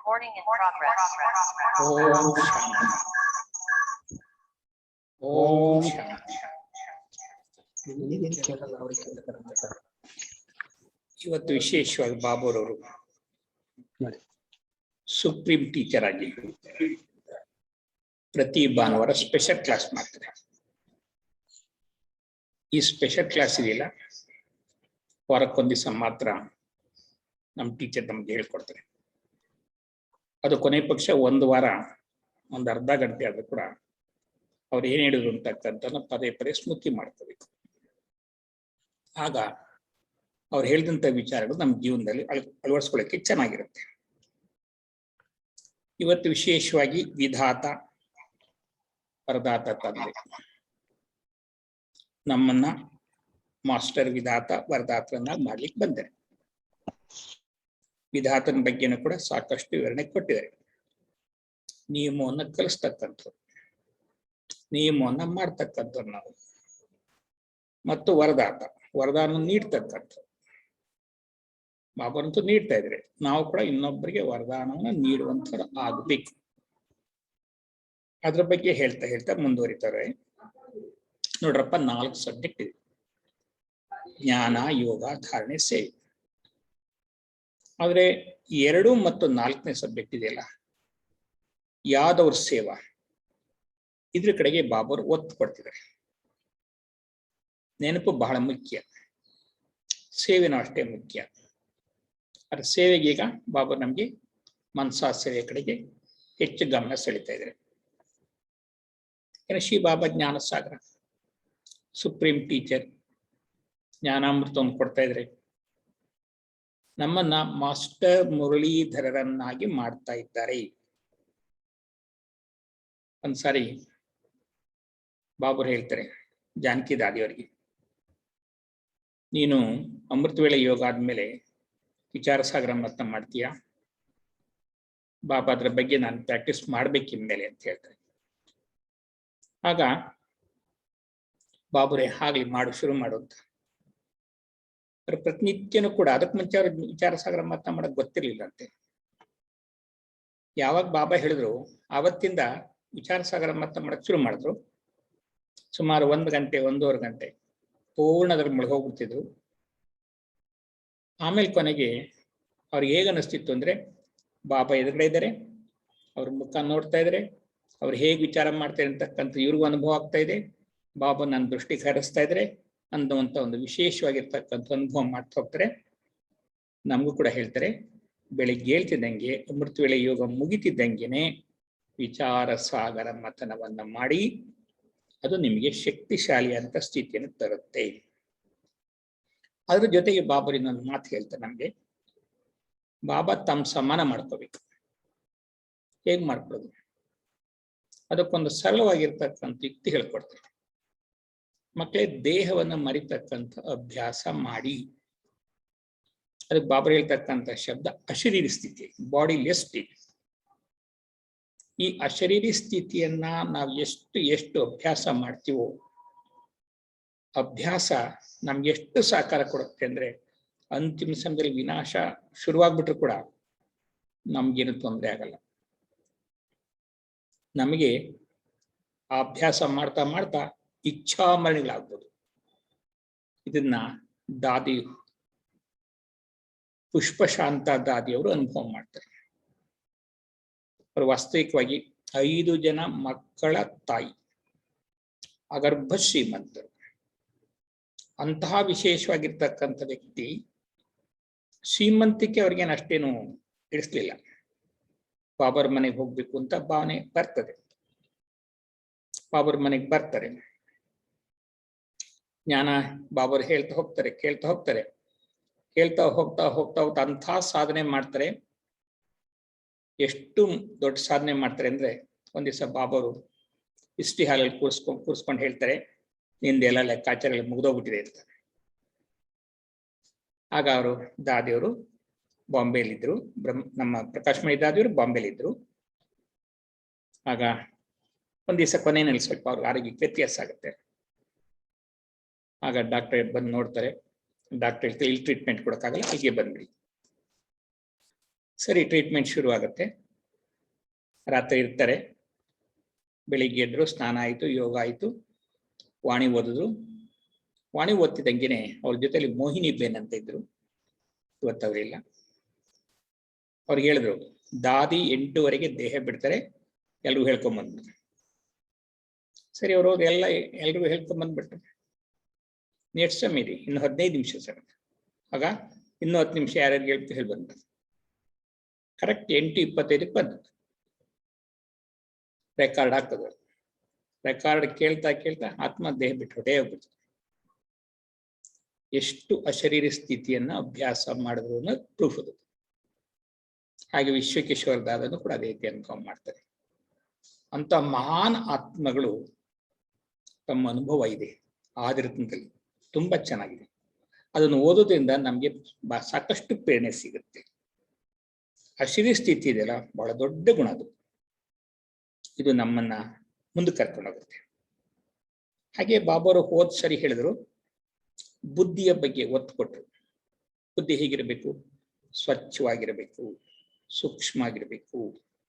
Recording in progress. ಓಂ ಶಾಂತಿ. ಓಂ ಶಾಂತಿ. ಇವತ್ತು ವಿಶೇಷವಾಗಿ ಬಾಬುರವರು supreme teacher ಆಗಿ ಪ್ರತಿ ಭಾನುವಾರ ಸ್ಪೆಷಲ್ ಕ್ಲಾಸ್ ಮಾಡ್ತಾರೆ. ಈ ಸ್ಪೆಷಲ್ ಕ್ಲಾಸ್ ಇದೆಯಲ್ಲ, ವಾರಕ್ಕೊಂದು ದಿವಸ ಮಾತ್ರ ನಮ್ಮ ಟೀಚರ್ ನಮ್ಗೆ ಹೇಳ್ಕೊಡ್ತಾರೆ. ಅದು ಕೊನೆ ಪಕ್ಷ ಒಂದು ವಾರ ಒಂದು ಅರ್ಧ ಗಂಟೆ ಆದ್ರೂ ಕೂಡ ಅವ್ರು ಏನ್ ಹೇಳಿದ್ರು ಅಂತಕ್ಕಂಥ ಪದೇ ಪದೇ ಸ್ಮೃತಿ ಮಾಡ್ಕೋಬೇಕು. ಆಗ ಅವ್ರು ಹೇಳಿದಂಥ ವಿಚಾರಗಳು ನಮ್ಮ ಜೀವನದಲ್ಲಿ ಅಳವಡಿಸ್ಕೊಳ್ಳೋಕೆ ಚೆನ್ನಾಗಿರುತ್ತೆ. ಇವತ್ತು ವಿಶೇಷವಾಗಿ ವಿಧಾತ ವರದಾತ ತಂದೆ ನಮ್ಮನ್ನ ಮಾಸ್ಟರ್ ವಿಧಾತ ವರದಾತರನ್ನಾಗಿ ಮಾಡ್ಲಿಕ್ಕೆ ಬಂದರೆ, ವಿಧಾತನ ಬಗ್ಗೆನೂ ಕೂಡ ಸಾಕಷ್ಟು ವಿವರಣೆ ಕೊಟ್ಟಿದ್ದಾರೆ. ನಿಯಮವನ್ನು ಕಲಿಸ್ತಕ್ಕಂಥದ್ದು, ನಿಯಮವನ್ನ ಮಾಡ್ತಕ್ಕಂಥದ್ದು ನಾವು, ಮತ್ತು ವರದಾನ ನೀಡ್ತಕ್ಕಂಥದ್ದು. ಬಾಬರಂತೂ ನೀಡ್ತಾ ಇದ್ರೆ ನಾವು ಕೂಡ ಇನ್ನೊಬ್ಬರಿಗೆ ವರದಾನವನ್ನು ನೀಡುವಂಥವ್ರು ಆಗಬೇಕು. ಅದ್ರ ಬಗ್ಗೆ ಹೇಳ್ತಾ ಮುಂದುವರಿತಾರೆ. ನೋಡ್ರಪ್ಪ, 4 ಸಬ್ಜೆಕ್ಟ್ ಇದೆ: ಜ್ಞಾನ, ಯೋಗ, ಧಾರಣೆ, ಸೇವೆ. ಆದ್ರೆ 2 ಮತ್ತು 4ನೇ ಸಬ್ಜೆಕ್ಟ್ ಇದೆಯಲ್ಲ, ಯಾದವ್ರ ಸೇವಾ, ಇದ್ರ ಕಡೆಗೆ ಬಾಬರು ಒತ್ತು ಕೊಡ್ತಿದ್ದಾರೆ. ನೆನಪು ಬಹಳ ಮುಖ್ಯ, ಸೇವೆನೂ ಅಷ್ಟೇ ಮುಖ್ಯ. ಅದ್ರ ಸೇವೆಗೆ ಈಗ ಬಾಬರು ನಮ್ಗೆ ಮನಸಾ ಸೇವೆ ಕಡೆಗೆ ಹೆಚ್ಚು ಗಮನ ಸೆಳೀತಾ ಇದ್ದಾರೆ. ಶ್ರೀ ಬಾಬಾ ಜ್ಞಾನ ಸಾಗರ ಸುಪ್ರೀಂ ಟೀಚರ್ ಜ್ಞಾನಾಮೃತವನ್ನು ಕೊಡ್ತಾ ಇದ್ರೆ, ನಮ್ಮನ್ನ ಮಾಸ್ಟರ್ ಮುರಳೀಧರರನ್ನಾಗಿ ಮಾಡ್ತಾ ಇದ್ದಾರೆ. ಒಂದ್ಸಾರಿ ಬಾಬರು ಹೇಳ್ತಾರೆ ಜಾನಕಿ ದಾದಿಯವರಿಗೆ, ನೀನು ಅಮೃತ ವೇಳೆ ಯೋಗ ಆದ್ಮೇಲೆ ವಿಚಾರ ಸಾಗರ ಮತ ಮಾಡ್ತೀಯಾ? ಬಾಬಾ ಅದ್ರ ಬಗ್ಗೆ ನಾನು ಪ್ರಾಕ್ಟೀಸ್ ಮಾಡ್ಬೇಕಿನ್ಮೇಲೆ ಅಂತ ಹೇಳ್ತಾರೆ. ಆಗ ಬಾಬುರೇ ಹಾಗೆ ಮಾಡು, ಶುರು ಮಾಡು ಅಂತ. ಪ್ರತಿನಿತ್ಯನೂ ಕೂಡ, ಅದಕ್ಕೆ ಮುಂಚೆ ಅವ್ರ ವಿಚಾರ ಸಾಗರ ಮತ ಮಾಡಕ್ ಗೊತ್ತಿರ್ಲಿಲ್ಲಂತೆ. ಯಾವಾಗ ಬಾಬಾ ಹೇಳಿದ್ರು ಆವತ್ತಿಂದ ವಿಚಾರ ಸಾಗರ ಮತ ಮಾಡಕ್ ಶುರು ಮಾಡಿದ್ರು. ಸುಮಾರು 1 ಗಂಟೆ 1.5 ಗಂಟೆ ಪೂರ್ಣ ಅದ್ರ ಮುಳುಗೋಗ್ಬಿಡ್ತಿದ್ರು. ಆಮೇಲೆ ಕೊನೆಗೆ ಅವ್ರಿಗೆ ಹೇಗೆ ಅನಿಸ್ತಿತ್ತು ಅಂದ್ರೆ, ಬಾಬಾ ಎದುರುಗಡೆ ಇದ್ದಾರೆ, ಅವ್ರ ಮುಖ ನೋಡ್ತಾ ಇದ್ದಾರೆ, ಅವ್ರು ಹೇಗೆ ವಿಚಾರ ಮಾಡ್ತಾರೆ ಅಂತಕ್ಕಂಥ ಇವ್ರಿಗೂ ಅನುಭವ ಆಗ್ತಾ ಇದೆ, ಬಾಬಾ ನನ್ನ ದೃಷ್ಟಿಗೆ ಹರಿಸ್ತಾ ಇದ್ರೆ ಅನ್ನುವಂಥ ಒಂದು ವಿಶೇಷವಾಗಿರ್ತಕ್ಕಂಥ ಅನುಭವ ಮಾಡ್ತಾ ಹೋಗ್ತಾರೆ. ನಮಗೂ ಕೂಡ ಹೇಳ್ತಾರೆ, ಬೆಳಿಗ್ಗೆ ಹೇಳ್ತಿದ್ದಂಗೆ ಅಮೃತ ವೇಳೆ ಯೋಗ ಮುಗಿತಿದ್ದಂಗೆನೆ ವಿಚಾರ ಸಾಗರ ಮಥನವನ್ನ ಮಾಡಿ ಅದು ನಿಮಗೆ ಶಕ್ತಿಶಾಲಿ ಅಂತ ಸ್ಥಿತಿಯನ್ನು ತರುತ್ತೆ. ಅದ್ರ ಜೊತೆಗೆ ಬಾಬರು ಇನ್ನೊಂದು ಮಾತು ಹೇಳ್ತಾರೆ ನಮ್ಗೆ, ಬಾಬಾ ತಮ್ಮ ಸಮಾನ ಮಾಡ್ಕೋಬೇಕು. ಹೇಗ್ ಮಾಡ್ಕೊಳ್ಳೋದು? ಅದಕ್ಕೊಂದು ಸರಳವಾಗಿರ್ತಕ್ಕಂಥ ಯುಕ್ತಿ ಹೇಳ್ಕೊಡ್ತಾರೆ. ಮಕ್ಕಳೇ, ದೇಹವನ್ನು ಮರಿತಕ್ಕಂಥ ಅಭ್ಯಾಸ ಮಾಡಿ. ಅದಕ್ಕೆ ಬಾಬರು ಹೇಳ್ತಕ್ಕಂಥ ಶಬ್ದ ಅಶರೀರಿ ಸ್ಥಿತಿ, ಬಾಡಿ ಲೆಸ್ ಸ್ಟೇಟ್. ಈ ಅಶರೀರಿ ಸ್ಥಿತಿಯನ್ನ ನಾವು ಎಷ್ಟು ಅಭ್ಯಾಸ ಮಾಡ್ತೀವೋ, ಅಭ್ಯಾಸ ನಮ್ಗೆ ಎಷ್ಟು ಸಹಕಾರ ಕೊಡುತ್ತೆ ಅಂದ್ರೆ, ಅಂತಿಮ ಸಮಯದಲ್ಲಿ ವಿನಾಶ ಶುರುವಾಗ್ಬಿಟ್ರು ಕೂಡ ನಮ್ಗೇನು ತೊಂದರೆ ಆಗಲ್ಲ. ನಮಗೆ ಆ ಅಭ್ಯಾಸ ಮಾಡ್ತಾ ಮಾಡ್ತಾ ಇಚ್ಛಾಮರಣಗಳಾಗ್ಬೋದು. ಇದನ್ನ ದಾದಿ ಪುಷ್ಪಶಾಂತ ದಾದಿಯವರು ಅನುಭವ ಮಾಡ್ತಾರೆ. ಅವರು ವಾಸ್ತವಿಕವಾಗಿ 5 ಜನ ಮಕ್ಕಳ ತಾಯಿ, ಅಗರ್ಭ ಶ್ರೀಮಂತರು. ಅಂತಹ ವಿಶೇಷವಾಗಿರ್ತಕ್ಕಂಥ ವ್ಯಕ್ತಿ. ಶ್ರೀಮಂತಿಕೆ ಅವ್ರಿಗೇನು ಅಷ್ಟೇನು ಇಳಿಸ್ಲಿಲ್ಲ. ಬಾಬರ್ ಮನೆಗೆ ಹೋಗ್ಬೇಕು ಅಂತ ಭಾವನೆ ಬರ್ತದೆ. ಬಾಬರ್ ಮನೆಗೆ ಬರ್ತಾರೆ. ಜ್ಞಾನ ಬಾಬರ್ ಹೇಳ್ತಾ ಹೋಗ್ತಾರೆ, ಕೇಳ್ತಾ ಹೋಗ್ತಾ ಅಂಥ ಸಾಧನೆ ಮಾಡ್ತಾರೆ. ಎಷ್ಟು ದೊಡ್ಡ ಸಾಧನೆ ಮಾಡ್ತಾರೆ ಅಂದ್ರೆ, ಒಂದ್ ದಿವಸ ಬಾಬರು ಹಿಸ್ಟ್ರಿ ಹಾಲಲ್ಲಿ ಕೂರಿಸ್ಕೊಂಡು ಹೇಳ್ತಾರೆ, ನಿಂದೆಲ್ಲ ಲೆಕ್ಕಾಚಾರಗಳು ಮುಗಿದೋಗ್ಬಿಟ್ಟಿದೆ ಅಂತ. ಆಗ ಅವರು ದಾದಿಯವರು ಬಾಂಬೆಯಲ್ಲಿದ್ದರು, ನಮ್ಮ ಪ್ರಕಾಶ್ ಮಣಿ ದಾದಿಯವರು ಬಾಂಬೆಲಿದ್ರು. ಆಗ ಒಂದ್ ದಿವಸ ಕೊನೆಯಲ್ಲಿ ಸ್ವಲ್ಪ ಅವ್ರಿಗೆ ಆರೋಗ್ಯಕ್ಕೆ ವ್ಯತ್ಯಾಸ ಆಗುತ್ತೆ. ಆಗ ಡಾಕ್ಟರ್ ಬಂದು ನೋಡ್ತಾರೆ. ಡಾಕ್ಟರ್ ಹೇಳ್ತಾರೆ, ಇಲ್ಲಿ ಟ್ರೀಟ್ಮೆಂಟ್ ಕೊಡೋಕ್ಕಾಗಲ್ಲ, ಅಲ್ಲಿಗೆ ಬಂದ್ಬಿಡಿ. ಸರಿ, ಟ್ರೀಟ್ಮೆಂಟ್ ಶುರು ಆಗುತ್ತೆ. ರಾತ್ರಿ ಇರ್ತಾರೆ. ಬೆಳಿಗ್ಗೆ ಎದ್ರು, ಸ್ನಾನ ಆಯಿತು, ಯೋಗ ಆಯಿತು, ವಾಣಿ ಓದಿದ್ರು. ವಾಣಿ ಓದ್ತಿದ್ದಂಗೆನೆ ಅವ್ರ ಜೊತೆಲಿ ಮೋಹಿನಿ ಬೇನ್ ಅಂತ ಇದ್ರು, ಇವತ್ತವ್ರಿಲ್ಲ. ಅವ್ರಿಗೆ ಹೇಳಿದ್ರು, ದಾದಿ 8:00 ದೇಹ ಬಿಡ್ತಾರೆ, ಎಲ್ರಿಗೂ ಹೇಳ್ಕೊಂಬಂದ್ಬಿಡ್ತಾರೆ. ಸರಿ, ಅವರು ಎಲ್ರಿಗೂ ಹೇಳ್ಕೊಂಬಂದ್ಬಿಟ್ರು. ನೆಕ್ಸ್ಟ್ ಸಮೀರಿ ಇನ್ನು 15 ನಿಮಿಷ ಸರ್. ಆಗ ಇನ್ನೂ 10 ನಿಮಿಷ ಯಾರ್ಯಾರಿಗೆ ಹೇಳಿ ಬಂದ. ಕರೆಕ್ಟ್ 8:25 ಬಂದ. ರೆಕಾರ್ಡ್ ಆಗ್ತದೆ. ರೆಕಾರ್ಡ್ ಕೇಳ್ತಾ ಕೇಳ್ತಾ ಆತ್ಮ ದೇಹ ಬಿಟ್ಟು ಹೊಟ್ಟೆ ಹೋಗ್ಬಿಡ್ತು. ಎಷ್ಟು ಅಶರೀರ ಸ್ಥಿತಿಯನ್ನ ಅಭ್ಯಾಸ ಮಾಡಿದ್ರು ಅನ್ನೋದು ಪ್ರೂಫ್ ಅದು. ಹಾಗೆ ವಿಶ್ವಕೇಶ್ವರ ದಾದನು ಕೂಡ ಅದೇ ರೀತಿ ಅನುಭವ ಮಾಡ್ತಾರೆ. ಅಂತ ಮಹಾನ್ ಆತ್ಮಗಳು ತಮ್ಮ ಅನುಭವ ಇದೆ ಆದಿರತ್ನದಲ್ಲಿ, ತುಂಬಾ ಚೆನ್ನಾಗಿದೆ. ಅದನ್ನು ಓದೋದ್ರಿಂದ ನಮ್ಗೆ ಸಾಕಷ್ಟು ಪ್ರೇರಣೆ ಸಿಗುತ್ತೆ. ಅಶರೀರ ಸ್ಥಿತಿ ಇದೆಯಲ್ಲ, ಬಹಳ ದೊಡ್ಡ ಗುಣ ಅದು. ಇದು ನಮ್ಮನ್ನ ಮುಂದೆ ಕರ್ಕೊಂಡೋಗುತ್ತೆ. ಹಾಗೆ ಬಾಬಾರು ಹೋದ್ ಸರಿ ಹೇಳಿದ್ರು, ಬುದ್ಧಿಯ ಬಗ್ಗೆ ಒತ್ತು ಕೊಟ್ಟರು. ಬುದ್ಧಿ ಹೇಗಿರಬೇಕು? ಸ್ವಚ್ಛವಾಗಿರಬೇಕು, ಸೂಕ್ಷ್ಮ ಆಗಿರಬೇಕು,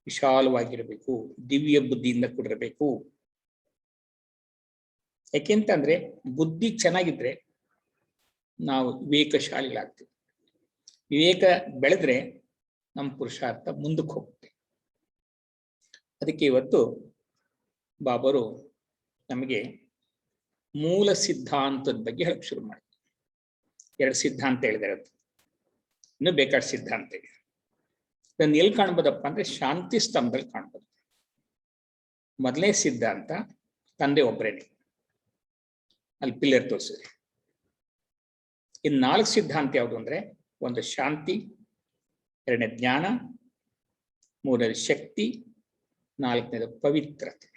ವಿಶಾಲವಾಗಿರಬೇಕು, ದಿವ್ಯ ಬುದ್ಧಿಯಿಂದ ಕೂಡಿರಬೇಕು. ಯಾಕೆಂತಂದ್ರೆ ಬುದ್ಧಿ ಚೆನ್ನಾಗಿದ್ರೆ ನಾವು ವಿವೇಕಶಾಲಿಗಳಾಗ್ತೀವಿ. ವಿವೇಕ ಬೆಳೆದ್ರೆ ನಮ್ಮ ಪುರುಷಾರ್ಥ ಮುಂದಕ್ಕೆ ಹೋಗುತ್ತೆ. ಅದಕ್ಕೆ ಇವತ್ತು ಬಾಬರು ನಮಗೆ ಮೂಲ ಸಿದ್ಧಾಂತದ ಬಗ್ಗೆ ಹೇಳಕ್ ಶುರು ಮಾಡಿ. 2 ಸಿದ್ಧಾಂತ ಹೇಳಿದಾರೆ. ಇನ್ನು ಬೇಕಾದ ಸಿದ್ಧಾಂತ ಇದೆ. ಇದನ್ನು ಎಲ್ಲಿ ಕಾಣ್ಬೋದಪ್ಪ ಅಂದ್ರೆ ಶಾಂತಿ ಸ್ತಂಭದಲ್ಲಿ ಕಾಣ್ಬೋದು. ಮೊದಲನೇ ಸಿದ್ಧಾಂತ ತಂದೆ ಒಬ್ಬರೇನೆ, ಅಲ್ಲಿ ಪಿಲ್ಲರ್ ತೋರಿಸಿದೆ. ಇನ್ನು 4 ಸಿದ್ಧಾಂತ ಯಾವುದು ಅಂದ್ರೆ, ಒಂದು ಶಾಂತಿ, 2ನೇ ಜ್ಞಾನ, 3ನೇದು ಶಕ್ತಿ, 4ನೇದು ಪವಿತ್ರತೆ.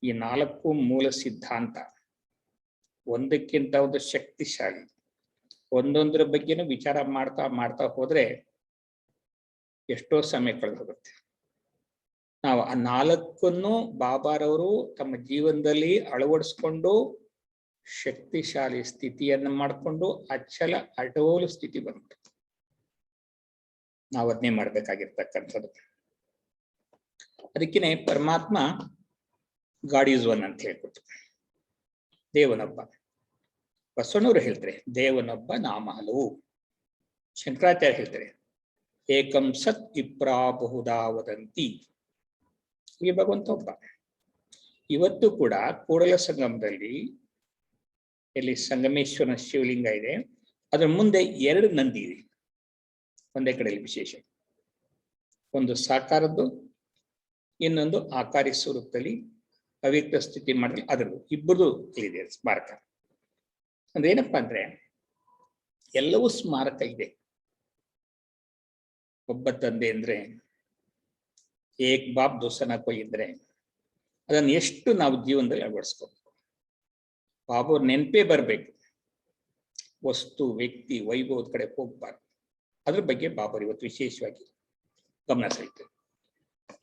ಈ 4 ಮೂಲ ಸಿದ್ಧಾಂತ ಒಂದಕ್ಕಿಂತ ಒಂದು ಶಕ್ತಿಶಾಲಿ. ಒಂದೊಂದರ ಬಗ್ಗೆನೂ ವಿಚಾರ ಮಾಡ್ತಾ ಮಾಡ್ತಾ ಹೋದ್ರೆ ಎಷ್ಟೋ ಸಮಯ ಕಳೆದು ಹೋಗುತ್ತೆ. ನಾವು ಆ 4ನ್ನು ಬಾಬಾರವರು ತಮ್ಮ ಜೀವನದಲ್ಲಿ ಅಳವಡಿಸ್ಕೊಂಡು ಶಕ್ತಿಶಾಲಿ ಸ್ಥಿತಿಯನ್ನು ಮಾಡಿಕೊಂಡು ಅಚಲ ಅಡೋಲು ಸ್ಥಿತಿ ಬಂತು. ನಾವು ಅದನ್ನೇ ಮಾಡ್ಬೇಕಾಗಿರ್ತಕ್ಕಂಥದ್ದು. ಅದಕ್ಕೇನೆ ಪರಮಾತ್ಮ ಗಾಡ್ ಈಸ್ ಒನ್ ಅಂತ ಹೇಳ್ಕೊಟ್ಟು, ದೇವನೊಬ್ಬ. ಬಸವಣ್ಣವರು ಹೇಳ್ತಾರೆ ದೇವನೊಬ್ಬ ನಾಮ ಹಲವು. ಶಂಕರಾಚಾರ್ಯ ಹೇಳ್ತಾರೆ ಏಕಂ ಸತ್ ವಿಪ್ರಾ ಬಹುಧಾ ವದಂತಿ. ಈ ಭಗವಂತ ಒಬ್ಬ. ಇವತ್ತು ಕೂಡ ಕೂಡಲ ಸಂಗಮದಲ್ಲಿ ಎಲ್ಲಿ ಸಂಗಮೇಶ್ವರನ ಶಿವಲಿಂಗ ಇದೆ, ಅದರ ಮುಂದೆ 2 ನಂದಿ ಇದೆ. ಒಂದೇ ಕಡೆಯಲ್ಲಿ ವಿಶೇಷ, ಒಂದು ಸಾಕಾರದ್ದು, ಇನ್ನೊಂದು ಆಕಾರಿ ಸ್ವರೂಪದಲ್ಲಿ ಅವ್ಯಕ್ತ ಸ್ಥಿತಿ ಮಾಡಲಿ. ಅದರದ್ದು ಇಬ್ಬರದು ಇಲ್ಲಿದೆ ಸ್ಮಾರಕ. ಅಂದ್ರೆ ಏನಪ್ಪಾ ಅಂದ್ರೆ ಎಲ್ಲವೂ ಸ್ಮಾರಕ ಇದೆ. ಒಬ್ಬ ತಂದೆ ಅಂದ್ರೆ ಏಕ್ ಬಾಪ್ ದೋಸನ ಕೊಯ್ಯಿದ್ರೆ ಅದನ್ನು ಎಷ್ಟು ನಾವು ಜೀವನದಲ್ಲಿ ಅಳವಡಿಸ್ಕೋಬೇಕು. ಬಾಬು ನೆನಪೇ ಬರಬೇಕು, ವಸ್ತು ವ್ಯಕ್ತಿ ವೈಭವದ ಕಡೆ ಹೋಗ್ಬಾರ್ದು. ಅದ್ರ ಬಗ್ಗೆ ಬಾಬರು ಇವತ್ತು ವಿಶೇಷವಾಗಿ ಗಮನ ಸೆಳೀತಾರೆ.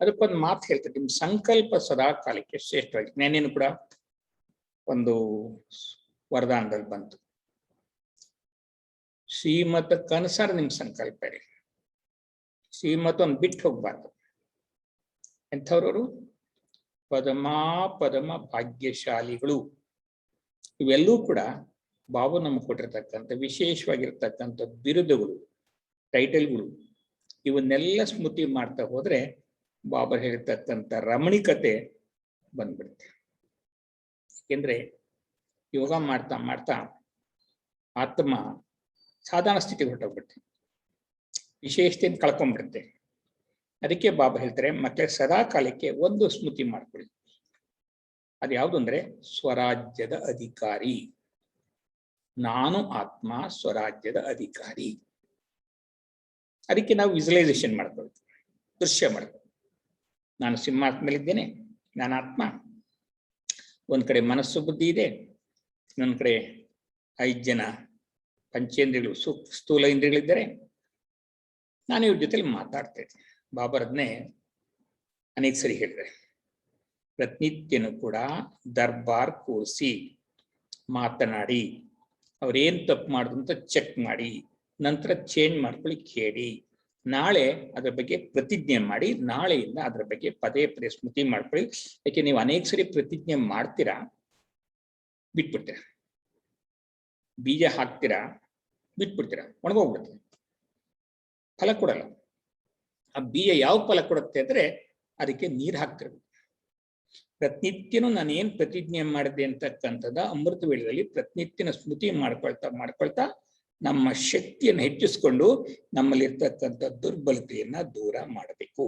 ಅದಕ್ಕೊಂದು ಮಾತು ಹೇಳ್ತಾರೆ, ನಿಮ್ ಸಂಕಲ್ಪ ಸದಾ ಕಾಲಕ್ಕೆ ಶ್ರೇಷ್ಠವಾಗಿ. ನೆನೇನು ಕೂಡ ಒಂದು ವರದಾನದಲ್ಲಿ ಬಂತು, ಶ್ರೀಮತಕ್ಕನುಸಾರ ನಿಮ್ ಸಂಕಲ್ಪ ಇರಿ, ಶ್ರೀಮತವನ್ನು ಬಿಟ್ಟು ಹೋಗ್ಬಾರ್ದು. ಎಂಥವ್ರವರು? ಪದಮ ಭಾಗ್ಯಶಾಲಿಗಳು. ಇವೆಲ್ಲೂ ಕೂಡ ಬಾಬು ನಮ್ಗೆ ಕೊಟ್ಟಿರ್ತಕ್ಕಂಥ ವಿಶೇಷವಾಗಿರ್ತಕ್ಕಂಥ ಬಿರುದುಗಳು, ಟೈಟಲ್ಗಳು. ಇವನ್ನೆಲ್ಲ ಸ್ಮೃತಿ ಮಾಡ್ತಾ ಹೋದ್ರೆ ಬಾಬಾ ಹೇಳಿರ್ತಕ್ಕಂಥ ರಮಣೀಕತೆ ಬಂದ್ಬಿಡುತ್ತೆ. ಯಾಕೆಂದ್ರೆ ಯೋಗ ಮಾಡ್ತಾ ಮಾಡ್ತಾ ಆತ್ಮ ಸಾಧಾರಣ ಸ್ಥಿತಿಗೆ ಹೊರಟೋಗ್ಬಿಡುತ್ತೆ, ವಿಶೇಷತೆಯನ್ನು ಕಳ್ಕೊಂಡ್ಬಿಡುತ್ತೆ. ಅದಕ್ಕೆ ಬಾಬಾ ಹೇಳ್ತಾರೆ, ಮಕ್ಕಳ ಸದಾ ಕಾಲಕ್ಕೆ ಒಂದು ಸ್ಮೃತಿ ಮಾಡ್ಕೊಳ್ಳಿ. ಅದು ಯಾವುದು ಅಂದ್ರೆ ಸ್ವರಾಜ್ಯದ ಅಧಿಕಾರಿ. ನಾನು ಆತ್ಮ ಸ್ವರಾಜ್ಯದ ಅಧಿಕಾರಿ. ಅದಕ್ಕೆ ನಾವು ವಿಜುವಲೈಸೇಷನ್ ಮಾಡ್ಕೊಳ್ತೀವಿ, ದೃಶ್ಯ ಮಾಡ್ಕೊಳ್ಳಿ. ನಾನು ಸಿಂಹಾಸನದಲ್ಲಿದ್ದೇನೆ, ನಾನು ಆತ್ಮ. ಒಂದ್ ಕಡೆ ಮನಸ್ಸು ಬುದ್ಧಿ ಇದೆ, ಇನ್ನೊಂದ್ ಕಡೆ 5 ಜನ ಪಂಚೇಂದ್ರಿಯಗಳು, ಸ್ಥೂಲ ಇಂದ್ರಿಯಗಳಿದ್ದಾರೆ. ನಾನು ಇವ್ರ ಜೊತೆಲಿ ಮಾತಾಡ್ತಾ ಇದ್ದೀನಿ. ಬಾಬರದ್ನೇ ಅನೇಕ ಸರಿ ಹೇಳಿದ್ದಾರೆ. ಪ್ರತಿನಿತ್ಯನೂ ಕೂಡ ದರ್ಬಾರ್ ಕೂರಿಸಿ ಮಾತನಾಡಿ, ಅವ್ರೇನ್ ತಪ್ಪು ಮಾಡಿದ್ರು ಅಂತ ಚೆಕ್ ಮಾಡಿ, ನಂತರ ಚೇಂಜ್ ಮಾಡ್ಕೊಳ್ಳಿ, ಕೇಳಿ. ನಾಳೆ ಅದರ ಬಗ್ಗೆ ಪ್ರತಿಜ್ಞೆ ಮಾಡಿ ನಾಳೆಯಿಂದ ಅದರ ಬಗ್ಗೆ ಪದೇ ಪದೇ ಸ್ಮೃತಿ ಮಾಡ್ಕೊಳ್ಳಿ. ಯಾಕೆ ನೀವು ಅನೇಕ ಸರಿ ಪ್ರತಿಜ್ಞೆ ಮಾಡ್ತೀರಾ, ಬಿಟ್ಬಿಡ್ತೀರಾ, ಬೀಜ ಹಾಕ್ತೀರಾ, ಬಿಟ್ಬಿಡ್ತೀರಾ, ಒಣಗೋಗ್ಬಿಡ್ತೀರಾ, ಫಲ ಕೊಡಲ್ಲ. ಆ ಬೀಜ ಯಾವ ಫಲ ಕೊಡುತ್ತೆ ಅಂದ್ರೆ ಅದಕ್ಕೆ ನೀರು ಹಾಕ್ತಿರ್ಬೇಕು. ಪ್ರತಿನಿತ್ಯನೂ ನಾನೇನ್ ಪ್ರತಿಜ್ಞೆ ಮಾಡಿದೆ ಅಂತಕ್ಕಂಥದ್ದು ಅಮೃತ ವೇಳೆಯಲ್ಲಿ ಪ್ರತಿನಿತ್ಯನ ಸ್ಮೃತಿ ಮಾಡ್ಕೊಳ್ತಾ ನಮ್ಮ ಶಕ್ತಿಯನ್ನು ಹೆಚ್ಚಿಸ್ಕೊಂಡು ನಮ್ಮಲ್ಲಿರ್ತಕ್ಕಂಥ ದುರ್ಬಲತೆಯನ್ನ ದೂರ ಮಾಡಬೇಕು.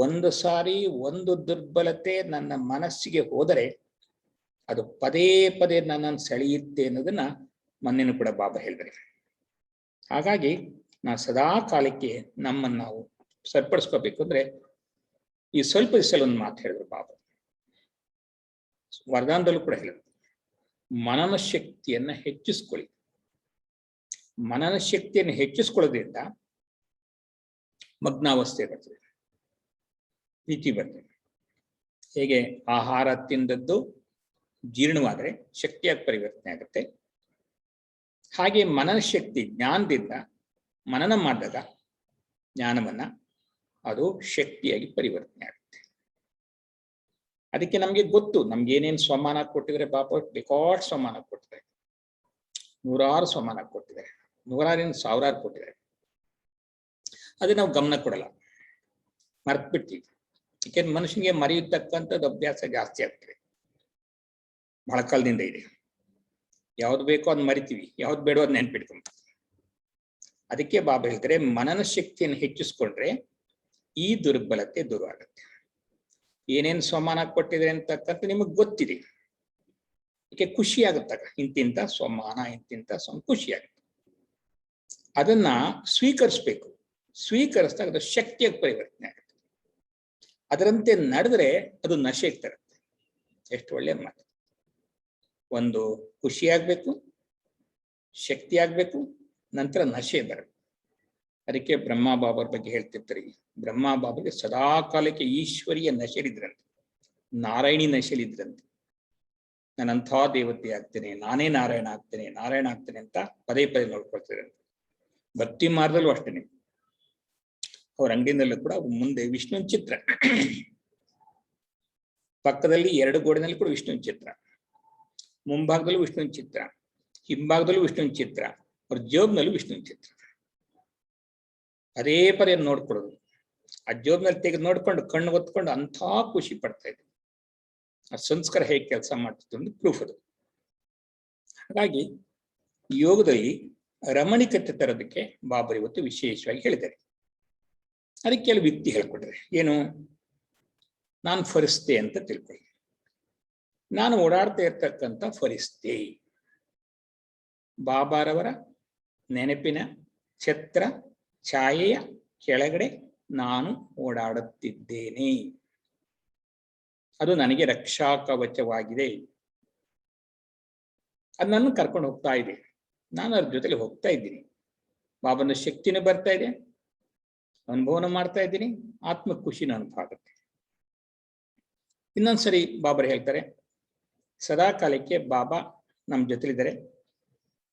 ಒಂದು ಸಾರಿ ಒಂದು ದುರ್ಬಲತೆ ನನ್ನ ಮನಸ್ಸಿಗೆ ಹೋದರೆ ಅದು ಪದೇ ಪದೇ ನನ್ನನ್ನು ಸೆಳೆಯುತ್ತೆ ಅನ್ನೋದನ್ನ ಮೊನ್ನೆನೂ ಕೂಡ ಬಾಬಾ ಹೇಳಿದ್ದಾರೆ. ಹಾಗಾಗಿ ನಾವು ಸದಾ ಕಾಲಕ್ಕೆ ನಮ್ಮನ್ನು ನಾವು ಸರಿಪಡಿಸ್ಕೋಬೇಕು ಅಂದ್ರೆ ಈ ಸ್ವಲ್ಪ ದಿವಸ ಒಂದು ಮಾತು ಹೇಳಿದ್ರು ಬಾಬಾ, ವರದಾನದಲ್ಲೂ ಕೂಡ ಹೇಳಿದ್ರು, ಮನನ ಶಕ್ತಿಯನ್ನ ಹೆಚ್ಚಿಸ್ಕೊಳ್ಳಿ. ಮನನ ಶಕ್ತಿಯನ್ನು ಹೆಚ್ಚಿಸ್ಕೊಳ್ಳೋದ್ರಿಂದ ಮಗ್ನಾವಸ್ಥೆ ಬರ್ತದೆ, ಪ್ರೀತಿ ಬರ್ತದೆ. ಹೇಗೆ ಆಹಾರ ತಿಂದದ್ದು ಜೀರ್ಣವಾದರೆ ಶಕ್ತಿಯಾಗಿ ಪರಿವರ್ತನೆ ಆಗುತ್ತೆ, ಹಾಗೆ ಮನನ ಶಕ್ತಿ ಜ್ಞಾನದಿಂದ ಮನನ ಮಾಡಿದಾಗ ಜ್ಞಾನವನ್ನ ಅದು ಶಕ್ತಿಯಾಗಿ ಪರಿವರ್ತನೆ ಆಗುತ್ತೆ. ಅದಕ್ಕೆ ನಮ್ಗೆ ಗೊತ್ತು, ನಮ್ಗೆ ಏನೇನು ಸ್ವಮಾನ ಕೊಟ್ಟಿದ್ರೆ ಬಾಬಾ ಬೇಕಾಡ್ ಸ್ವಮಾನ ಕೊಟ್ಟಿದ್ದಾರೆ, ನೂರಾರು ಸ್ವಮಾನ ಕೊಟ್ಟಿದ್ದಾರೆ, ನೂರಾರಿನ ಸಾವಿರಾರು ಕೊಟ್ಟಿದ್ದಾರೆ. ಅದೇ ನಾವು ಗಮನ ಕೊಡಲ್ಲ, ಮರ್ತ್ ಬಿಡ್ತೀವಿ. ಯಾಕೆಂದ್ರೆ ಮನುಷ್ಯನಿಗೆ ಮರೆಯತಕ್ಕಂಥದ್ದು ಅಭ್ಯಾಸ ಜಾಸ್ತಿ ಆಗ್ತದೆ, ಬಹಳ ಕಾಲದಿಂದ ಇದೆ. ಯಾವ್ದು ಬೇಕೋ ಅದ್ ಮರಿತೀವಿ, ಯಾವ್ದು ಬೇಡೋ ಅದ್ ನೆನ್ಪಿಟ್ಕೊಂಡ್ಬಿಡ್ತೀವಿ. ಅದಕ್ಕೆ ಬಾಬಾ ಹೇಳ್ತಾರೆ, ಮನನ ಶಕ್ತಿಯನ್ನು ಹೆಚ್ಚಿಸ್ಕೊಂಡ್ರೆ ಈ ದುರ್ಬಲತೆ ದೂರ ಆಗುತ್ತೆ. ಏನೇನು ಸ್ವಮಾನ ಕೊಟ್ಟಿದೆ ಅಂತಕ್ಕಂಥ ನಿಮಗ್ ಗೊತ್ತಿದೆ, ಅದಕ್ಕೆ ಖುಷಿ ಆಗುತ್ತಾಗ ಇಂತಿಂತ ಸ್ವಮಾನ ಇಂತಿಂತ ಖುಷಿ ಆಗುತ್ತೆ. ಅದನ್ನ ಸ್ವೀಕರಿಸ್ಬೇಕು, ಸ್ವೀಕರಿಸಿದಾಗ ಅದು ಶಕ್ತಿಯಾಗಿ ಪರಿವರ್ತನೆ ಆಗುತ್ತೆ. ಅದರಂತೆ ನಡೆದ್ರೆ ಅದು ನಶೆಗೆ ತರುತ್ತೆ. ಎಷ್ಟು ಒಳ್ಳೆಯ ಮಾತು. ಒಂದು ಖುಷಿ ಆಗ್ಬೇಕು, ಶಕ್ತಿ ಆಗ್ಬೇಕು, ನಂತರ ನಶೆ ಬರಬೇಕು. ಅದಕ್ಕೆ ಬ್ರಹ್ಮ ಬಾಬಾರ ಬಗ್ಗೆ ಹೇಳ್ತಿರ್ತಾರೆ, ಬ್ರಹ್ಮ ಬಾಬಾಗೆ ಸದಾ ಕಾಲಕ್ಕೆ ಈಶ್ವರಿಯ ನಶೆಲಿದ್ರಂತೆ, ನಾರಾಯಣಿ ನಶೆಲಿದ್ರಂತೆ. ನಾನಂಥ ದೇವತೆ ಆಗ್ತೇನೆ, ನಾನೇ ನಾರಾಯಣ ಆಗ್ತೇನೆ, ನಾರಾಯಣ ಆಗ್ತೇನೆ ಅಂತ ಪದೇ ಪದೇ ನೋಡ್ಕೊಳ್ತಿರಂತೆ. ಭಕ್ತಿ ಮಾರ್ಗದಲ್ಲೂ ಅಷ್ಟೇನೆ, ಅವ್ರ ಅಂಗಡಿನಲ್ಲೂ ಕೂಡ ಮುಂದೆ ವಿಷ್ಣುವಿನ ಚಿತ್ರ, ಪಕ್ಕದಲ್ಲಿ 2 ಗೋಡೆನಲ್ಲಿ ಕೂಡ ವಿಷ್ಣುವಿನ ಚಿತ್ರ, ಮುಂಭಾಗದಲ್ಲೂ ವಿಷ್ಣುವಿನ ಚಿತ್ರ, ಹಿಂಭಾಗದಲ್ಲೂ ವಿಷ್ಣುವಿನ ಚಿತ್ರ, ಅವ್ರ ಜೋಬ್ನಲ್ಲೂ ವಿಷ್ಣುವಿನ ಚಿತ್ರ. ಅದೇ ಪದೇ ನೋಡ್ಕೊಡೋದು, ಆ ಜೋಬ್ನಲ್ಲಿ ತೆಗೆದು ನೋಡ್ಕೊಂಡು ಕಣ್ಣು ಹೊತ್ಕೊಂಡು ಅಂಥ ಖುಷಿ ಪಡ್ತಾ ಇದ್ರು. ಆ ಸಂಸ್ಕಾರ ಹೇಗೆ ಕೆಲಸ ಮಾಡ್ತಿತ್ತು ಒಂದು ಪ್ರೂಫ್ ಅದು. ಹಾಗಾಗಿ ಯೋಗದಲ್ಲಿ ರಮಣಿಕತೆ ತರೋದಕ್ಕೆ ಬಾಬರ್ ಇವತ್ತು ವಿಶೇಷವಾಗಿ ಹೇಳಿದ್ದಾರೆ. ಅದಕ್ಕೆ ಕೆಲವು ವ್ಯಕ್ತಿ ಹೇಳ್ಕೊಟ್ಟಿದ್ದಾರೆ. ಏನು? ನಾನು ಫರಿಸ್ತೆ ಅಂತ ತಿಳ್ಕೊಳ್ಳಿ. ನಾನು ಓಡಾಡ್ತಾ ಇರ್ತಕ್ಕಂಥ ಫರಿಸ್ತೆ, ಬಾಬಾರವರ ನೆನಪಿನ ಛತ್ರ ಛಾಯೆಯ ಕೆಳಗಡೆ ನಾನು ಓಡಾಡುತ್ತಿದ್ದೇನೆ. ಅದು ನನಗೆ ರಕ್ಷಾ ಕವಚವಾಗಿದೆ. ಅದು ನನ್ನ ಕರ್ಕೊಂಡು ಹೋಗ್ತಾ ಇದೆ, ನಾನು ಅದ್ರ ಜೊತೆಲಿ ಹೋಗ್ತಾ ಇದ್ದೀನಿ. ಬಾಬನ ಶಕ್ತಿನೂ ಬರ್ತಾ ಇದೆ, ಅನುಭವನ ಮಾಡ್ತಾ ಇದ್ದೀನಿ, ಆತ್ಮ ಖುಷಿನ ಅನುಭವ ಆಗುತ್ತೆ. ಇನ್ನೊಂದ್ಸರಿ ಬಾಬರು ಹೇಳ್ತಾರೆ, ಸದಾ ಕಾಲಕ್ಕೆ ಬಾಬಾ ನಮ್ಮ ಜೊತೆಲಿದ್ದಾರೆ,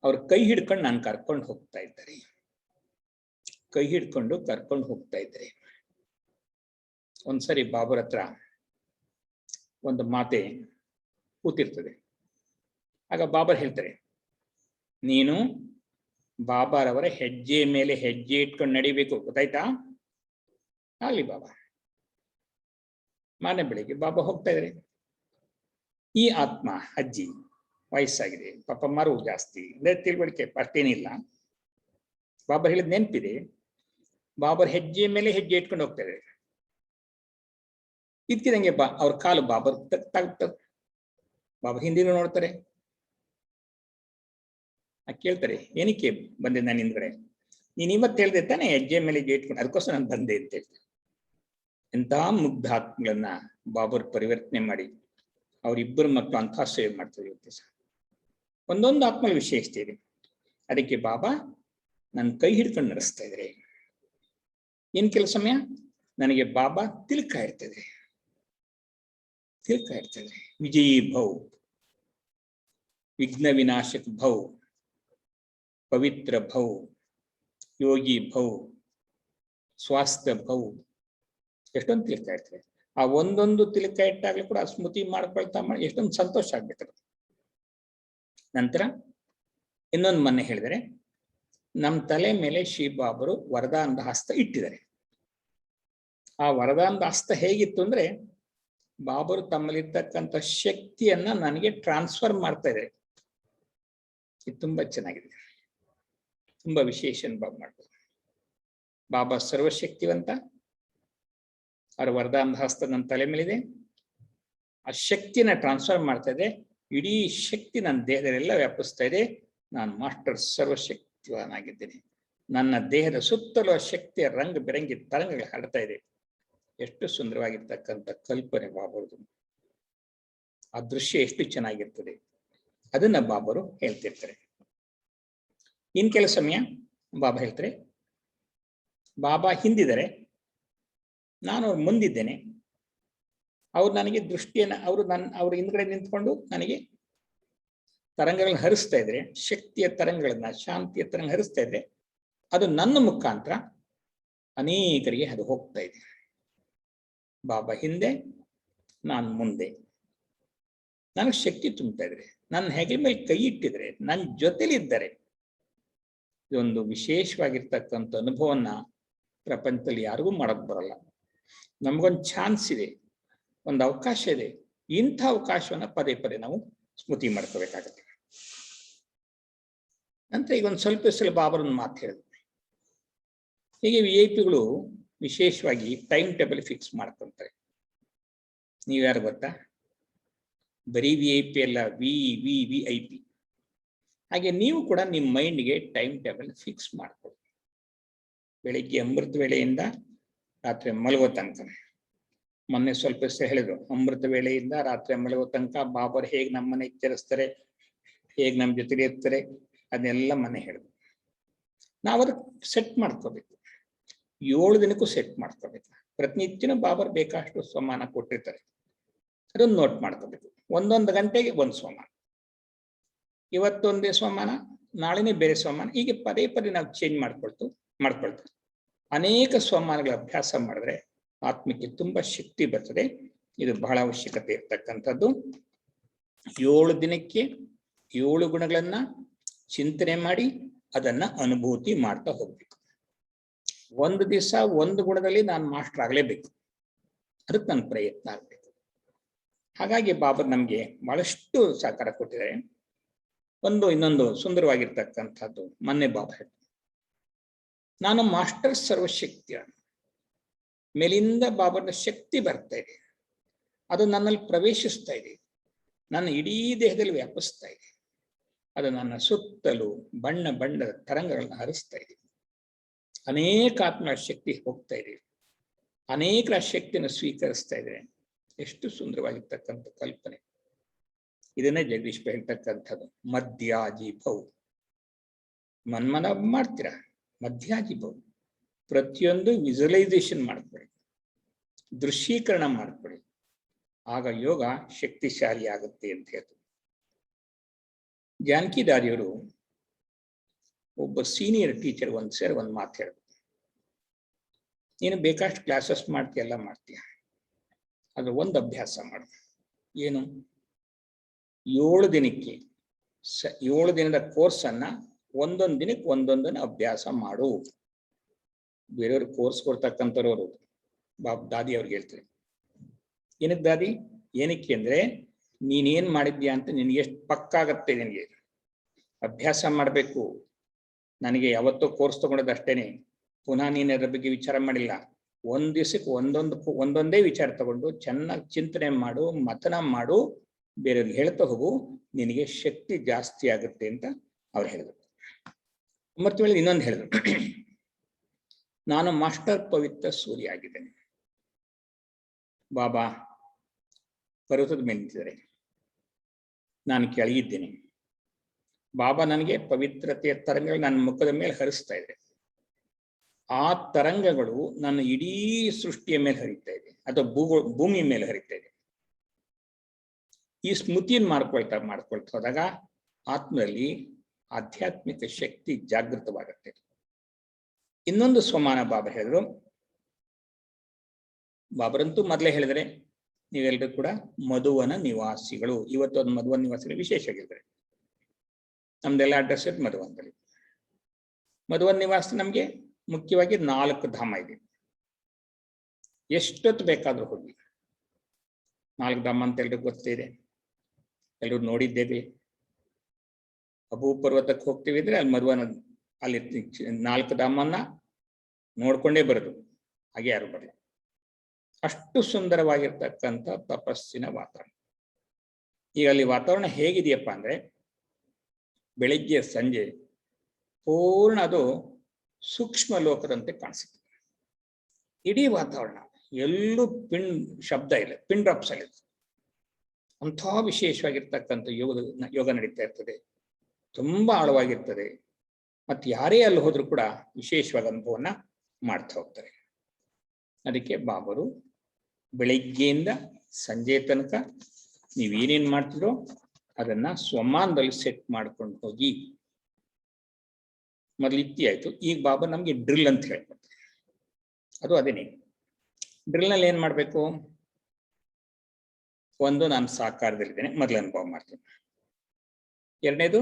ಅವ್ರ ಕೈ ಹಿಡ್ಕೊಂಡು ನಾನು ಕರ್ಕೊಂಡು ಹೋಗ್ತಾ ಇದ್ದಾರೆ, ಕೈ ಹಿಡ್ಕೊಂಡು ಕರ್ಕೊಂಡು ಹೋಗ್ತಾ ಇದ್ದಾರೆ. ಒಂದ್ಸರಿ ಬಾಬರ ಹತ್ರ ಒಂದು ಮಾತೆ ಕೂತಿರ್ತದೆ. ಆಗ ಬಾಬರ್ ಹೇಳ್ತಾರೆ, ನೀನು ಬಾಬಾರವರ ಹೆಜ್ಜೆ ಮೇಲೆ ಹೆಜ್ಜೆ ಇಟ್ಕೊಂಡು ನಡಿಬೇಕು, ಗೊತ್ತಾಯ್ತಾ? ಆಗ್ಲಿ ಬಾಬಾ. ಮಾರನೇ ಬೆಳಿಗ್ಗೆ ಬಾಬಾ ಹೋಗ್ತಾ ಇದ್ದಾರೆ. ಈ ಆತ್ಮ ಅಜ್ಜಿ ವಯಸ್ಸಾಗಿದೆ, ಪಾಪ ಮರು ಜಾಸ್ತಿ, ಅಂದ್ರೆ ತಿಳುವಳಿಕೆ ಅಷ್ಟೇನಿಲ್ಲ. ಬಾಬರ್ ಹೇಳಿದ ನೆನಪಿದೆ. ಬಾಬರ್ ಹೆಜ್ಜೆ ಮೇಲೆ ಹೆಜ್ಜೆ ಇಟ್ಕೊಂಡು ಹೋಗ್ತಾ ಇದ್ದಾರೆ. ಇದ್ಕಿದಂಗೆ ಅವ್ರ ಕಾಲು ಬಾಬರ್ ತಾಗ್ತದೆ. ಬಾಬಾ ಹಿಂದಿನ ನೋಡ್ತಾರೆ, ಕೇಳ್ತಾರೆ, ಏನಕ್ಕೆ ಬಂದೆ ನಾನು ಹಿಂದ್ಗಡೆ? ನೀನ್ ಇವತ್ತು ಹೇಳ್ದೆ ತಾನೆ ಹೆಜ್ಜೆ ಮೇಲೆ ಹೆಜ್ಜೆ ಇಟ್ಕೊಂಡು, ಅದಕ್ಕೋಸ್ಕರ ನಾನು ಬಂದೆ ಅಂತ ಹೇಳ್ತಾರೆ. ಎಂಥ ಮುಗ್ಧ ಆತ್ಮಗಳನ್ನ ಬಾಬರ್ ಪರಿವರ್ತನೆ ಮಾಡಿ ಅವರಿಬ್ಬರು ಮಕ್ಕಳು ಅಂಥ ಸೇವೆ ಮಾಡ್ತಾರೆ. ಇವತ್ತು ಸಹ ಒಂದೊಂದು ಆತ್ಮಗಳ ವಿಶೇಷತೆ ಇದೆ. ಅದಕ್ಕೆ ಬಾಬಾ ನನ್ನ ಕೈ ಹಿಡ್ಕೊಂಡು ನಡೆಸ್ತಾ ಇದ್ದಾರೆ. ಏನ್ ಕೆಲ ಸಮಯ ನನಗೆ ಬಾಬಾ ತಿಳ್ಕಾ ಇರ್ತದೆ, ತಿಳ್ಕಾ ಇರ್ತದೆ. ವಿಜಯೀ ಭೌ, ವಿಘ್ನ ವಿನಾಶಕ ಭೌ, ಪವಿತ್ರ ಭೌ, ಯೋಗಿ ಭೌ, ಸ್ವಾಸ್ಥ್ಯ ಭವು, ಎಷ್ಟೊಂದು ತಿಳ್ಕ ಇರ್ತದೆ. ಆ ಒಂದೊಂದು ತಿಳ್ಕ ಇಟ್ಟಾಗ್ಲೂ ಕೂಡ ಸ್ಮೃತಿ ಮಾಡ್ಕೊಳ್ತಾ ಎಷ್ಟೊಂದು ಸಂತೋಷ ಆಗ್ಬೇಕು. ನಂತರ ಇನ್ನೊಂದು ಮೊನ್ನೆ ಹೇಳಿದರೆ, ನಮ್ಮ ತಲೆ ಮೇಲೆ ಶ್ರೀಬಾಬರು ವರದಾನದ ಹಸ್ತ ಇಟ್ಟಿದ್ದಾರೆ. ಆ ವರದಾನದ ಹಸ್ತ ಹೇಗಿತ್ತು ಅಂದ್ರೆ, ಬಾಬರು ತಮ್ಮಲ್ಲಿರ್ತಕ್ಕಂಥ ಶಕ್ತಿಯನ್ನ ನನಗೆ ಟ್ರಾನ್ಸ್ಫರ್ ಮಾಡ್ತಾ ಇದ್ದಾರೆ. ಇದು ತುಂಬಾ ಚೆನ್ನಾಗಿದೆ, ತುಂಬಾ ವಿಶೇಷ ಅನುಭವ ಮಾಡ್ಬೋದು. ಬಾಬಾ ಸರ್ವಶಕ್ತಿವಂತ, ಅವರ ವರದಾನದ ಹಸ್ತ ನನ್ನ ತಲೆ ಮೇಲಿದೆ. ಆ ಶಕ್ತಿನ ಟ್ರಾನ್ಸ್ಫರ್ ಮಾಡ್ತಾ ಇದೆ. ಇಡೀ ಶಕ್ತಿ ನನ್ನ ದೇಹದಲ್ಲೆಲ್ಲ ವ್ಯಾಪಿಸ್ತಾ ಇದೆ. ನಾನು ಮಾಸ್ಟರ್ ಸರ್ವಶಕ್ತಿವಾನಾಗಿದ್ದೇನೆ. ನನ್ನ ದೇಹದ ಸುತ್ತಲೂ ಆ ಶಕ್ತಿಯ ರಂಗ ಬೆರಂಗಿ ತರಂಗಗಳು ಹರಡ್ತಾ ಇದೆ. ಎಷ್ಟು ಸುಂದರವಾಗಿರ್ತಕ್ಕಂಥ ಕಲ್ಪನೆ ಬಾಬರದು. ಆ ದೃಶ್ಯ ಎಷ್ಟು ಚೆನ್ನಾಗಿರ್ತದೆ, ಅದನ್ನ ಬಾಬರು ಹೇಳ್ತಿರ್ತಾರೆ. ಇನ್ ಕೆಲ ಸಮಯ ಬಾಬಾ ಹೇಳ್ತಾರೆ, ಬಾಬಾ ಹಿಂದಿದ್ದಾರೆ, ನಾನು ಅವ್ರ ಮುಂದಿದ್ದೇನೆ. ಅವ್ರು ನನಗೆ ದೃಷ್ಟಿಯನ್ನ, ಅವ್ರ ಹಿಂದ್ಗಡೆ ನಿಂತ್ಕೊಂಡು ನನಗೆ ತರಂಗಗಳನ್ನ ಹರಿಸ್ತಾ ಇದ್ರೆ, ಶಕ್ತಿಯ ತರಂಗಗಳನ್ನ, ಶಾಂತಿಯ ತರಂಗ ಹರಿಸ್ತಾ ಇದ್ರೆ, ಅದು ನನ್ನ ಮುಖಾಂತರ ಅನೇಕರಿಗೆ ಅದು ಹೋಗ್ತಾ ಇದೆ. ಬಾಬಾ ಹಿಂದೆ, ನಾನು ಮುಂದೆ. ನನಗೆ ಶಕ್ತಿ ತುಂಬ್ತಾ ಇದ್ರೆ, ನನ್ನ ಹೆಗಲ ಮೇಲೆ ಕೈ ಇಟ್ಟಿದ್ರೆ, ನನ್ನ ಜೊತೆಲಿದ್ದಾರೆ. ಇದೊಂದು ವಿಶೇಷವಾಗಿರ್ತಕ್ಕಂಥ ಅನುಭವನ್ನ ಪ್ರಪಂಚದಲ್ಲಿ ಯಾರಿಗೂ ಮಾಡಕ್ ಬರಲ್ಲ. ನಮಗೊಂದು ಚಾನ್ಸ್ ಇದೆ, ಒಂದು ಅವಕಾಶ ಇದೆ. ಇಂಥ ಅವಕಾಶವನ್ನ ಪದೇ ಪದೇ ನಾವು ಸ್ಮೃತಿ ಮಾಡ್ಕೋಬೇಕಾಗತ್ತೆ. ನಂತರ ಈಗ ಒಂದು ಸ್ವಲ್ಪ ಬಾಬರನ್ನ ಮಾತು ಹೇಳಿದ್ರು. ಹೀಗೆ VIP ವಿಶೇಷವಾಗಿ ಟೈಮ್ ಟೇಬಲ್ ಫಿಕ್ಸ್ ಮಾಡ್ಕೊಂತಾರೆ. ನೀವ್ಯಾರು ಗೊತ್ತಾ? ಬರೀ VIP ಅಲ್ಲ, VIP. ಹಾಗೆ ನೀವು ಕೂಡ ನಿಮ್ಮ ಮೈಂಡ್ಗೆ ಟೈಮ್ ಟೇಬಲ್ ಫಿಕ್ಸ್ ಮಾಡ್ಕೊಳ್ಳಿ. ಬೆಳಿಗ್ಗೆ ಅಮೃತ ವೇಳೆಯಿಂದ ರಾತ್ರಿ ಮಲಗೋ ತನಕ. ಮೊನ್ನೆ ಸ್ವಲ್ಪ ಹೇಳಿದ್ರು, ಅಮೃತ ವೇಳೆಯಿಂದ ರಾತ್ರಿ ಮಲಗೋ ತನಕ ಬಾಬರ್ ಹೇಗೆ ನಮ್ಮನ್ನ ಎಚ್ಚರಿಸ್ತಾರೆ, ಹೇಗೆ ನಮ್ಮ ಜೊತೆಗೆ ಇರ್ತಾರೆ, ಅದನ್ನೆಲ್ಲ ಮೊನ್ನೆ ಹೇಳಿದ್ರು. ನಾವು ಅದಕ್ಕೆ ಸೆಟ್ ಮಾಡ್ಕೋಬೇಕು. 7 ದಿನಕ್ಕೂ ಸೆಟ್ ಮಾಡ್ಕೋಬೇಕು. ಪ್ರತಿನಿತ್ಯನೂ ಬಾಬರ್ ಬೇಕಷ್ಟು ಸ್ವಮಾನ ಕೊಟ್ಟಿರ್ತಾರೆ, ಅದನ್ನು ನೋಟ್ ಮಾಡ್ಕೋಬೇಕು. 1 ಗಂಟೆಗೆ ಒಂದು ಸ್ವಮಾನ, ಇವತ್ತೊಂದೇ ಸ್ವಮಾನ, ನಾಳೆನೇ ಬೇರೆ ಸ್ವಮಾನ, ಹೀಗೆ ಪದೇ ಪದೇ ನಾವು ಚೇಂಜ್ ಮಾಡ್ಕೊಳ್ತೀವಿ. ಅನೇಕ ಸ್ವಮಾನಗಳ ಅಭ್ಯಾಸ ಮಾಡಿದ್ರೆ ಆತ್ಮಕ್ಕೆ ತುಂಬಾ ಶಕ್ತಿ ಬರ್ತದೆ. ಇದು ಬಹಳ ಅವಶ್ಯಕತೆ ಇರ್ತಕ್ಕಂಥದ್ದು. 7 ದಿನಕ್ಕೆ 7 ಗುಣಗಳನ್ನ ಚಿಂತನೆ ಮಾಡಿ ಅದನ್ನ ಅನುಭೂತಿ ಮಾಡ್ತಾ ಹೋಗ್ಬೇಕು. ಒಂದು ದಿವಸ ಒಂದು ಗುಣದಲ್ಲಿ ನಾನು ಮಾಸ್ಟರ್ ಆಗಲೇಬೇಕು, ಅದಕ್ಕೆ ನನ್ನ ಪ್ರಯತ್ನ ಆಗ್ಬೇಕು. ಹಾಗಾಗಿ ಬಾಬರ್ ನಮ್ಗೆ ಬಹಳಷ್ಟು ಸಹಕಾರ ಕೊಟ್ಟಿದ್ದಾರೆ. ಇನ್ನೊಂದು ಸುಂದರವಾಗಿರ್ತಕ್ಕಂಥದ್ದು ಮೊನ್ನೆ ಬಾಬಾ ಹೇಳಿದ್ರು, ನಾನು ಮಾಸ್ಟರ್ ಸರ್ವಶಕ್ತಿಯ ಮೇಲಿಂದ ಬಾಬರ್ನ ಶಕ್ತಿ ಬರ್ತಾ ಇದೆ, ಅದು ನನ್ನಲ್ಲಿ ಪ್ರವೇಶಿಸ್ತಾ ಇದೆ, ನನ್ನ ಇಡೀ ದೇಹದಲ್ಲಿ ವ್ಯಾಪಿಸ್ತಾ ಇದೆ, ಅದು ನನ್ನ ಸುತ್ತಲೂ ಬಣ್ಣ ಬಣ್ಣದ ತರಂಗಗಳನ್ನ ಹರಿಸ್ತಾ ಇದೆ. ಅನೇಕ ಆತ್ಮಗಳ ಶಕ್ತಿ ಹೋಗ್ತಾ ಇದೆ, ಅನೇಕರ ಶಕ್ತಿಯನ್ನು ಸ್ವೀಕರಿಸ್ತಾ ಇದೆ. ಎಷ್ಟು ಸುಂದರವಾಗಿರ್ತಕ್ಕಂಥ ಕಲ್ಪನೆ. ಇದನ್ನೇ ಜಗದೀಶ್ ಹೇಳ್ತಕ್ಕಂಥದ್ದು ಮಧ್ಯಾಜೀಭವ್. ಮನ್ಮನ ಮಾಡ್ತೀರಾ, ಮಧ್ಯಾಜೀಭವ್. ಪ್ರತಿಯೊಂದು ವಿಜುವಲೈಸೇಷನ್ ಮಾಡ್ಕೊಳ್ಳಿ, ದೃಶ್ಯೀಕರಣ ಮಾಡ್ಕೊಳ್ಳಿ, ಆಗ ಯೋಗ ಶಕ್ತಿಶಾಲಿ ಆಗುತ್ತೆ ಅಂತ ಹೇಳ್ತಾರೆ. ಜಾನಕಿದಾರಿಯವರು ಒಬ್ಬ ಸೀನಿಯರ್ ಟೀಚರ್ ಒಂದು ಮಾತು ಹೇಳಿದ್ರು, ನೀನು ಬೇಕಷ್ಟು ಕ್ಲಾಸಸ್ ಮಾಡ್ತೀಯ, ಎಲ್ಲ ಮಾಡ್ತೀಯ, ಅದು ಒಂದು ಅಭ್ಯಾಸ ಮಾಡು. ಏನು? 7 ದಿನಕ್ಕೆ 7 ದಿನದ ಕೋರ್ಸ್ ಅನ್ನ ಒಂದೊಂದು ದಿನಕ್ಕೆ ಒಂದೊಂದನ್ನು ಅಭ್ಯಾಸ ಮಾಡು. ಬೇರೆಯವ್ರಿಗೆ ಕೋರ್ಸ್ ಕೊಡ್ತಕ್ಕಂಥವ್ರು ದಾದಿ ಅವ್ರಿಗೆ ಹೇಳ್ತಾರೆ, ಏನಕ್ಕೆ ದಾದಿ? ಏನಕ್ಕೆ ಅಂದ್ರೆ ನೀನೇನ್ ಮಾಡಿದ್ಯಾ ಅಂತ ನಿನ್ಗೆ ಎಷ್ಟು ಪಕ್ಕಾಗತ್ತೆ, ನಿನಗೆ ಅಭ್ಯಾಸ ಮಾಡಬೇಕು. ನನಗೆ ಯಾವತ್ತೋ ಕೋರ್ಸ್ ತಗೊಂಡದಷ್ಟೇನೆ, ಪುನಃ ನೀನು ಅದರ ಬಗ್ಗೆ ವಿಚಾರ ಮಾಡಿಲ್ಲ. ಒಂದ್ ದಿವಸಕ್ಕೆ ಒಂದೊಂದೇ ವಿಚಾರ ತಗೊಂಡು ಚೆನ್ನಾಗಿ ಚಿಂತನೆ ಮಾಡು, ಮಥನ ಮಾಡು, ಬೇರೆಯವ್ರಿಗೆ ಹೇಳ್ತಾ ಹೋಗು, ನಿನಗೆ ಶಕ್ತಿ ಜಾಸ್ತಿ ಆಗುತ್ತೆ ಅಂತ ಅವ್ರು ಹೇಳಿದ್ರು. ಮತ್ತೆ ವೇಳೆ ಇನ್ನೊಂದು ಹೇಳಿದ್ರು, ನಾನು ಮಾಸ್ಟರ್ ಪವಿತ್ರ ಸೂರ್ಯ ಆಗಿದ್ದೇನೆ. ಬಾಬಾ ಪರ್ವತದ ಮೇಲೆ ನಿಂತಿದ್ದಾರೆ, ನಾನು ಕೆಳಗಿದ್ದೇನೆ. ಬಾಬಾ ನನಗೆ ಪವಿತ್ರತೆಯ ತರಂಗಗಳು ನನ್ನ ಮುಖದ ಮೇಲೆ ಹರಿಸ್ತಾ ಇದೆ. ಆ ತರಂಗಗಳು ನನ್ನ ಇಡೀ ಸೃಷ್ಟಿಯ ಮೇಲೆ ಹರಿತಾ ಇದೆ, ಅಥವಾ ಭೂಮಿಯ ಮೇಲೆ ಹರಿತಾ ಇದೆ. ಈ ಸ್ಮೃತಿಯನ್ನು ಮಾಡ್ಕೊಳ್ತಾ ಹೋದಾಗ ಆತ್ಮದಲ್ಲಿ ಆಧ್ಯಾತ್ಮಿಕ ಶಕ್ತಿ ಜಾಗೃತವಾಗುತ್ತೆ. ಇನ್ನೊಂದು ಸ್ವಮಾನ ಬಾಬಾ ಹೇಳಿದ್ರು, ಬಾಬರಂತೂ ಮೊದಲೇ ಹೇಳಿದರೆ ನೀವೆಲ್ಲರೂ ಕೂಡ ಮಧುವನ ನಿವಾಸಿಗಳು. ಇವತ್ತು ಒಂದು ಮಧುವನ ನಿವಾಸಿಗಳು ವಿಶೇಷ ಆಗಿದ್ದಾರೆ. ನಮ್ದೆಲ್ಲ ಅಡ್ರೆಸ್ ಇತ್ತು ಮಧುವನದಲ್ಲಿ. ಮಧುವನ ನಿವಾಸ ನಮಗೆ ಮುಖ್ಯವಾಗಿ 4 ಧಾಮ ಇದೆ. ಎಷ್ಟೊತ್ತು ಬೇಕಾದ್ರೂ ಹೋಗಿ. 4 ಧಾಮ ಅಂತ ಎಲ್ರಿಗೂ ಗೊತ್ತಿದೆ, ಎಲ್ಲರೂ ನೋಡಿದ್ದೇವೆ. ಅಬೂ ಪರ್ವತಕ್ಕೆ ಹೋಗ್ತೀವಿ ಅಂದ್ರೆ ಅಲ್ಲಿ ಮಧುವನ, ಅಲ್ಲಿ 4 ಧಾಮನ್ನ ನೋಡ್ಕೊಂಡೇ ಬರೋದು, ಹಾಗೆ ಯಾರು ಬರಲ್ಲ. ಅಷ್ಟು ಸುಂದರವಾಗಿರ್ತಕ್ಕಂಥ ತಪಸ್ಸಿನ ವಾತಾವರಣ. ಈಗ ಅಲ್ಲಿ ವಾತಾವರಣ ಹೇಗಿದೆಯಪ್ಪ ಅಂದ್ರೆ ಬೆಳಿಗ್ಗೆ ಸಂಜೆ ಪೂರ್ಣ ಅದು ಸೂಕ್ಷ್ಮ ಲೋಕದಂತೆ ಕಾಣಿಸುತ್ತೆ. ಇಡೀ ವಾತಾವರಣ ಎಲ್ಲೂ ಶಬ್ದ ಇಲ್ಲ, ಪಿನ್ ಡ್ರಾಪ್ಸ್ ಇಲ್ಲ. ಅಂಥ ವಿಶೇಷವಾಗಿರ್ತಕ್ಕಂಥ ಯೋಗ ನಡೀತಾ ಇರ್ತದೆ, ತುಂಬಾ ಆಳವಾಗಿರ್ತದೆ. ಮತ್ತೆ ಯಾರೇ ಅಲ್ಲಿ ಹೋದ್ರೂ ಕೂಡ ವಿಶೇಷವಾದ ಅನುಭವನ ಮಾಡ್ತಾ ಹೋಗ್ತಾರೆ. ಅದಕ್ಕೆ ಬಾಬರು ಬೆಳಿಗ್ಗೆಯಿಂದ ಸಂಜೆ ತನಕ ನೀವೇನೇನ್ ಮಾಡ್ತಿರೋ ಅದನ್ನ ಸ್ವಮಾನದಲ್ಲಿ ಸೆಟ್ ಮಾಡ್ಕೊಂಡು ಹೋಗಿ. ಮೊದಲು ಇತ್ತಿ ಆಯ್ತು, ಈಗ ಬಾಬಾ ನಮ್ಗೆ ಡ್ರಿಲ್ ಅಂತ ಹೇಳ್ಕೊಡ್ತಾರೆ. ಅದು ಅದೇನೇ. ಡ್ರಿಲ್ ನಲ್ಲಿ ಏನ್ ಮಾಡ್ಬೇಕು? ಒಂದು, ನಾನು ಸಾಕಾರದಲ್ಲಿದ್ದೇನೆ, ಮೊದಲು ಅನುಭವ ಮಾಡ್ತೀನಿ. ಎರಡನೇದು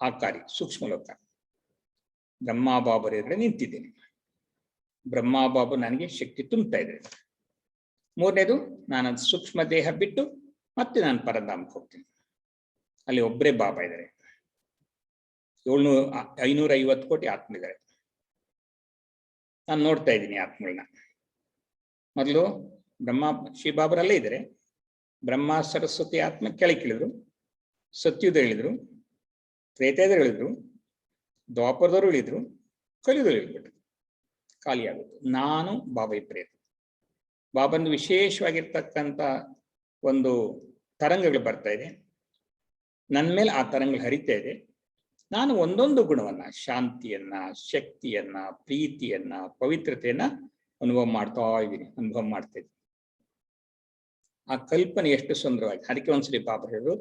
ಆಕಾರಿ ಸೂಕ್ಷ್ಮ ಲೋಕ, ಬ್ರಹ್ಮಾಬಾಬರ ಎದುರು ನಿಂತಿದ್ದೇನೆ, ಬ್ರಹ್ಮಾಬಾಬು ನನಗೆ ಶಕ್ತಿ ತುಂಬ್ತಾ ಇದೆ. ಮೂರನೇದು, ನಾನು ಸೂಕ್ಷ್ಮ ದೇಹ ಬಿಟ್ಟು ಮತ್ತೆ ನಾನು ಪರಧಾಮಕ್ಕೆ ಹೋಗ್ತೀನಿ. ಅಲ್ಲಿ ಒಬ್ಬರೇ ಬಾಬಾ ಇದ್ದಾರೆ, 550 ಕೋಟಿ ಆತ್ಮಿದ್ದಾರೆ. ನಾನು ನೋಡ್ತಾ ಇದ್ದೀನಿ ಆತ್ಮಗಳನ್ನ. ಮೊದಲು ಶಿವಬಾಬರಲ್ಲೇ ಇದ್ದಾರೆ. ಬ್ರಹ್ಮ ಸರಸ್ವತಿ ಆತ್ಮ ಕೆಳಗಿಳಿದ್ರು, ಸತ್ಯುದ ಇಳಿದ್ರು, ತ್ರೇತಾಯುಧರು ಇಳಿದ್ರು, ದ್ವಾಪರದವರು ಇಳಿದ್ರು, ಕಲಿಯುಗರು ಇಳಿದ್ಬಿಟ್ರು, ಖಾಲಿಯಾಗುತ್ತೆ. ನಾನು ಬಾಬಾ ಇಬ್ಬರೇ. ಬಾಬಂದು ವಿಶೇಷವಾಗಿರ್ತಕ್ಕಂಥ ಒಂದು ತರಂಗಗಳು ಬರ್ತಾ ಇದೆ, ನನ್ನ ಮೇಲೆ ಆ ತರಂಗಗಳು ಹರಿತಾ ಇದೆ. ನಾನು ಒಂದೊಂದು ಗುಣವನ್ನ, ಶಾಂತಿಯನ್ನ, ಶಕ್ತಿಯನ್ನ, ಪ್ರೀತಿಯನ್ನ, ಪವಿತ್ರತೆಯನ್ನ ಅನುಭವ ಮಾಡ್ತಾ ಇದ್ದೀನಿ. ಆ ಕಲ್ಪನೆ ಎಷ್ಟು ಸುಂದರವಾಗಿ. ಅದಕ್ಕೆ ಒಂದ್ಸರಿ ಬಾಬಾ ಹೇಳಿದ್ರು,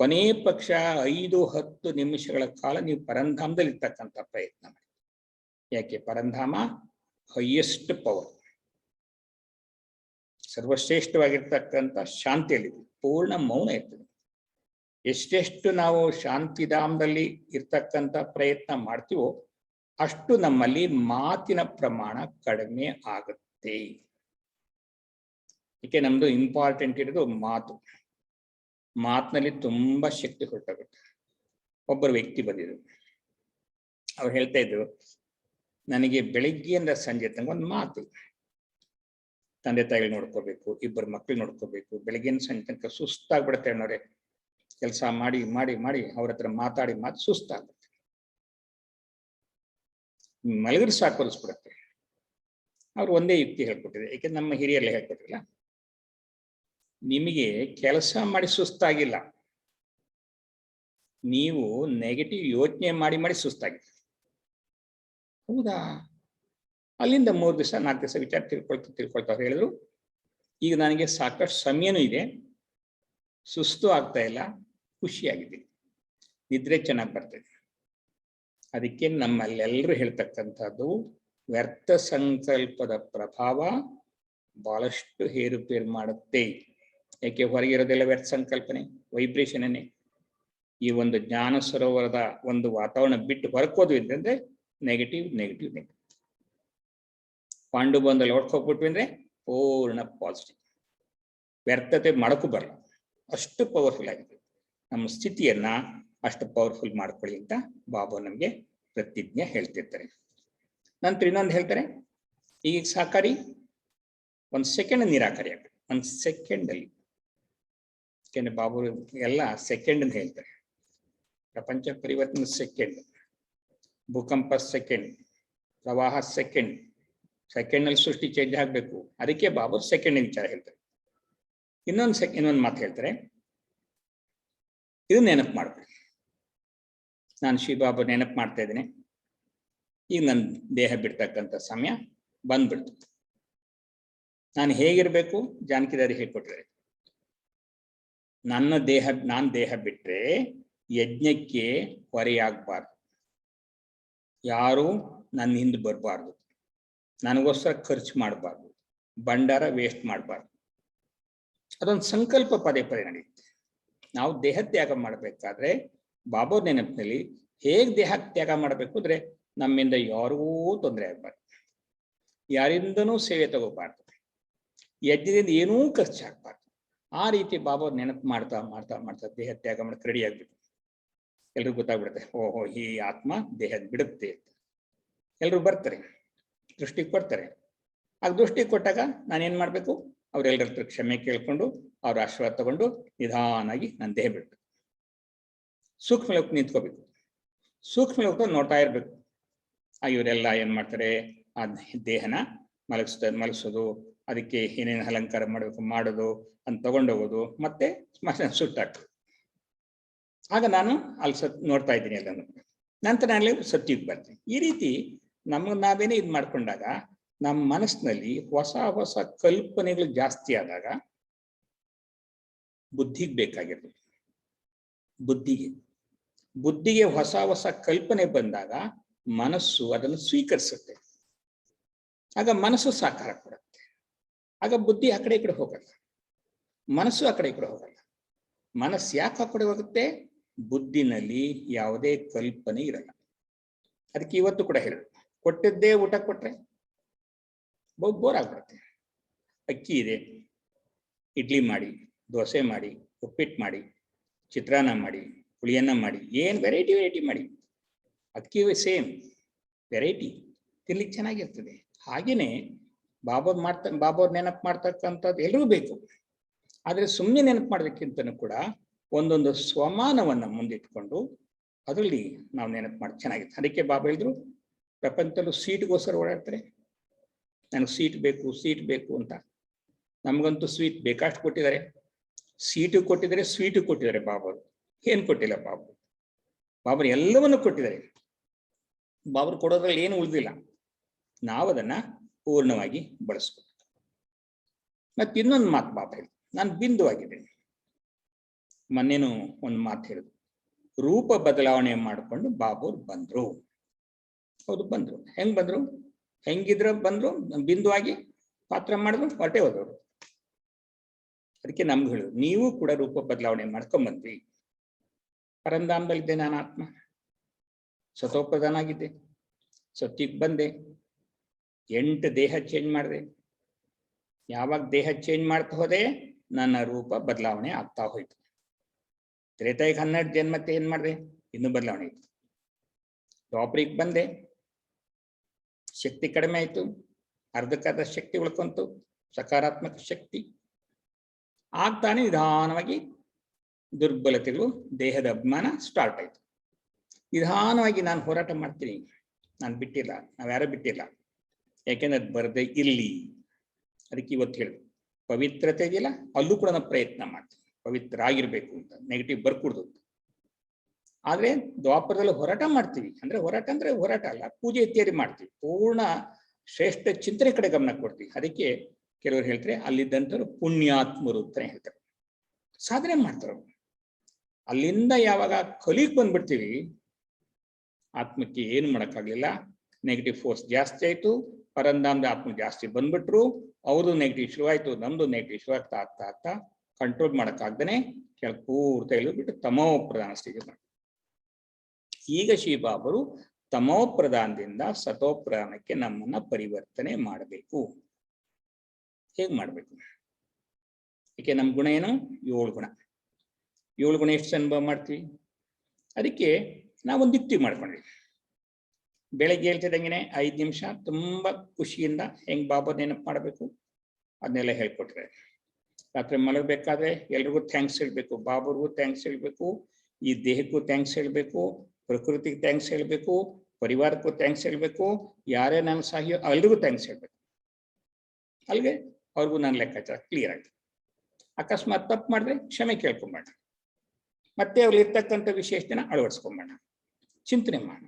ಕೊನೆ ಪಕ್ಷ 5-10 ನಿಮಿಷಗಳ ಕಾಲ ನೀವು ಪರಂಧಾಮದಲ್ಲಿ ಇರ್ತಕ್ಕಂಥ ಪ್ರಯತ್ನ ಮಾಡಿ. ಯಾಕೆ? ಪರಂಧಾಮ ಹೈಯೆಸ್ಟ್ ಪವರ್, ಸರ್ವಶ್ರೇಷ್ಠವಾಗಿರ್ತಕ್ಕಂಥ ಶಾಂತಿಯಲ್ಲಿದೆ, ಪೂರ್ಣ ಮೌನ ಇರ್ತದೆ. ಎಷ್ಟೆಷ್ಟು ನಾವು ಶಾಂತಿಧಾಮದಲ್ಲಿ ಇರ್ತಕ್ಕಂಥ ಪ್ರಯತ್ನ ಮಾಡ್ತೀವೋ ಅಷ್ಟು ನಮ್ಮಲ್ಲಿ ಮಾತಿನ ಪ್ರಮಾಣ ಕಡಿಮೆ ಆಗುತ್ತೆ. ಏಕೆ? ನಮ್ದು ಇಂಪಾರ್ಟೆಂಟ್ ಇರೋದು ಮಾತು. ಮಾತಿನಲ್ಲಿ ತುಂಬಾ ಶಕ್ತಿ ಹೊರಟಾಗುತ್ತೆ. ಒಬ್ಬರು ವ್ಯಕ್ತಿ ಬಂದಿದ್ರು, ಅವ್ರು ಹೇಳ್ತಾ ಇದ್ರು, ನನಗೆ ಬೆಳಿಗ್ಗೆಯಿಂದ ಸಂಜೆ ತನಕ ಒಂದು ಮಾತು, ತಂದೆ ತಾಯಿಗಳು ನೋಡ್ಕೋಬೇಕು, 2 ಮಕ್ಕಳು ನೋಡ್ಕೋಬೇಕು, ಬೆಳಗ್ಗೆಯಿಂದ ಸಂಜೆ ತನಕ ಸುಸ್ತಾಗ್ಬಿಡುತ್ತೆ ಅನ್ನೋರೆ. ಕೆಲಸ ಮಾಡಿ ಮಾಡಿ ಮಾಡಿ ಅವ್ರ ಹತ್ರ ಮಾತಾಡಿ ಸುಸ್ತಾಗ್ಬಿಡುತ್ತೆ, ಮಲಗಿದ್ರೆ ಸಾಕೋಲಿಸ್ಬಿಡುತ್ತೆ. ಅವ್ರು ಒಂದೇ ಯುಕ್ತಿ ಹೇಳ್ಕೊಟ್ಟಿದೆ, ಏಕೆಂದ್ರೆ ನಮ್ಮ ಹಿರಿಯರಲ್ಲೇ ಹೇಳ್ಕೊಟ್ಟಿಲ್ಲ, ನಿಮಗೆ ಕೆಲಸ ಮಾಡಿ ಸುಸ್ತಾಗಿಲ್ಲ, ನೀವು ನೆಗೆಟಿವ್ ಯೋಚನೆ ಮಾಡಿ ಮಾಡಿ ಸುಸ್ತಾಗಿದೆ. ಹೌದಾ? ಅಲ್ಲಿಂದ 3 ದಿವಸ 4 ದಿವಸ ವಿಚಾರ ತಿಳ್ಕೊಳ್ತಾ ಹೇಳಿದ್ರು, ಈಗ ನನಗೆ ಸಾಕಷ್ಟು ಸಮಯನೂ ಇದೆ, ಸುಸ್ತು ಆಗ್ತಾ ಇಲ್ಲ, ಖುಷಿಯಾಗಿದ್ದೀನಿ, ನಿದ್ರೆ ಚೆನ್ನಾಗಿ ಬರ್ತದೆ. ಅದಕ್ಕೆ ನಮ್ಮಲ್ಲೆಲ್ಲರೂ ಹೇಳ್ತಕ್ಕಂಥದ್ದು, ವ್ಯರ್ಥ ಸಂಕಲ್ಪದ ಪ್ರಭಾವ ಬಹಳಷ್ಟು ಹೇರುಪೇರು ಮಾಡುತ್ತೆ. ಯಾಕೆ? ಹೊರಗಿರೋದೆಲ್ಲ ವ್ಯರ್ಥ ಸಂಕಲ್ಪನೆ, ವೈಬ್ರೇಷನ್ನೇ. ಈ ಒಂದು ಜ್ಞಾನ ಸರೋವರದ ಒಂದು ವಾತಾವರಣ ಬಿಟ್ಟು ಹೊರಕೋದು ಇದ್ದಂದ್ರೆ ನೆಗೆಟಿವ್ ನೆಗೆಟಿವ್ ನೆಗೆಟಿವ್. ಪಾಂಡು ಬಂದಲ್ಲಿ ಹೊಡ್ಕೋಗ್ಬಿಟ್ವಿ ಅಂದ್ರೆ ಪೂರ್ಣ ಪಾಸಿಟಿವ್. ವ್ಯರ್ಥತೆ ಮಾಡಕ್ಕೂ ಬರಲ್ಲ, ಅಷ್ಟು ಪವರ್ಫುಲ್ ಆಗಿದೆ. ನಮ್ಮ ಸ್ಥಿತಿಯನ್ನ ಅಷ್ಟು ಪವರ್ಫುಲ್ ಮಾಡ್ಕೊಳ್ಳಿ ಅಂತ ಬಾಬಾ ನಮಗೆ ಪ್ರತಿಜ್ಞೆ ಹೇಳ್ತಿರ್ತಾರೆ. ನಂತರ ಇನ್ನೊಂದು ಹೇಳ್ತಾರೆ, ಈಗ ಸಾಕಾರಿ 1 ಸೆಕೆಂಡ್ ನಿರಾಕಾರಿ ಆಗ್ಬೇಕು, 1 ಸೆಕೆಂಡ್ ಅಲ್ಲಿ. ಯಾಕೆಂದ್ರೆ ಬಾಬು ಎಲ್ಲ ಸೆಕೆಂಡ್ ಅಂತ ಹೇಳ್ತಾರೆ. ಪ್ರಪಂಚ ಪರಿವರ್ತನೆ ಸೆಕೆಂಡ್, ಭೂಕಂಪ ಸೆಕೆಂಡ್, ಪ್ರವಾಹ ಸೆಕೆಂಡ್ ನಲ್ಲಿ ಸೃಷ್ಟಿ ಚೇಂಜ್ ಆಗ್ಬೇಕು. ಅದಕ್ಕೆ ಬಾಬು ಸೆಕೆಂಡ್ ವಿಚಾರ ಹೇಳ್ತಾರೆ. ಇನ್ನೊಂದು ಮಾತು ಹೇಳ್ತಾರೆ, ಇದು ನೆನಪು ಮಾಡ್ಬೇಕು. ನಾನು ಶಿವಬಾಬಾ ನೆನಪು ಮಾಡ್ತಾ ಇದ್ದೇನೆ, ಈಗ ನನ್ನ ದೇಹ ಬಿಡ್ತಕ್ಕಂಥ ಸಮಯ ಬಂದ್ಬಿಡ್ತು. ನಾನು ಹೇಗಿರ್ಬೇಕು? ಜಾನಕಿದಾರಿ ಹೇಳ್ಕೊಟ್ಟಿದ್ದಾರೆ, ನಾನು ದೇಹ ಬಿಟ್ರೆ ಯಜ್ಞಕ್ಕೆ ಹೊರೆಯಾಗಬಾರ್ದು, ಯಾರು ನನ್ನ ಹಿಂದೆ ಬರಬಾರ್ದು, ನನಗೋಸ್ಕರ ಖರ್ಚು ಮಾಡಬಾರ್ದು, ಭಂಡಾರ ವೇಸ್ಟ್ ಮಾಡಬಾರ್ದು. ಅದೊಂದು ಸಂಕಲ್ಪ ಪದೇ ಪದೇ ನಡೆಯುತ್ತೆ. ನಾವು ದೇಹ ತ್ಯಾಗ ಮಾಡಬೇಕಾದ್ರೆ ಬಾಬಾ ನೆನಪಿನಲ್ಲಿ ಹೇಗೆ ದೇಹ ತ್ಯಾಗ ಮಾಡಬೇಕು ಅಂದ್ರೆ ನಮ್ಮಿಂದ ಯಾರಿಗೂ ತೊಂದರೆ ಆಗಬಾರ್ದು, ಯಾರಿಂದನೂ ಸೇವೆ ತಗೋಬಾರ್ದು, ಯಜ್ಞದಿಂದ ಏನೂ ಖರ್ಚಾಗಬಾರ್ದು. ಆ ರೀತಿ ಬಾಬಾ ನೆನಪು ಮಾಡ್ತಾ ಮಾಡ್ತಾ ಮಾಡ್ತಾ ದೇಹ ತ್ಯಾಗ ಮಾಡಕ್ಕೆ ರೆಡಿ ಆಗ್ಬೇಕು. ಎಲ್ರಿಗೂ ಗೊತ್ತಾಗ್ಬಿಡುತ್ತೆ, ಓಹೋ ಈ ಆತ್ಮ ದೇಹ ಬಿಡುತ್ತೆ ಅಂತ. ಎಲ್ರು ಬರ್ತಾರೆ, ದೃಷ್ಟಿ ಕೊಡ್ತಾರೆ. ಆಗ ದೃಷ್ಟಿ ಕೊಟ್ಟಾಗ ನಾನೇನ್ ಮಾಡ್ಬೇಕು, ಅವ್ರೆಲ್ಲರ ಹತ್ರ ಕ್ಷಮೆ ಕೇಳ್ಕೊಂಡು ಅವ್ರ ಆಶೀರ್ವಾದ ತಗೊಂಡು ನಿಧಾನಾಗಿ ನಾನು ದೇಹ ಬಿಡ್ಬೇಕು. ಸೂಕ್ಷ್ಮ ಲೋಕ ನಿಂತ್ಕೋಬೇಕು. ಸೂಕ್ಷ್ಮ ಲೋಕ ನೋಡ್ತಾ ಇರ್ಬೇಕು. ಇವರೆಲ್ಲ ಏನ್ ಮಾಡ್ತಾರೆ, ಆ ದೇಹನ ಮಲಗಿಸೋದು, ಅದಕ್ಕೆ ಏನೇನು ಅಲಂಕಾರ ಮಾಡಬೇಕು ಮಾಡೋದು ಅಂತ ತಗೊಂಡೋಗೋದು, ಮತ್ತೆ ಸ್ಮಶಾನ ಸುಟ್ಟಾಕ್ತದೆ. ಆಗ ನಾನು ಅಲ್ಲಿ ನೋಡ್ತಾ ಇದ್ದೀನಿ ಎಲ್ಲಾನು. ನಂತರ ನಾನು ಸತ್ಯಕ್ಕೆ ಬರ್ತೀನಿ. ಈ ರೀತಿ ನಮಗೆ ನಾವೇನೇ ಇದು ಮಾಡ್ಕೊಂಡಾಗ ನಮ್ಮ ಮನಸ್ಸಿನಲ್ಲಿ ಹೊಸ ಹೊಸ ಕಲ್ಪನೆಗಳು ಜಾಸ್ತಿ ಆದಾಗ ಬುದ್ಧಿಗೆ ಬೇಕಾಗಿರ್ತದೆ. ಬುದ್ಧಿಗೆ ಹೊಸ ಹೊಸ ಕಲ್ಪನೆ ಬಂದಾಗ ಮನಸ್ಸು ಅದನ್ನು ಸ್ವೀಕರಿಸುತ್ತೆ. ಆಗ ಮನಸ್ಸು ಸಾಕಾರ ಕೊಡುತ್ತೆ. ಆಗ ಬುದ್ಧಿ ಆ ಕಡೆ ಈ ಕಡೆ ಹೋಗಲ್ಲ, ಮನಸ್ಸು ಆ ಕಡೆ ಈ ಕಡೆ ಹೋಗಲ್ಲ. ಮನಸ್ಸು ಯಾಕೆ ಆ ಕಡೆ ಹೋಗುತ್ತೆ, ಬುದ್ಧಿನಲ್ಲಿ ಯಾವುದೇ ಕಲ್ಪನೆ ಇರಲ್ಲ. ಅದಕ್ಕೆ ಇವತ್ತು ಕೂಡ ಹೇಳೋದು, ಕೊಟ್ಟಿದ್ದೇ ಊಟ ಕೊಟ್ರೆ ಬಹು ಬೋರ್ ಆಗ್ಬಿಡುತ್ತೆ. ಅಕ್ಕಿ ಇದೆ, ಇಡ್ಲಿ ಮಾಡಿ, ದೋಸೆ ಮಾಡಿ, ಉಪ್ಪಿಟ್ಟು ಮಾಡಿ, ಚಿತ್ರಾನ್ನ ಮಾಡಿ, ಪುಳಿಯನ್ನ ಮಾಡಿ, ಏನು ವೆರೈಟಿ ಮಾಡಿ, ಅಕ್ಕಿ ಸೇಮ್ ವೆರೈಟಿ ತಿನ್ಲಿಕ್ಕೆ ಚೆನ್ನಾಗಿರ್ತದೆ. ಹಾಗೇನೆ ಬಾಬಾ ನೆನಪು ಮಾಡ್ತಕ್ಕಂಥದ್ದು ಎಲ್ರಿಗೂ ಬೇಕು. ಆದರೆ ಸುಮ್ಮನೆ ನೆನಪು ಮಾಡೋದಕ್ಕಿಂತನೂ ಕೂಡ ಒಂದೊಂದು ಸ್ವಮಾನವನ್ನು ಮುಂದಿಟ್ಕೊಂಡು ಅದರಲ್ಲಿ ನಾವು ನೆನಪು ಮಾಡಿ ಚೆನ್ನಾಗಿತ್ತು. ಅದಕ್ಕೆ ಬಾಬಾ ಹೇಳಿದ್ರು, ಪ್ರಪಂಚದಲ್ಲೂ ಸೀಟ್ಗೋಸ್ಕರ ಓಡಾಡ್ತಾರೆ. ನನಗೆ ಸೀಟ್ ಬೇಕು ಅಂತ. ನಮಗಂತೂ ಸ್ವೀಟ್ ಬೇಕಾಷ್ಟು ಕೊಟ್ಟಿದ್ದಾರೆ. ಸೀಟು ಕೊಟ್ಟಿದ್ದಾರೆ, ಸ್ವೀಟು ಕೊಟ್ಟಿದ್ದಾರೆ. ಬಾಬರು ಏನು ಕೊಟ್ಟಿಲ್ಲ. ಬಾಬರು ಎಲ್ಲವನ್ನು ಕೊಟ್ಟಿದ್ದಾರೆ. ಬಾಬರು ಕೊಡೋದ್ರಲ್ಲಿ ಏನು ಉಳಿದಿಲ್ಲ. ನಾವು ಅದನ್ನ ಪೂರ್ಣವಾಗಿ ಬಳಸ್ಬೇಕು. ಮತ್ತೆ ಇನ್ನೊಂದು ಮಾತು ಬಾಬಾ ಹೇಳಿ, ನಾನು ಬಿಂದು ಆಗಿದ್ದೇನೆ. ಮೊನ್ನೇನು ಒಂದು ಮಾತು ಹೇಳಿದ್ರು, ರೂಪ ಬದಲಾವಣೆ ಮಾಡಿಕೊಂಡು ಬಾಬರು ಬಂದ್ರು. ಹೌದು ಬಂದ್ರು. ಹೆಂಗ್ ಬಂದ್ರು, ಹೆಂಗಿದ್ರ ಬಂದ್ರು, ಬಿಂದು ಆಗಿ ಪಾತ್ರ ಮಾಡಿದ್ರು, ಹೊರಟೆ ಹೋದವರು. ಅದಕ್ಕೆ ನಮ್ಗೆ ಹೇಳುದು, ನೀವು ಕೂಡ ರೂಪ ಬದಲಾವಣೆ ಮಾಡ್ಕೊಂಡ್ಬಂದ್ರಿ. ಪರಂಧಾಮದಲ್ಲಿದ್ದೆ ನಾನು ಆತ್ಮ, ಸತೋಪ್ರಧಾನ ಆಗಿದ್ದೆ, ಸತ್ಯಕ್ಕೆ ಬಂದೆ, 8 ದೇಹ ಚೇಂಜ್ ಮಾಡಿದೆ. ಯಾವಾಗ ದೇಹ ಚೇಂಜ್ ಮಾಡ್ತಾ ಹೋದೆ, ನನ್ನ ರೂಪ ಬದಲಾವಣೆ ಆಗ್ತಾ ಹೋಯ್ತು. ತ್ರೇತಾಯಿಗೆ 12 ಜನ್ಮಕ್ಕೆ ಏನ್ ಮಾಡಿದೆ, ಇನ್ನೂ ಬದಲಾವಣೆ ಆಯ್ತು. ದ್ವಾಪರಿಗೆ ಬಂದೆ, ಶಕ್ತಿ ಕಡಿಮೆ ಆಯ್ತು, ಅರ್ಧಕ್ಕರ್ಧ ಶಕ್ತಿ ಉಳ್ಕೊಂತು, ಸಕಾರಾತ್ಮಕ ಶಕ್ತಿ ಆಗ್ತಾನೆ ನಿಧಾನವಾಗಿ ದುರ್ಬಲತೆಗಳು, ದೇಹದ ಅಭಿಮಾನ ಸ್ಟಾರ್ಟ್ ಆಯ್ತು. ನಿಧಾನವಾಗಿ ನಾನು ಹೋರಾಟ ಮಾಡ್ತೀನಿ, ನಾನು ಬಿಟ್ಟಿಲ್ಲ, ನಾವ್ಯಾರೂ ಬಿಟ್ಟಿಲ್ಲ. ಯಾಕೆಂದ್ರೆ ಅದು ಬರದೆ ಇಲ್ಲಿ. ಅದಕ್ಕೆ ಇವತ್ತು ಹೇಳಿ, ಪವಿತ್ರತೆ ಇದೆಯಲ್ಲ, ಅಲ್ಲೂ ಕೂಡ ನಾವು ಪ್ರಯತ್ನ ಮಾಡ್ತೀವಿ ಪವಿತ್ರ ಆಗಿರ್ಬೇಕು ಅಂತ, ನೆಗೆಟಿವ್ ಬರ್ಕೂಡ್ದು. ಆದ್ರೆ ದ್ವಾಪರದಲ್ಲಿ ಹೋರಾಟ ಮಾಡ್ತೀವಿ. ಹೋರಾಟ ಅಂದ್ರೆ ಹೋರಾಟ ಅಲ್ಲ, ಪೂಜೆ ಇತ್ಯಾದಿ ಮಾಡ್ತೀವಿ. ಪೂರ್ಣ ಶ್ರೇಷ್ಠ ಚಿಂತನೆ ಕಡೆ ಗಮನ ಕೊಡ್ತೀವಿ. ಅದಕ್ಕೆ ಕೆಲವರು ಹೇಳ್ತಾರೆ, ಅಲ್ಲಿದ್ದಂಥವ್ರು ಪುಣ್ಯಾತ್ಮರು ಅಂತ ಹೇಳ್ತಾರೆ, ಸಾಧನೆ ಮಾಡ್ತಾರೆ. ಅಲ್ಲಿಂದ ಯಾವಾಗ ಕಲಿಗೆ ಬಂದ್ಬಿಡ್ತೀವಿ, ಆತ್ಮಕ್ಕೆ ಏನು ಮಾಡೋಕ್ಕಾಗಲಿಲ್ಲ. ನೆಗೆಟಿವ್ ಫೋರ್ಸ್ ಜಾಸ್ತಿ ಆಯ್ತು, ಪರಂಧಾಮದ ಆತ್ಮ ಜಾಸ್ತಿ ಬಂದ್ಬಿಟ್ರು, ಅವ್ರದ್ದು ನೆಗೆಟಿವ್ ಶುರುವಾಯ್ತು, ನಮ್ದು ನೆಗೆಟಿವ್ ಶುರುವಾಗ್ತಾ ಆಗ್ತಾ ಆಗ್ತಾ ಕಂಟ್ರೋಲ್ ಮಾಡೋಕ್ಕಾಗ್ದೇ ಕೆಳಗೆ ಪೂರ್ತಿ ಇಳಿದ್ಬಿಟ್ಟು ತಮೋ ಪ್ರಧಾನ ಸ್ಥಿತಿ ಮಾಡಿ. ಈಗ ಶ್ರೀಬಾಬರು ತಮೋ ಪ್ರಧಾನದಿಂದ ಸತೋ ಪ್ರಧಾನಕ್ಕೆ ನಮ್ಮನ್ನ ಪರಿವರ್ತನೆ ಮಾಡಬೇಕು. ಹೇಗೆ ಮಾಡಬೇಕು? ಏಕೆ ನಮ್ಮ ಗುಣ ಏನು? 7 ಗುಣ. 7 ಗುಣ ಎಷ್ಟು ಅನುಭವ ಮಾಡ್ತೀವಿ? ಅದಕ್ಕೆ ನಾವೊಂದು ಯುಕ್ತಿ ಮಾಡ್ಕೊಂಡ್ವಿ. ಬೆಳಗ್ಗೆ ಹೇಳ್ತಿದ್ದಂಗೆ 5 ನಿಮಿಷ ತುಂಬಾ ಖುಷಿಯಿಂದ ಹೆಂಗ್ ಬಾಬಾ ನೆನಪು ಮಾಡಬೇಕು ಅದನ್ನೆಲ್ಲ ಹೇಳ್ಕೊಟ್ರೆ, ರಾತ್ರಿ ಮಲಗಬೇಕಾದ್ರೆ ಎಲ್ರಿಗೂ ಥ್ಯಾಂಕ್ಸ್ ಹೇಳ್ಬೇಕು, ಬಾಬರ್ಗೂ ಥ್ಯಾಂಕ್ಸ್ ಹೇಳ್ಬೇಕು, ಈ ದೇಹಕ್ಕೂ ಥ್ಯಾಂಕ್ಸ್ ಹೇಳ್ಬೇಕು, ಪ್ರಕೃತಿಗೆ ಥ್ಯಾಂಕ್ಸ್ ಹೇಳ್ಬೇಕು, ಪರಿವಾರಕ್ಕೂ ಥ್ಯಾಂಕ್ಸ್ ಹೇಳ್ಬೇಕು, ಯಾರೇ ನಾನು ಸಹಾಯ ಎಲ್ರಿಗೂ ಥ್ಯಾಂಕ್ಸ್ ಹೇಳ್ಬೇಕು. ಅಲ್ಲಿಗೆ ಅವ್ರಿಗೂ ನನ್ನ ಲೆಕ್ಕಾಚಾರ ಕ್ಲಿಯರ್ ಆಯ್ತು. ಅಕಸ್ಮಾತ್ ತಪ್ಪು ಮಾಡಿದ್ರೆ ಕ್ಷಮೆ ಕೇಳ್ಕೊಂಬೇಡ, ಮತ್ತೆ ಅವ್ರು ಇರ್ತಕ್ಕಂಥ ವಿಶೇಷತೆನ ಅಳವಡಿಸ್ಕೊಂಬೇಡ, ಚಿಂತನೆ ಮಾಡೋಣ.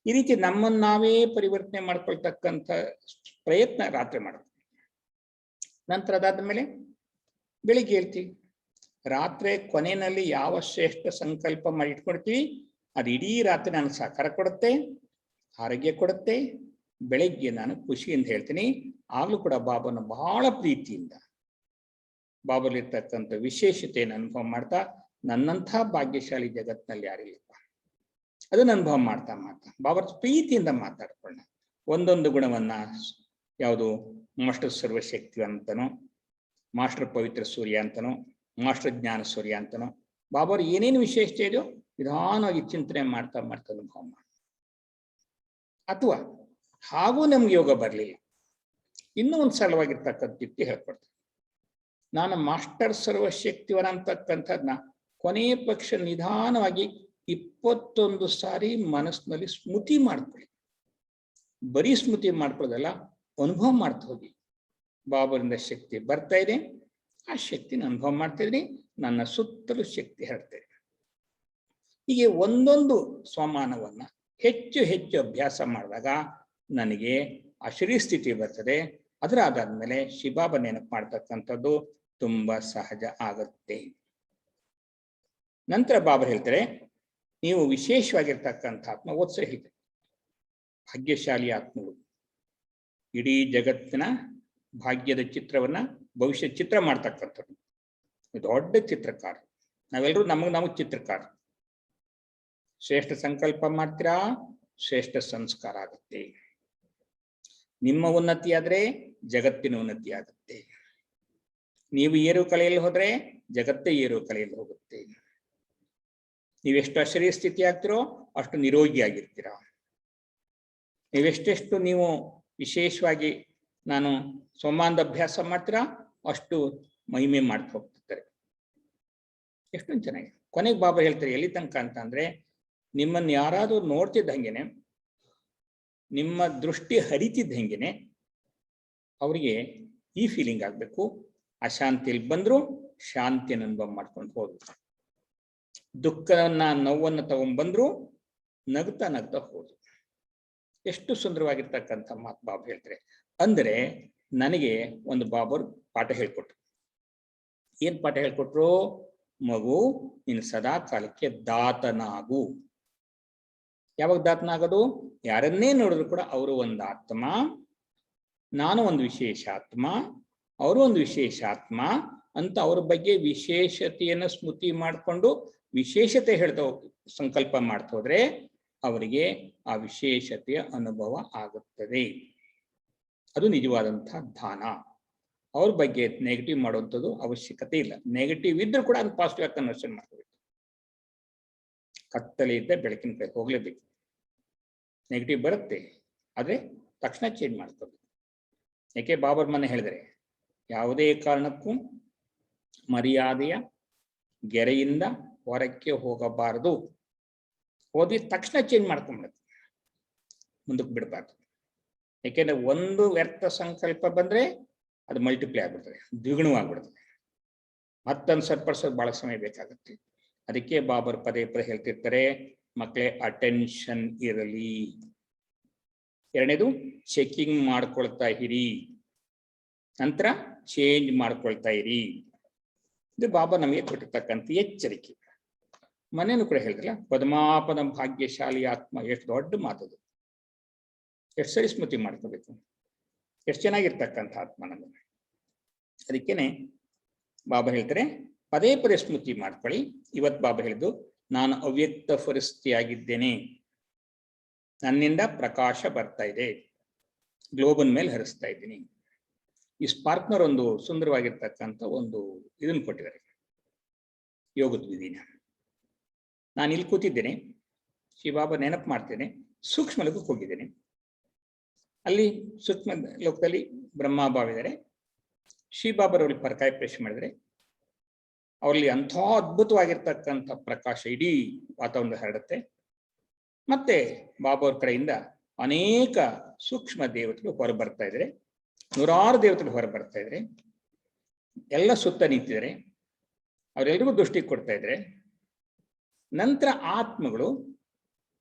ಈ ರೀತಿ ನಮ್ಮನ್ನು ನಾವೇ ಪರಿವರ್ತನೆ ಮಾಡ್ಕೊಳ್ತಕ್ಕಂಥ ಪ್ರಯತ್ನ ರಾತ್ರಿ ಮಾಡೋದು. ನಂತರ ಅದಾದ್ಮೇಲೆ ಬೆಳಿಗ್ಗೆ ಹೇಳ್ತೀವಿ. ರಾತ್ರಿ ಕೊನೆಯಲ್ಲಿ ಯಾವ ಶ್ರೇಷ್ಠ ಸಂಕಲ್ಪ ಮಾಡಿ ಇಟ್ಕೊಡ್ತೀವಿ, ಅದು ಇಡೀ ರಾತ್ರಿ ನನಗೆ ಸಹಕಾರ ಕೊಡುತ್ತೆ, ಆರೋಗ್ಯ ಕೊಡುತ್ತೆ, ಬೆಳಗ್ಗೆ ನಾನು ಖುಷಿಯಿಂದ ಹೇಳ್ತೀನಿ. ಆಗ್ಲೂ ಕೂಡ ಬಾಬನ ಬಹಳ ಪ್ರೀತಿಯಿಂದ ಬಾಬಲಿರ್ತಕ್ಕಂಥ ವಿಶೇಷತೆಯನ್ನು ಅನುಭವ ಮಾಡ್ತಾ, ನನ್ನಂಥ ಭಾಗ್ಯಶಾಲಿ ಜಗತ್ತಿನಲ್ಲಿ ಯಾರಿಲ್ಲಪ್ಪ ಅದನ್ನ ಅನುಭವ ಮಾಡ್ತಾ ಬಾಬರ ಪ್ರೀತಿಯಿಂದ ಮಾತಾಡ್ಕೊಳ್ಳೋಣ. ಒಂದೊಂದು ಗುಣವನ್ನ, ಯಾವುದು ಮಾಸ್ಟರ್ ಸರ್ವಶಕ್ತಿ ಅಂತನೋ, ಮಾಸ್ಟರ್ ಪವಿತ್ರ ಸೂರ್ಯ ಅಂತನೋ, ಮಾಸ್ಟರ್ ಜ್ಞಾನ ಸೂರ್ಯ ಅಂತನೋ, ಬಾಬಾರು ಏನೇನು ವಿಶೇಷತೆ ಇದೆಯೋ ನಿಧಾನವಾಗಿ ಚಿಂತನೆ ಮಾಡ್ತಾ ಅನುಭವ ಮಾಡಿ. ಅಥವಾ ಹಾಗೂ ನಮ್ಗೆ ಯೋಗ ಬರಲಿಲ್ಲ, ಇನ್ನೂ ಒಂದು ಸರಳವಾಗಿರ್ತಕ್ಕಂಥ ಯುಕ್ತಿ ಹೇಳ್ಕೊಡ್ತೀನಿ. ನಾನು ಮಾಸ್ಟರ್ ಸರ್ವಶಕ್ತಿವರ ಅಂತಕ್ಕಂಥದ್ನ ಕೊನೆಯ ಪಕ್ಷ ನಿಧಾನವಾಗಿ 21 ಸಾರಿ ಮನಸ್ಸಿನಲ್ಲಿ ಸ್ಮೃತಿ ಮಾಡ್ಕೊಳ್ಳಿ. ಬರೀ ಸ್ಮೃತಿ ಮಾಡ್ಕೊಳ್ಳೋದಲ್ಲ, ಅನುಭವ ಮಾಡ್ತಾ ಹೋಗಿ. ಬಾಬರಿಂದ ಶಕ್ತಿ ಬರ್ತಾ ಇದೆ, ಆ ಶಕ್ತಿನ ಅನುಭವ ಮಾಡ್ತಾ ಇದ್ದೀನಿ, ನನ್ನ ಸುತ್ತಲೂ ಶಕ್ತಿ ಹರಡ್ತಾ ಇದೆ. ಹೀಗೆ ಒಂದೊಂದು ಸ್ವಮಾನವನ್ನ ಹೆಚ್ಚು ಹೆಚ್ಚು ಅಭ್ಯಾಸ ಮಾಡಿದಾಗ ನನಗೆ ಆ ಶರೀರ ಸ್ಥಿತಿ ಬರ್ತದೆ. ಅದರ ಆದಾದ್ಮೇಲೆ ಶಿವಬಾಬಾ ನೆನಪು ಮಾಡ್ತಕ್ಕಂಥದ್ದು ತುಂಬಾ ಸಹಜ ಆಗುತ್ತೆ. ನಂತರ ಬಾಬಾ ಹೇಳ್ತಾರೆ, ನೀವು ವಿಶೇಷವಾಗಿರ್ತಕ್ಕಂಥ ಆತ್ಮ. ಓದ್ಸರಿ ಹೇಳ್ತಾರೆ, ಭಾಗ್ಯಶಾಲಿ ಆತ್ಮಗಳು ಇಡೀ ಜಗತ್ತಿನ ಭಾಗ್ಯದ ಚಿತ್ರವನ್ನ, ಭವಿಷ್ಯ ಚಿತ್ರ ಮಾಡ್ತಕ್ಕಂಥದ್ದು ದೊಡ್ಡ ಚಿತ್ರಕಾರ. ನಾವೆಲ್ಲರೂ ನಮಗ್ ಚಿತ್ರಕಾರ. ಶ್ರೇಷ್ಠ ಸಂಕಲ್ಪ ಮಾಡ್ತೀರಾ, ಶ್ರೇಷ್ಠ ಸಂಸ್ಕಾರ ಆಗುತ್ತೆ. ನಿಮ್ಮ ಉನ್ನತಿ ಆದ್ರೆ ಜಗತ್ತಿನ ಉನ್ನತಿ ಆಗುತ್ತೆ. ನೀವು ಏರು ಕಲೆಯಲ್ಲಿ ಹೋದ್ರೆ ಜಗತ್ತೇ ಏರು ಕಲೆಯಲ್ಲಿ ಹೋಗುತ್ತೆ. ನೀವೆಷ್ಟು ಅಶರೀರ ಸ್ಥಿತಿ ಆಗ್ತಿರೋ ಅಷ್ಟು ನಿರೋಗಿಯಾಗಿರ್ತೀರಾ. ನೀವೆಷ್ಟೆಷ್ಟು ನೀವು ವಿಶೇಷವಾಗಿ ನಾನು ಸೋಮಾನದ ಅಭ್ಯಾಸ ಮಾಡ್ತೀರಾ ಅಷ್ಟು ಮಹಿಮೆ ಮಾಡ್ತಾ ಹೋಗ್ತಿರ್ತಾರೆ. ಎಷ್ಟೊಂದು ಚೆನ್ನಾಗಿ ಕೊನೆಗೆ ಬಾಬಾ ಹೇಳ್ತಾರೆ, ಎಲ್ಲಿ ತನಕ ಅಂತ ಅಂದ್ರೆ, ನಿಮ್ಮನ್ನು ಯಾರಾದ್ರೂ ನೋಡ್ತಿದ್ದಂಗೆನೆ, ನಿಮ್ಮ ದೃಷ್ಟಿ ಹರಿತಿದ್ದಂಗೆನೆ ಅವರಿಗೆ ಈ ಫೀಲಿಂಗ್ ಆಗ್ಬೇಕು, ಅಶಾಂತಿಯಲ್ಲಿ ಬಂದ್ರು ಶಾಂತಿಯನ್ನು ಅನುಭವ ಮಾಡ್ಕೊಂಡು ಹೋದ್ರು, ದುಃಖವನ್ನ ನೋವನ್ನು ತಗೊಂಡ್ಬಂದ್ರು ನಗ್ತಾ ನಗ್ತಾ ಹೋದ್ರು. ಎಷ್ಟು ಸುಂದರವಾಗಿರ್ತಕ್ಕಂಥ ಮಾತು ಬಾಬಾ ಹೇಳ್ತಾರೆ. ಅಂದ್ರೆ ನನಗೆ ಒಂದು ಬಾಬರ್ ಪಾಠ ಹೇಳ್ಕೊಟ್ರು. ಏನ್ ಪಾಠ ಹೇಳ್ಕೊಟ್ರು? ಮಗು, ನೀನು ಸದಾ ಕಾಲಕ್ಕೆ ದಾತನಾಗು. ಯಾವಾಗ ದಾತನಾಗೋದು? ಯಾರನ್ನೇ ನೋಡಿದ್ರು ಕೂಡ ಅವರು ಒಂದು ಆತ್ಮ, ನಾನು ಒಂದು ವಿಶೇಷ ಆತ್ಮ, ಅವರು ಒಂದು ವಿಶೇಷ ಆತ್ಮ ಅಂತ ಅವ್ರ ಬಗ್ಗೆ ವಿಶೇಷತೆಯನ್ನು ಸ್ಮೃತಿ ಮಾಡಿಕೊಂಡು ವಿಶೇಷತೆ ಹೇಳ್ತಾ ಸಂಕಲ್ಪ ಮಾಡ್ತಾ ಹೋದ್ರೆ ಅವರಿಗೆ ಆ ವಿಶೇಷತೆಯ ಅನುಭವ ಆಗುತ್ತದೆ. ಅದು ನಿಜವಾದಂತಹ ದಾನ. ಅವ್ರ ಬಗ್ಗೆ ನೆಗೆಟಿವ್ ಮಾಡುವಂಥದ್ದು ಅವಶ್ಯಕತೆ ಇಲ್ಲ. ನೆಗೆಟಿವ್ ಇದ್ರೂ ಕೂಡ ಅದು ಪಾಸಿಟಿವ್ ಆಗಿ ಕನ್ವರ್ಷನ್ ಮಾಡ್ಕೋಬೇಕು. ಕತ್ತಲೆ ಇದ್ದ ಬೆಳಕಿನ ಕಡೆ ಹೋಗ್ಲೇಬೇಕು. ನೆಗೆಟಿವ್ ಬರುತ್ತೆ, ಆದ್ರೆ ತಕ್ಷಣ ಚೇಂಜ್ ಮಾಡ್ಕೋಬೇಕು. ಯಾಕೆ ಬಾಬರ್ ಮನೆ ಹೇಳಿದರೆ, ಯಾವುದೇ ಕಾರಣಕ್ಕೂ ಮರ್ಯಾದೆಯ ಗೆರೆಯಿಂದ ಹೊರಕ್ಕೆ ಹೋಗಬಾರದು. ಹೋದಿ ತಕ್ಷಣ ಚೇಂಜ್ ಮಾಡ್ಕೊಂಡ್ಬಿಡುತ್ತೆ, ಮುಂದಕ್ಕೆ ಬಿಡಬಾರ್ದು. ಯಾಕೆಂದ್ರೆ ಒಂದು ವ್ಯರ್ಥ ಸಂಕಲ್ಪ ಬಂದ್ರೆ ಅದು ಮಲ್ಟಿಪ್ಲೈ ಆಗ್ಬಿಡ್ತದೆ, ದ್ವಿಗುಣವಾಗ್ಬಿಡ್ತದೆ. ಮತ್ತೊಂದು ಸರಿಪಡಿಸೋದು ಬಹಳ ಸಮಯ ಬೇಕಾಗುತ್ತೆ. ಅದಕ್ಕೆ ಬಾಬರ್ ಪದೇ ಪದೇ ಹೇಳ್ತಿರ್ತಾರೆ, ಮಕ್ಕಳೇ ಅಟೆನ್ಷನ್ ಇರಲಿ. ಎರಡನೇದು ಚೆಕಿಂಗ್ ಮಾಡ್ಕೊಳ್ತಾ ಇರಿ, ನಂತರ ಚೇಂಜ್ ಮಾಡ್ಕೊಳ್ತಾ ಇರಿ. ಇದು ಬಾಬಾ ನಮಗೆ ಕೊಟ್ಟಿರ್ತಕ್ಕಂಥ ಎಚ್ಚರಿಕೆ. ಮನೇನು ಕೂಡ ಹೇಳಿದ್ರಲ್ಲ, ಪದ್ಮಾಪದ ಭಾಗ್ಯಶಾಲಿ ಆತ್ಮ. ಎಷ್ಟು ದೊಡ್ಡ ಮಾತದು, ಎಷ್ಟು ಸರಿ ಸ್ಮೃತಿ ಮಾಡ್ಕೋಬೇಕು, ಎಷ್ಟು ಚೆನ್ನಾಗಿರ್ತಕ್ಕಂಥ ಆತ್ಮ ನಮಗೆ. ಅದಕ್ಕೇನೆ ಬಾಬಾ ಹೇಳ್ತಾರೆ, ಪದೇ ಪದೇ ಸ್ಮೃತಿ ಮಾಡ್ಕೊಳ್ಳಿ. ಇವತ್ತು ಬಾಬಾ ಹೇಳಿದ್ದು, ನಾನು ಅವ್ಯಕ್ತ ಪರಿಸ್ಥಿತಿಯಾಗಿದ್ದೇನೆ, ನನ್ನಿಂದ ಪ್ರಕಾಶ ಬರ್ತಾ ಇದೆ, ಗ್ಲೋಬನ್ ಮೇಲೆ ಹರಿಸ್ತಾ ಇದ್ದೀನಿ. ಈ ಸ್ಪಾರ್ಕ್ನರ್ ಒಂದು ಸುಂದರವಾಗಿರ್ತಕ್ಕಂಥ ಒಂದು ಇದನ್ನು ಕೊಟ್ಟಿದ್ದಾರೆ, ಯೋಗದ ವಿಧಿನ. ನಾನು ಇಲ್ಲಿ ಕೂತಿದ್ದೇನೆ, ಶಿವಬಾಬಾ ನೆನಪು ಮಾಡ್ತೇನೆ, ಸೂಕ್ಷ್ಮ ಲೋಕಕ್ಕೆ ಹೋಗಿದ್ದೇನೆ. ಅಲ್ಲಿ ಸೂಕ್ಷ್ಮ ಲೋಕದಲ್ಲಿ ಬ್ರಹ್ಮಭಾವ ಇದ್ದಾರೆ. ಶಿವಬಾಬರವ್ರಿಗೆ ಪರಕಾಯ ಪ್ರವೇಶ ಮಾಡಿದರೆ ಅವರಲ್ಲಿ ಅಂಥ ಅದ್ಭುತವಾಗಿರ್ತಕ್ಕಂಥ ಪ್ರಕಾಶ ಇಡೀ ವಾತಾವರಣ ಹರಡುತ್ತೆ. ಮತ್ತೆ ಬಾಬಾವ್ರ ಕಡೆಯಿಂದ ಅನೇಕ ಸೂಕ್ಷ್ಮ ದೇವತೆಗಳು ಹೊರ ಬರ್ತಾ ಇದ್ದಾರೆ, ನೂರಾರು ದೇವತೆಗಳು ಹೊರ ಬರ್ತಾ ಇದ್ದಾರೆ. ಎಲ್ಲ ಸುತ್ತ ನಿಂತಿದ್ದಾರೆ, ಅವರೆಲ್ಲರಿಗೂ ದೃಷ್ಟಿ ಕೊಡ್ತಾ ಇದ್ದಾರೆ. ನಂತರ ಆತ್ಮಗಳು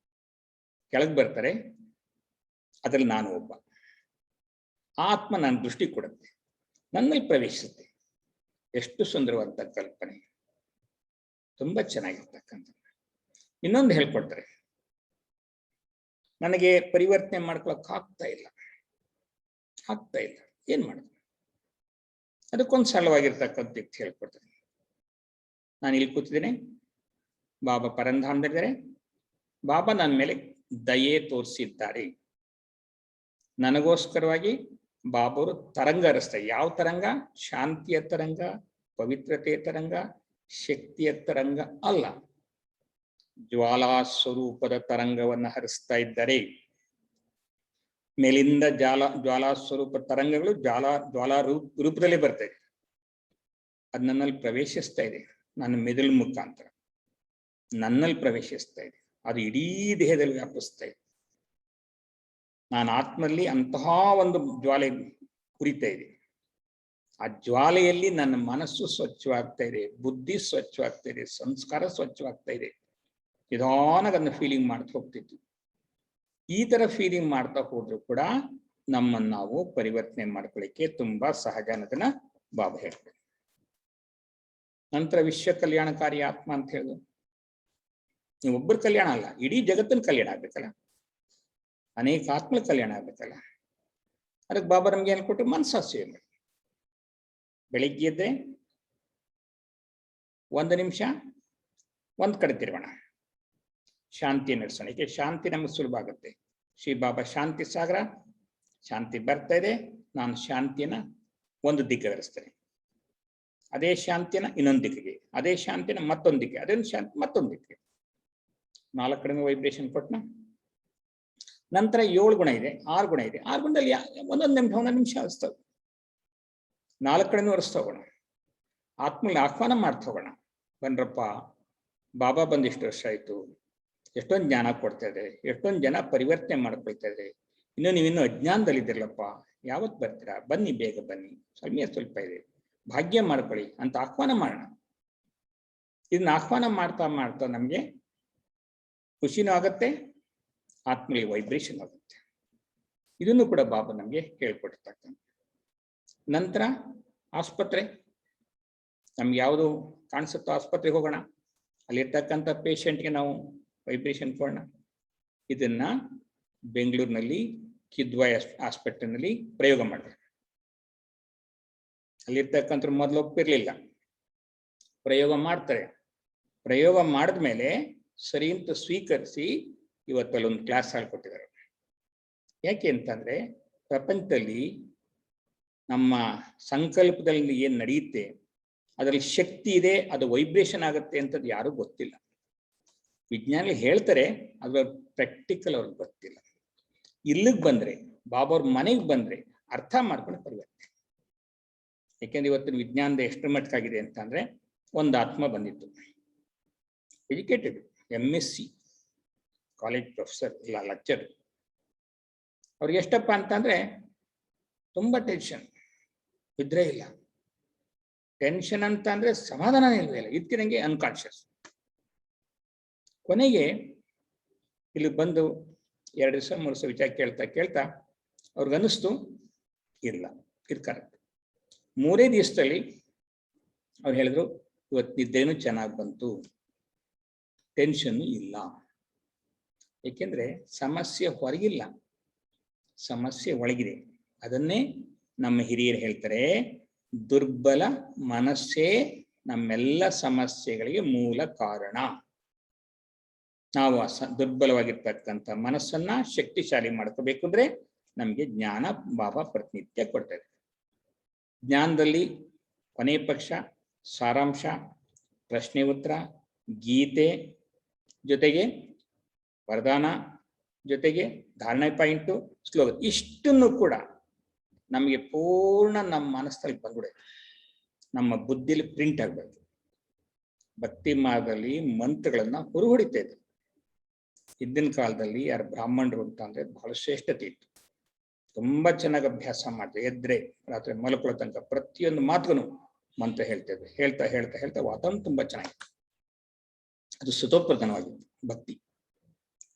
ಕೆಳಗೆ ಬರ್ತಾರೆ, ಅದರಲ್ಲಿ ನಾನು ಒಬ್ಬ. ಆತ್ಮ ನನ್ನ ದೃಷ್ಟಿ ಕೊಡುತ್ತೆ, ನನ್ನಲ್ಲಿ ಪ್ರವೇಶಿಸುತ್ತೆ. ಎಷ್ಟು ಸುಂದರವಾದ ಕಲ್ಪನೆ, ತುಂಬಾ ಚೆನ್ನಾಗಿರ್ತಕ್ಕಂಥ. ಇನ್ನೊಂದು ಹೇಳ್ಕೊಡ್ತಾರೆ, ನನಗೆ ಪರಿವರ್ತನೆ ಮಾಡ್ಕೊಳಕ್ ಆಗ್ತಾ ಇಲ್ಲ. ಏನ್ ಮಾಡೋದು? ಅದಕ್ಕೊಂದು ಸರಳವಾಗಿರ್ತಕ್ಕಂಥ ಯುಕ್ತಿ ಹೇಳ್ಕೊಡ್ತೇನೆ. ನಾನು ಇಲ್ಲಿ ಕೂತಿದ್ದೇನೆ, ಬಾಬಾ ಪರಂಧಾಮದಲ್ಲಿದ್ದಾರೆ. ಬಾಬಾ ನನ್ನ ಮೇಲೆ ದಯೆ ತೋರಿಸಿದ್ದಾರೆ. ನನಗೋಸ್ಕರವಾಗಿ ಬಾಬರು ತರಂಗ ಹರಿಸ್ತಾರೆ. ಯಾವ ತರಂಗ? ಶಾಂತಿಯ ತರಂಗ, ಪವಿತ್ರತೆಯ ತರಂಗ, ಶಕ್ತಿಯ ತರಂಗ ಅಲ್ಲ, ಜ್ವಾಲಾ ಸ್ವರೂಪದ ತರಂಗವನ್ನು ಹರಿಸ್ತಾ ಇದ್ದಾರೆ. ಮೇಲಿಂದ ಜ್ವಾಲಾ ಸ್ವರೂಪ ತರಂಗಗಳು ಜ್ವಾಲಾ ರೂಪದಲ್ಲಿ ಬರ್ತಾ ಇದೆ. ಅದು ನನ್ನಲ್ಲಿ ಪ್ರವೇಶಿಸ್ತಾ ಇದೆ. ನನ್ನ ಮೆದುಳು ಮುಖಾಂತರ ನನ್ನಲ್ಲಿ ಪ್ರವೇಶಿಸ್ತಾ ಇದೆ. ಅದು ಇಡೀ ದೇಹದಲ್ಲಿ ವ್ಯಾಪಿಸ್ತಾ ಇದೆ. ನಾನು ಆತ್ಮಲ್ಲಿ ಅಂತಹ ಒಂದು ಜ್ವಾಲೆ ಉರಿತಾ ಇದೆ. ಆ ಜ್ವಾಲೆಯಲ್ಲಿ ನನ್ನ ಮನಸ್ಸು ಸ್ವಚ್ಛವಾಗ್ತಾ ಇದೆ, ಬುದ್ಧಿ ಸ್ವಚ್ಛವಾಗ್ತಾ ಇದೆ, ಸಂಸ್ಕಾರ ಸ್ವಚ್ಛವಾಗ್ತಾ ಇದೆ. ನಿಧಾನಕ್ಕೆ ಅದನ್ನ ಫೀಲಿಂಗ್ ಮಾಡ್ತಾ ಹೋಗ್ತಿದ್ವಿ. ಈ ತರ ಫೀಲಿಂಗ್ ಮಾಡ್ತಾ ಹೋದ್ರು ಕೂಡ ನಮ್ಮನ್ನು ನಾವು ಪರಿವರ್ತನೆ ಮಾಡ್ಕೊಳ್ಳಿಕ್ಕೆ ತುಂಬಾ ಸಹಜ ಅನ್ನೋದನ್ನ ಬಾಬಾ ಹೇಳ್ತಾರೆ. ನಂತರ ವಿಶ್ವ ಕಲ್ಯಾಣಕಾರಿ ಆತ್ಮ ಅಂತ ಹೇಳುದು, ನೀವು ಒಬ್ಬರ ಕಲ್ಯಾಣ ಅಲ್ಲ, ಇಡೀ ಜಗತ್ತಿನ ಕಲ್ಯಾಣ ಆಗ್ಬೇಕಲ್ಲ, ಅನೇಕ ಆತ್ಮಗಳ ಕಲ್ಯಾಣ ಆಗ್ಬೇಕಲ್ಲ. ಅದಕ್ಕೆ ಬಾಬಾ ನಮ್ಗೆ ಏನ್ ಕೊಟ್ಟು ಮನಸ್ಸಾ ಸೇವೆ ಮಾಡಿ. ಬೆಳಿಗ್ಗೆ ಎದ್ದೆ 1 ನಿಮಿಷ ಒಂದ್ ಕಡೆ ತಿರುಗೋಣ, ಶಾಂತಿ ನಡೆಸೋಣ. ಏಕೆ ಶಾಂತಿ ನಮ್ಗೆ ಸುಲಭ ಆಗುತ್ತೆ. ಶ್ರೀ ಬಾಬಾ ಶಾಂತಿ ಸಾಗರ, ಶಾಂತಿ ಬರ್ತಾ ಇದೆ, ನಾನು ಶಾಂತಿಯನ್ನ ಒಂದು ದಿಕ್ಕಿಗೆ ಹರಿಸ್ತೇನೆ, ಅದೇ ಶಾಂತಿನ ಇನ್ನೊಂದು ದಿಕ್ಕಿಗೆ, ಅದೇ ಶಾಂತಿನ ಮತ್ತೊಂದು ದಿಕ್ಕಿಗೆ, ಅದೇ ಶಾಂತಿ ಮತ್ತೊಂದು ದಿಕ್ಕಿಗೆ, 4 ಕಡೆ ವೈಬ್ರೇಷನ್ ಕೊಟ್ಟನ. ನಂತರ 7 ಗುಣ ಇದೆ, 6 ಗುಣ ಇದೆ. 6 ಗುಣದಲ್ಲಿ ಒಂದೊಂದು ನಿಮಿಷ ಹರಿಸ್ತವೆ, 4 ಕಡೆನೂ ಹರಿಸ್ತಾ ಹೋಗೋಣ. ಆತ್ಮಲ್ಲಿ ಆಹ್ವಾನ ಮಾಡ್ತಾ ಹೋಗೋಣ. ಬನ್ರಪ್ಪ, ಬಾಬಾ ಬಂದಿಷ್ಟು ವರ್ಷ ಆಯ್ತು, ಎಷ್ಟೊಂದು ಜ್ಞಾನ ಕೊಡ್ತಾ ಇದೆ, ಎಷ್ಟೊಂದು ಜನ ಪರಿವರ್ತನೆ ಮಾಡ್ಕೊಳ್ತಾ ಇದೆ, ನೀವಿನ್ನೂ ಅಜ್ಞಾನದಲ್ಲಿದ್ದೀರಲ್ಲಪ್ಪ, ಯಾವತ್ತು ಬರ್ತೀರಾ? ಬನ್ನಿ, ಬೇಗ ಬನ್ನಿ, ಸಮಯ ಸ್ವಲ್ಪ ಇದೆ, ಭಾಗ್ಯ ಮಾಡ್ಕೊಳ್ಳಿ ಅಂತ ಆಹ್ವಾನ ಮಾಡೋಣ. ಇದನ್ನ ಆಹ್ವಾನ ಮಾಡ್ತಾ ಮಾಡ್ತಾ ನಮ್ಗೆ ಖುಷಿನೂ ಆಗತ್ತೆ, ಆತ್ಮೀಯ ವೈಬ್ರೇಷನ್ ಆಗುತ್ತೆ. ಇದನ್ನು ಕೂಡ ಬಾಬಾ ನಮ್ಗೆ ಹೇಳ್ಕೊಟ್ಟಿರ್ತಕ್ಕಂಥ. ನಂತರ ಆಸ್ಪತ್ರೆ, ನಮ್ಗೆ ಯಾವುದು ಕಾಣಿಸುತ್ತೋ ಆಸ್ಪತ್ರೆಗೆ ಹೋಗೋಣ, ಅಲ್ಲಿರ್ತಕ್ಕಂಥ ಪೇಷಂಟ್ಗೆ ನಾವು ವೈಬ್ರೇಷನ್ ಕೊಡೋಣ. ಇದನ್ನ ಬೆಂಗಳೂರಿನಲ್ಲಿ ಕಿದ್ವಾಯ್ ಆಸ್ಪತ್ರೆಯಲ್ಲಿ ಪ್ರಯೋಗ ಮಾಡಿದೆ. ಅಲ್ಲಿರ್ತಕ್ಕಂಥ ಮೊದಲು ಒಪ್ಪಿರ್ಲಿಲ್ಲ, ಪ್ರಯೋಗ ಮಾಡ್ತಾರೆ. ಪ್ರಯೋಗ ಮಾಡಿದ್ಮೇಲೆ ಸರಿ ಅಂತ ಸ್ವೀಕರಿಸಿ ಇವತ್ತಲ್ಲೊಂದು ಕ್ಲಾಸ್ ಹೇಳ್ಕೊಟ್ಟಿದ್ದಾರೆ. ಯಾಕೆ ಅಂತಂದ್ರೆ ಪ್ರಪಂಚದಲ್ಲಿ ನಮ್ಮ ಸಂಕಲ್ಪದಲ್ಲಿ ಏನ್ ನಡೆಯುತ್ತೆ ಅದರಲ್ಲಿ ಶಕ್ತಿ ಇದೆ, ಅದು ವೈಬ್ರೇಷನ್ ಆಗುತ್ತೆ ಅಂತದ್ದು ಯಾರು ಗೊತ್ತಿಲ್ಲ. ವಿಜ್ಞಾನಿಗಳು ಹೇಳ್ತಾರೆ, ಅದ್ರ ಪ್ರಾಕ್ಟಿಕಲ್ ಅವ್ರಿಗೆ ಗೊತ್ತಿಲ್ಲ. ಇಲ್ಲಿಗೆ ಬಂದ್ರೆ, ಬಾಬಾವ್ರ ಮನೆಗೆ ಬಂದ್ರೆ ಅರ್ಥ ಮಾಡ್ಕೊಂಡು ಪರಿವರ್ತನೆ. ಯಾಕೆಂದ್ರೆ ಇವತ್ತಿನ ವಿಜ್ಞಾನದ ಎಷ್ಟು ಮಟ್ಟಕ್ಕಾಗಿದೆ ಅಂತಂದ್ರೆ, ಒಂದು ಆತ್ಮ ಬಂದಿತ್ತು, ಎಜುಕೇಟೆಡ್, MSc ಕಾಲೇಜ್ ಪ್ರೊಫೆಸರ್ ಇಲ್ಲ ಲೆಕ್ಚರ್. ಅವ್ರಿಗೆ ಎಷ್ಟಪ್ಪ ಅಂತಂದ್ರೆ ತುಂಬಾ ಟೆನ್ಷನ್, ನಿದ್ರೆ ಇಲ್ಲ. ಟೆನ್ಷನ್ ಅಂತ ಅಂದ್ರೆ ಸಮಾಧಾನ ಇಲ್ವೇ ಇಲ್ಲ, ಇದಕ್ಕೆ ಅನ್ಕಾನ್ಶಿಯಸ್. ಕೊನೆಗೆ ಇಲ್ಲಿ ಬಂದು 2 ದಿವಸ 3 ದಿವಸ ವಿಚಾರ ಕೇಳ್ತಾ ಕೇಳ್ತಾ ಅವ್ರಿಗನ್ನಿಸ್ತು, ಇಲ್ಲ ಇದು ಕರೆಕ್ಟ್. 3ನೇ ದಿವಸದಲ್ಲಿ ಅವ್ರು ಹೇಳಿದ್ರು, ಇವತ್ತು ನಿದ್ದೆನೂ ಚೆನ್ನಾಗಿ ಬಂತು, ಟೆನ್ಷನ್ ಇಲ್ಲ. ಏಕೆಂದ್ರೆ ಸಮಸ್ಯೆ ಹೊರಗಿಲ್ಲ, ಸಮಸ್ಯೆ ಒಳಗಿದೆ. ಅದನ್ನೇ ನಮ್ಮ ಹಿರಿಯರು ಹೇಳ್ತಾರೆ, ದುರ್ಬಲ ಮನಸ್ಸೇ ನಮ್ಮೆಲ್ಲ ಸಮಸ್ಯೆಗಳಿಗೆ ಮೂಲ ಕಾರಣ. ನಾವು ದುರ್ಬಲವಾಗಿರ್ತಕ್ಕಂಥ ಮನಸ್ಸನ್ನ ಶಕ್ತಿಶಾಲಿ ಮಾಡ್ಕೋಬೇಕು ಅಂದ್ರೆ ನಮ್ಗೆ ಜ್ಞಾನ ಬಾಬಾ ಪ್ರತಿನಿತ್ಯ ಕೊಡ್ತಾರೆ. ಜ್ಞಾನದಲ್ಲಿ ಕೊನೆ ಪಕ್ಷ ಸಾರಾಂಶ, ಪ್ರಶ್ನೆ ಉತ್ತರ, ಗೀತೆ, ಜೊತೆಗೆ ವರದಾನ, ಜೊತೆಗೆ ಧಾರಣೆ ಪಾಯಿಂಟು, ಸ್ಲೋಗನ್, ಇಷ್ಟನ್ನು ಕೂಡ ನಮಗೆ ಪೂರ್ಣ ನಮ್ಮ ಮನಸ್ಸಲ್ಲಿ ಬಂದ್ಬಿಡೆ, ನಮ್ಮ ಬುದ್ಧಿಲಿ ಪ್ರಿಂಟ್ ಆಗ್ಬೇಕು. ಭಕ್ತಿ ಮಾರ್ಗದಲ್ಲಿ ಮಂತ್ರಗಳನ್ನ ಹೊರಹೊಡಿತಾ ಇದ್ರು. ಹಿಂದಿನ ಕಾಲದಲ್ಲಿ ಯಾರು ಬ್ರಾಹ್ಮಣರು ಅಂತ ಅಂದ್ರೆ ಬಹಳ ಶ್ರೇಷ್ಠತೆ ಇತ್ತು, ತುಂಬಾ ಚೆನ್ನಾಗಿ ಅಭ್ಯಾಸ ಮಾಡ್ತಾರೆ. ಎದ್ರೆ ರಾತ್ರಿ ಮಲ್ಕೊಳ್ಳೋ ತನಕ ಪ್ರತಿಯೊಂದು ಮಾತುಗೂ ಮಂತ್ರ ಹೇಳ್ತಾ ಇದ್ರು. ಹೇಳ್ತಾ ಹೇಳ್ತಾ ಹೇಳ್ತಾ ವಾತಾವರಣ ತುಂಬಾ ಚೆನ್ನಾಗಿತ್ತು. ಅದು ಸುತೋಪ್ರಧಾನವಾಗಿತ್ತು ಭಕ್ತಿ.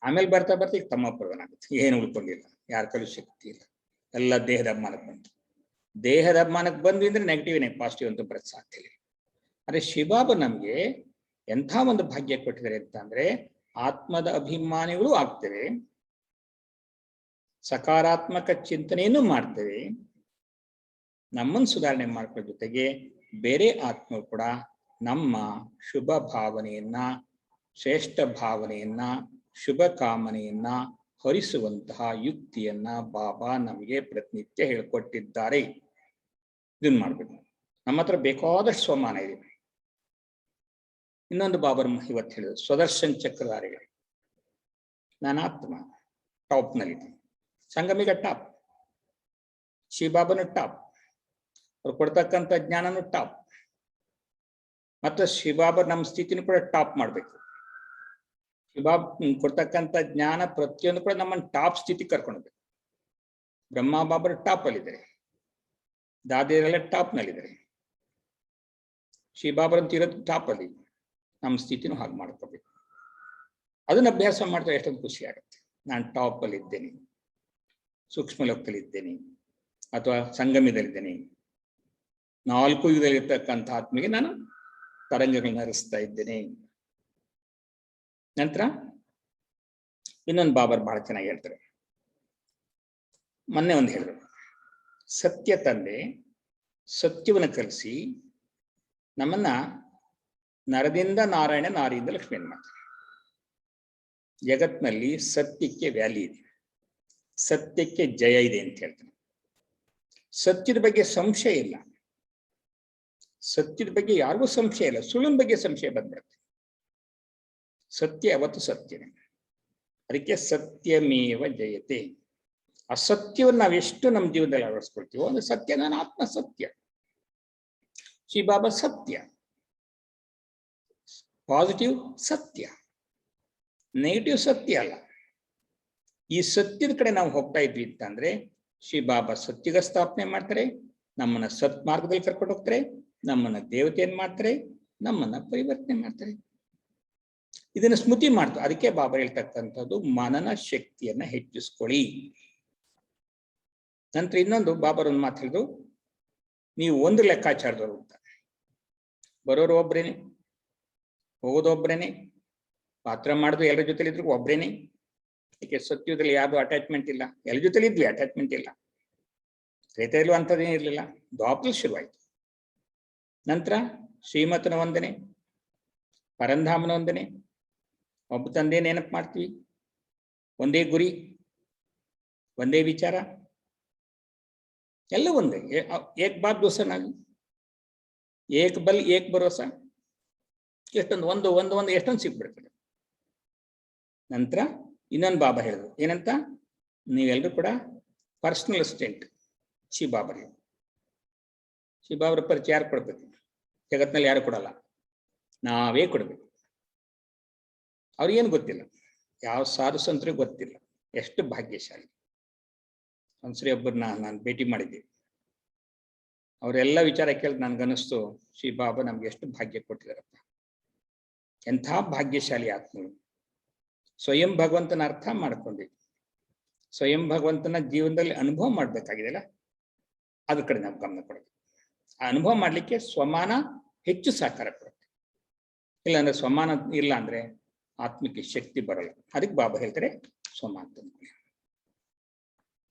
ಆಮೇಲೆ ಬರ್ತಾ ಬರ್ತಾ ಈಗ ತಮ್ಮ ಪ್ರಧಾನ ಆಗುತ್ತೆ, ಏನು ಉಳ್ಕೊಂಡಿಲ್ಲ, ಯಾರ ಕೈಲೂ ಶಕ್ತಿ ಇಲ್ಲ, ಎಲ್ಲ ದೇಹದ ಅಭಿಮಾನಕ್ಕೆ ಬಂತು. ದೇಹದ ಅಭಿಮಾನಕ್ಕೆ ಬಂದ್ವಿ ಅಂದ್ರೆ ನೆಗೆಟಿವ್ನೇ, ಪಾಸಿಟಿವ್ ಅಂತೂ ಬರಕ್ ಸಾಧ್ಯ ಇಲ್ಲ. ಆದ್ರೆ ಶಿವಬಾಬಾ ನಮ್ಗೆ ಎಂಥ ಒಂದು ಭಾಗ್ಯ ಕೊಟ್ಟಿದ್ದಾರೆ ಅಂತ ಅಂದ್ರೆ, ಆತ್ಮದ ಅಭಿಮಾನಿಗಳು ಆಗ್ತೇವೆ, ಸಕಾರಾತ್ಮಕ ಚಿಂತನೆಯನ್ನು ಮಾಡ್ತೇವೆ. ನಮ್ಮನ್ನು ಸುಧಾರಣೆ ಮಾಡ್ಕೊಳ್ಳೋ ಜೊತೆಗೆ ಬೇರೆ ಆತ್ಮ ಕೂಡ ನಮ್ಮ ಶುಭ ಭಾವನೆಯನ್ನ, ಶ್ರೇಷ್ಠ ಭಾವನೆಯನ್ನ, ಶುಭ ಕಾಮನೆಯನ್ನ ಹರಿಸುವಂತಹ ಯುಕ್ತಿಯನ್ನ ಬಾಬಾ ನಮಗೆ ಪ್ರತಿನಿತ್ಯ ಹೇಳ್ಕೊಟ್ಟಿದ್ದಾರೆ. ಇದನ್ನ ಮಾಡ್ಬೇಕು. ನಮ್ಮ ಹತ್ರ ಬೇಕಾದಷ್ಟು ಸ್ವಮಾನ ಇದೆ. ಇನ್ನೊಂದು ಬಾಬರ್ ಇವತ್ತು ಹೇಳಿದ್ರು, ಸ್ವದರ್ಶನ್ ಚಕ್ರಧಾರಿಗಳು. ನಾನು ಆತ್ಮ ಟಾಪ್ನಲ್ಲಿದ್ದೀನಿ, ಸಂಗಮಿಗ ಟಾಪ್, ಶಿವಬಾಬನು ಟಾಪ್, ಅವ್ರು ಕೊಡ್ತಕ್ಕಂಥ ಜ್ಞಾನನು ಟಾಪ್, ಮತ್ತು ಶಿವಬಾಬಾ ನಮ್ಮ ಸ್ಥಿತಿನೂ ಕೂಡ ಟಾಪ್ ಮಾಡಬೇಕು. ಶಿವಬಾಬಾ ಕೊಡ್ತಕ್ಕಂಥ ಜ್ಞಾನ ಪ್ರತಿಯೊಂದು ಕೂಡ ನಮ್ಮನ್ನು ಟಾಪ್ ಸ್ಥಿತಿ ಕರ್ಕೊಂಡ್ಬೇಕು. ಬ್ರಹ್ಮ ಬಾಬರು ಟಾಪ್ ಅಲ್ಲಿದ್ದಾರೆ, ದಾದಿಯರೆಲ್ಲ ಟಾಪ್ನಲ್ಲಿದ್ದಾರೆ, ಶಿವಬಾಬರಂತ ಇರೋದು ಟಾಪ್ ಅಲ್ಲಿ. ನಮ್ಮ ಸ್ಥಿತಿನೂ ಹಾಗೆ ಮಾಡ್ಕೋಬೇಕು. ಅದನ್ನ ಅಭ್ಯಾಸ ಮಾಡಿದ್ರೆ ಎಷ್ಟೊಂದು ಖುಷಿ ಆಗುತ್ತೆ. ನಾನು ಟಾಪ್ ಅಲ್ಲಿ ಇದ್ದೇನೆ, ಸೂಕ್ಷ್ಮ ಲೋಕದಲ್ಲಿದ್ದೇನೆ, ಅಥವಾ ಸಂಗಮದಲ್ಲಿದ್ದೇನೆ, 4 ಯುಗದಲ್ಲಿರ್ತಕ್ಕಂಥ ಆತ್ಮಿಗೆ ನಾನು ತರಂಗಗಳನ್ನ ಹರಿಸ್ತಾ ಇದ್ದೇನೆ. ನಂತರ ಇನ್ನೊಂದು ಬಾಬರ್ ಬಹಳ ಚೆನ್ನಾಗಿ ಹೇಳ್ತಾರೆ. ಮೊನ್ನೆ ಒಂದು ಹೇಳಿದ್ರು, ಸತ್ಯ ತಂದೆ ಸತ್ಯವನ್ನು ಕಲಿಸಿ ನಮ್ಮನ್ನ ನರದಿಂದ ನಾರಾಯಣ, ನಾರಿಯಿಂದ ಲಕ್ಷ್ಮೀ ಮಾಡ್ತಾರೆ. ಜಗತ್ನಲ್ಲಿ ಸತ್ಯಕ್ಕೆ ವ್ಯಾಲ್ಯೂ ಇದೆ, ಸತ್ಯಕ್ಕೆ ಜಯ ಇದೆ ಅಂತ ಹೇಳ್ತಾರೆ. ಸತ್ಯದ ಬಗ್ಗೆ ಸಂಶಯ ಇಲ್ಲ, ಸತ್ಯದ ಬಗ್ಗೆ ಯಾರಿಗೂ ಸಂಶಯ ಇಲ್ಲ. ಸುಳ್ಳಿನ ಬಗ್ಗೆ ಸಂಶಯ ಬಂದ್ಬಿಡುತ್ತೆ. ಸತ್ಯ ಯಾವತ್ತು ಸತ್ಯನೇ. ಅದಕ್ಕೆ ಸತ್ಯಮೇವ ಜಯತೆ. ಅಸತ್ಯವನ್ನು ನಾವೆಷ್ಟು ನಮ್ಮ ಜೀವನದಲ್ಲಿ ಅಳವಡಿಸ್ಕೊಳ್ತೀವೋ ಅಂದ್ರೆ ಸತ್ಯ. ನಾನು ಆತ್ಮ ಸತ್ಯ, ಶಿವಬಾಬಾ ಸತ್ಯ, ಪಾಸಿಟಿವ್ ಸತ್ಯ, ನೆಗೆಟಿವ್ ಸತ್ಯ ಅಲ್ಲ. ಈ ಸತ್ಯದ ಕಡೆ ನಾವು ಹೋಗ್ತಾ ಇದ್ವಿ ಅಂತಂದ್ರೆ ಶಿವಬಾಬಾ ಸತ್ಯಗ ಸ್ಥಾಪನೆ ಮಾಡ್ತಾರೆ, ನಮ್ಮನ್ನ ಸತ್ ಮಾರ್ಗದಲ್ಲಿ ಕರ್ಕೊಂಡು ಹೋಗ್ತಾರೆ, ನಮ್ಮನ್ನ ದೇವತೆಯನ್ನು ಮಾಡ್ತಾರೆ, ನಮ್ಮನ್ನ ಪರಿವರ್ತನೆ ಮಾಡ್ತಾರೆ. ಇದನ್ನ ಸ್ಮೃತಿ ಮಾಡ್ತಾರೆ. ಅದಕ್ಕೆ ಬಾಬಾ ಹೇಳ್ತಕ್ಕಂಥದ್ದು ಮನನ ಶಕ್ತಿಯನ್ನ ಹೆಚ್ಚಿಸ್ಕೊಳ್ಳಿ. ನಂತರ ಇನ್ನೊಂದು ಬಾಬರ್ ಒಂದು ಮಾತು ಹೇಳಿದ್ರು, ನೀವು ಒಂದು ಲೆಕ್ಕಾಚಾರದವರು ಅಂತ. ಬರೋರು ಒಬ್ರೇನೆ, ಹೋಗೋದು ಒಬ್ರೇನೆ, ಪಾತ್ರ ಮಾಡೋದು ಎಲ್ಲರ ಜೊತೆಲಿ ಇದ್ರು ಒಬ್ರೇನೆ. ಯಾಕೆ ಸತ್ಯದಲ್ಲಿ ಯಾವ್ದು ಅಟ್ಯಾಚ್ಮೆಂಟ್ ಇಲ್ಲ, ಎಲ್ಲರ ಜೊತೆಲಿ ಇದ್ವಿ, ಅಟ್ಯಾಚ್ಮೆಂಟ್ ಇಲ್ಲ. ತ್ರೇತೆಯಲ್ಲೂ ಅಂಥದ್ದೇನು ಇರಲಿಲ್ಲ, ದ್ವಾಪರಲ್ಲಿ ಶುರುವಾಯಿತು. ನಂತರ ಶ್ರೀಮತನ ವಂದನೆ, ಪರಂಧಾಮನ ವಂದನೆ, ಒಬ್ಬ ತಂದೆ ನೆನಪು ಮಾಡ್ತೀವಿ, ಒಂದೇ ಗುರಿ, ಒಂದೇ ವಿಚಾರ, ಎಲ್ಲ ಒಂದೇ. ಏಕ್ ಬಾತ್ ದೋಸ ನಾವು, ಏಕ್ ಬಲ್ ಏಕ್ ಭರೋಸ. ಎಷ್ಟೊಂದು ಒಂದು ಒಂದು ಒಂದು ಎಷ್ಟೊಂದು ಸಿಕ್ಬಿಡ್ತದೆ. ನಂತರ ಇನ್ನೊಂದು ಬಾಬಾ ಹೇಳಿದ್ರು, ಏನಂತ, ನೀವೆಲ್ಲರೂ ಕೂಡ ಪರ್ಸನಲ್ ಅಸಿಸ್ಟೆಂಟ್ ಶಿವಬಾಬರಿಗೆ. ಶಿವಬಾಬರ ಪರಿಚಯ ಯಾರು ಕೊಡ್ಬೇಕು? ಜಗತ್ನಲ್ಲಿ ಯಾರು ಕೊಡಲ್ಲ, ನಾವೇ ಕೊಡ್ಬೇಕು. ಅವ್ರಿಗೇನು ಗೊತ್ತಿಲ್ಲ, ಯಾವ ಸಾಧು ಸಂತರಿಗೂ ಗೊತ್ತಿಲ್ಲ. ಎಷ್ಟು ಭಾಗ್ಯಶಾಲಿ. ಒಂದ್ಸರಿ ಒಬ್ಬರನ್ನ ನಾನು ಭೇಟಿ ಮಾಡಿದ್ದೆ. ಅವರೆಲ್ಲ ವಿಚಾರ ಕೇಳಿ ನನ್ಗನ್ನಿಸ್ತು, ಶಿವಬಾಬಾ ನಮ್ಗೆ ಎಷ್ಟು ಭಾಗ್ಯ ಕೊಟ್ಟಿದಾರಪ್ಪ, ಎಂಥ ಭಾಗ್ಯಶಾಲಿ ಆತ್ಮಗಳು. ಸ್ವಯಂ ಭಗವಂತನ ಅರ್ಥ ಮಾಡ್ಕೊಂಡ್ವಿ, ಸ್ವಯಂ ಭಗವಂತನ ಜೀವನದಲ್ಲಿ ಅನುಭವ ಮಾಡ್ಬೇಕಾಗಿದೆಯಲ್ಲ, ಅದ್ರ ಕಡೆ ನಾವು ಗಮನ ಕೊಡಬೇಕು. ಆ ಅನುಭವ ಮಾಡ್ಲಿಕ್ಕೆ ಸ್ವಮಾನ ಹೆಚ್ಚು ಸಹಕಾರ ಕೊಡುತ್ತೆ. ಇಲ್ಲಾಂದ್ರೆ ಸ್ವಮಾನ ಇಲ್ಲ ಅಂದ್ರೆ ಆತ್ಮಕ್ಕೆ ಶಕ್ತಿ ಬರಲ್ಲ. ಅದಕ್ಕೆ ಬಾಬಾ ಹೇಳ್ತಾರೆ ಸ್ವಮಾನ.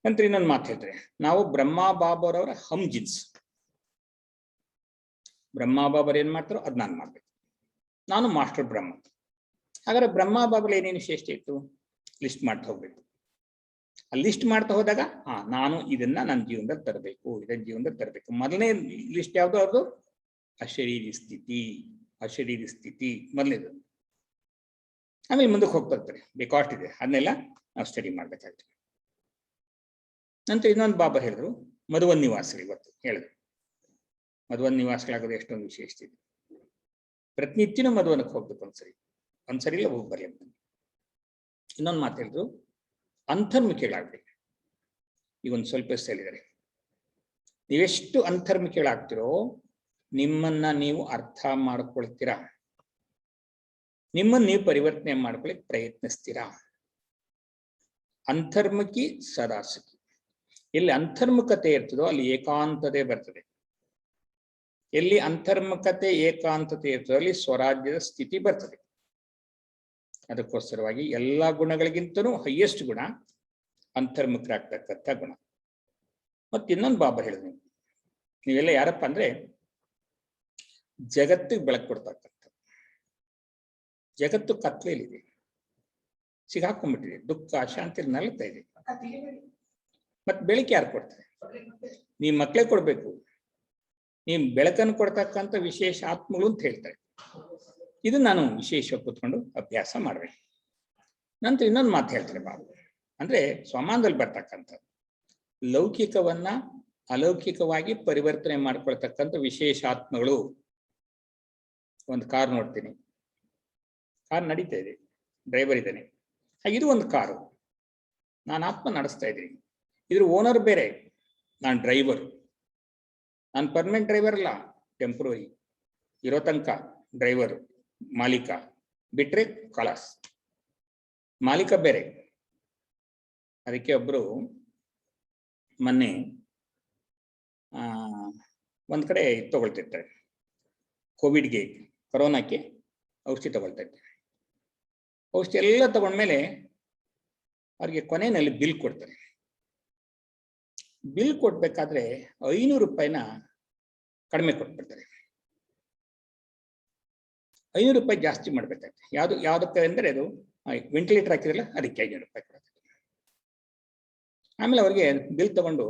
ನಂತರ ಇನ್ನೊಂದು ಮಾತು ಹೇಳ್ತಾರೆ, ನಾವು ಬ್ರಹ್ಮ ಬಾಬರವರ ಹಮ್ ಜಿನ್ಸ್. ಬ್ರಹ್ಮ ಬಾಬರ್ ಏನ್ ಮಾಡ್ತಾರೋ ಅದ್ ನಾನು ಮಾಡ್ಬೇಕು. ನಾನು ಮಾಸ್ಟರ್ ಬ್ರಹ್ಮ. ಹಾಗಾದ್ರೆ ಬ್ರಹ್ಮ ಬಾಬರ್ ಏನೇನು ಶ್ರೇಷ್ಠ ಇತ್ತು ಲಿಸ್ಟ್ ಮಾಡ್ತಾ ಹೋಗ್ಬೇಕು. ಆ ಲಿಸ್ಟ್ ಮಾಡ್ತಾ ಹೋದಾಗ ನಾನು ಇದನ್ನ ನನ್ನ ಜೀವನದಲ್ಲಿ ತರಬೇಕು, ಇದನ್ನ ಜೀವನದಲ್ಲಿ ತರಬೇಕು. ಮೊದಲನೇ ಲಿಸ್ಟ್ ಯಾವುದು? ಅವ್ರದ್ದು ಅಶರೀರಿ ಸ್ಥಿತಿ, ಅಶರೀರಿ ಸ್ಥಿತಿ ಮೊದಲನೇದು. ಆಮೇಲೆ ಮುಂದಕ್ಕೆ ಹೋಗ್ತಾ ಇರ್ತಾರೆ, ಬೇಕಾಸ್ಟ್ ಇದೆ, ಅದನ್ನೆಲ್ಲ ನಾವು ಸ್ಟಡಿ ಮಾಡ್ಬೇಕಾಗ್ತದೆ. ನಂತರ ಇನ್ನೊಂದು ಬಾಬಾ ಹೇಳಿದ್ರು, ಮಧುವನ್ ನಿವಾಸಗಳು. ಇವತ್ತು ಹೇಳಿದ್ರು ಮಧುವನ್ ನಿವಾಸಗಳಾಗೋದು ಎಷ್ಟೊಂದು ವಿಶೇಷ ಇದೆ. ಪ್ರತಿನಿತ್ಯನೂ ಮಧುವನಕ್ಕೆ ಹೋಗ್ಬೇಕು, ಒಂದ್ಸರಿ ಇಲ್ಲ ಹೋಗಿ ಬರ್ಲಿ ಅಂತ. ಇನ್ನೊಂದು ಮಾತು ಹೇಳಿದ್ರು, ಅಂತರ್ಮುಖಿಗಳಾಗ್ಬೇಕು. ಈಗ ಒಂದು ಸ್ವಲ್ಪ ಹೇಳಿದ್ದಾರೆ, ನೀವೆಷ್ಟು ಅಂತರ್ಮುಖಿಗಳಾಗ್ತಿರೋ ನಿಮ್ಮನ್ನ ನೀವು ಅರ್ಥ ಮಾಡ್ಕೊಳ್ತೀರಾ, ನಿಮ್ಮನ್ನು ನೀವು ಪರಿವರ್ತನೆ ಮಾಡ್ಕೊಳ್ಳಿಕ್ ಪ್ರಯತ್ನಿಸ್ತೀರಾ. ಅಂತರ್ಮುಖಿ ಸದಾಸುಖಿ. ಎಲ್ಲಿ ಅಂತರ್ಮುಖತೆ ಇರ್ತದೋ ಅಲ್ಲಿ ಏಕಾಂತತೆ ಬರ್ತದೆ. ಎಲ್ಲಿ ಅಂತರ್ಮುಖತೆ ಏಕಾಂತತೆ ಇರ್ತದೋ ಅಲ್ಲಿ ಸ್ವರಾಜ್ಯದ ಸ್ಥಿತಿ ಬರ್ತದೆ. ಅದಕ್ಕೋಸ್ಕರವಾಗಿ ಎಲ್ಲಾ ಗುಣಗಳಿಗಿಂತನೂ ಹೈಯೆಸ್ಟ್ ಗುಣ ಅಂತರ್ಮುಖರಾಗ್ತಕ್ಕಂಥ ಗುಣ. ಮತ್ತೆ ಇನ್ನೊಂದು ಬಾಬಾ ಹೇಳಿದ್ವಿ, ನೀವೆಲ್ಲ ಯಾರಪ್ಪ ಅಂದ್ರೆ ಜಗತ್ತಿಗೆ ಬೆಳಕು ಕೊಡ್ತಕ್ಕಂಥ. ಜಗತ್ತು ಕತ್ಲೆಯಲ್ಲಿದೆ, ಸಿಗಾಕೊಂಡ್ಬಿಟ್ಟಿದೆ, ದುಃಖ ಶಾಂತಿ ನಲಗ್ತಾ ಇದೆ. ಮತ್ತೆ ಬೆಳಕು ಯಾರು ಕೊಡ್ತಾರೆ? ನೀವು ಮಕ್ಕಳೇ ಕೊಡ್ಬೇಕು. ನೀವು ಬೆಳಕನ್ನು ಕೊಡ್ತಕ್ಕಂಥ ವಿಶೇಷ ಆತ್ಮಗಳು ಅಂತ ಹೇಳ್ತಾರೆ. ಇದು ನಾನು ವಿಶೇಷವಾಗಿ ಕೂತ್ಕೊಂಡು ಅಭ್ಯಾಸ ಮಾಡ್ಬೇಕು. ನಂತರ ಇನ್ನೊಂದು ಮಾತು ಹೇಳ್ತಾರೆ ಬಾಬು, ಅಂದ್ರೆ ಸ್ವಮಾನದಲ್ಲಿ ಬರ್ತಕ್ಕಂಥ ಲೌಕಿಕವನ್ನ ಅಲೌಕಿಕವಾಗಿ ಪರಿವರ್ತನೆ ಮಾಡ್ಕೊಳ್ತಕ್ಕಂಥ ವಿಶೇಷ ಆತ್ಮಗಳು. ಒಂದು ಕಾರ್ ನೋಡ್ತೀನಿ, ಕಾರ್ ನಡೀತಾ ಇದೆ, ಡ್ರೈವರ್ ಇದ್ದಾನೆ. ಇದು ಒಂದು ಕಾರು, ನಾನು ಆತ್ಮ ನಡೆಸ್ತಾ ಇದ್ದೀನಿ. ಇದ್ರ ಓನರ್ ಬೇರೆ, ನಾನು ಡ್ರೈವರ್. ನಾನು ಪರ್ಮನೆಂಟ್ ಡ್ರೈವರ್ ಅಲ್ಲ, ಟೆಂಪ್ರರಿ. ಇರೋ ತನಕ ಡ್ರೈವರ್, ಮಾಲೀಕ. ಬಿಟ್ರೆ ಕಲಾಸ್, ಮಾಲೀಕ ಬೇರೆ. ಅದಕ್ಕೆ ಒಬ್ರು ಮೊನ್ನೆ ಒಂದ್ ಕಡೆ ತಗೊಳ್ತಿರ್ತಾರೆ, ಕೋವಿಡ್ಗೆ, ಕೊರೋನಾಕ್ಕೆ ಔಷಧಿ ತಗೊಳ್ತಾ ಇರ್ತಾರೆ. ಔಷಧಿ ಎಲ್ಲ ತಗೊಂಡ್ಮೇಲೆ ಅವ್ರಿಗೆ ಕೊನೆಯಲ್ಲಿ ಬಿಲ್ ಕೊಡ್ತಾರೆ. ಬಿಲ್ ಕೊಡ್ಬೇಕಾದ್ರೆ 500 ರೂಪಾಯಿನ ಕಡಿಮೆ ಕೊಟ್ಬಿಡ್ತಾರೆ. 500 ರೂಪಾಯಿ ಜಾಸ್ತಿ ಮಾಡ್ಬೇಕಾಗ್ತದೆ. ಯಾವ್ದಕ್ಕೆ ಅಂದ್ರೆ ಅದು ವೆಂಟಿಲೇಟರ್ ಹಾಕಿರಲ್ಲ, ಅದಕ್ಕೆ 500 ರೂಪಾಯಿ ಕೊಡ್ತಾರೆ. ಆಮೇಲೆ ಅವ್ರಿಗೆ ಬಿಲ್ ತಗೊಂಡು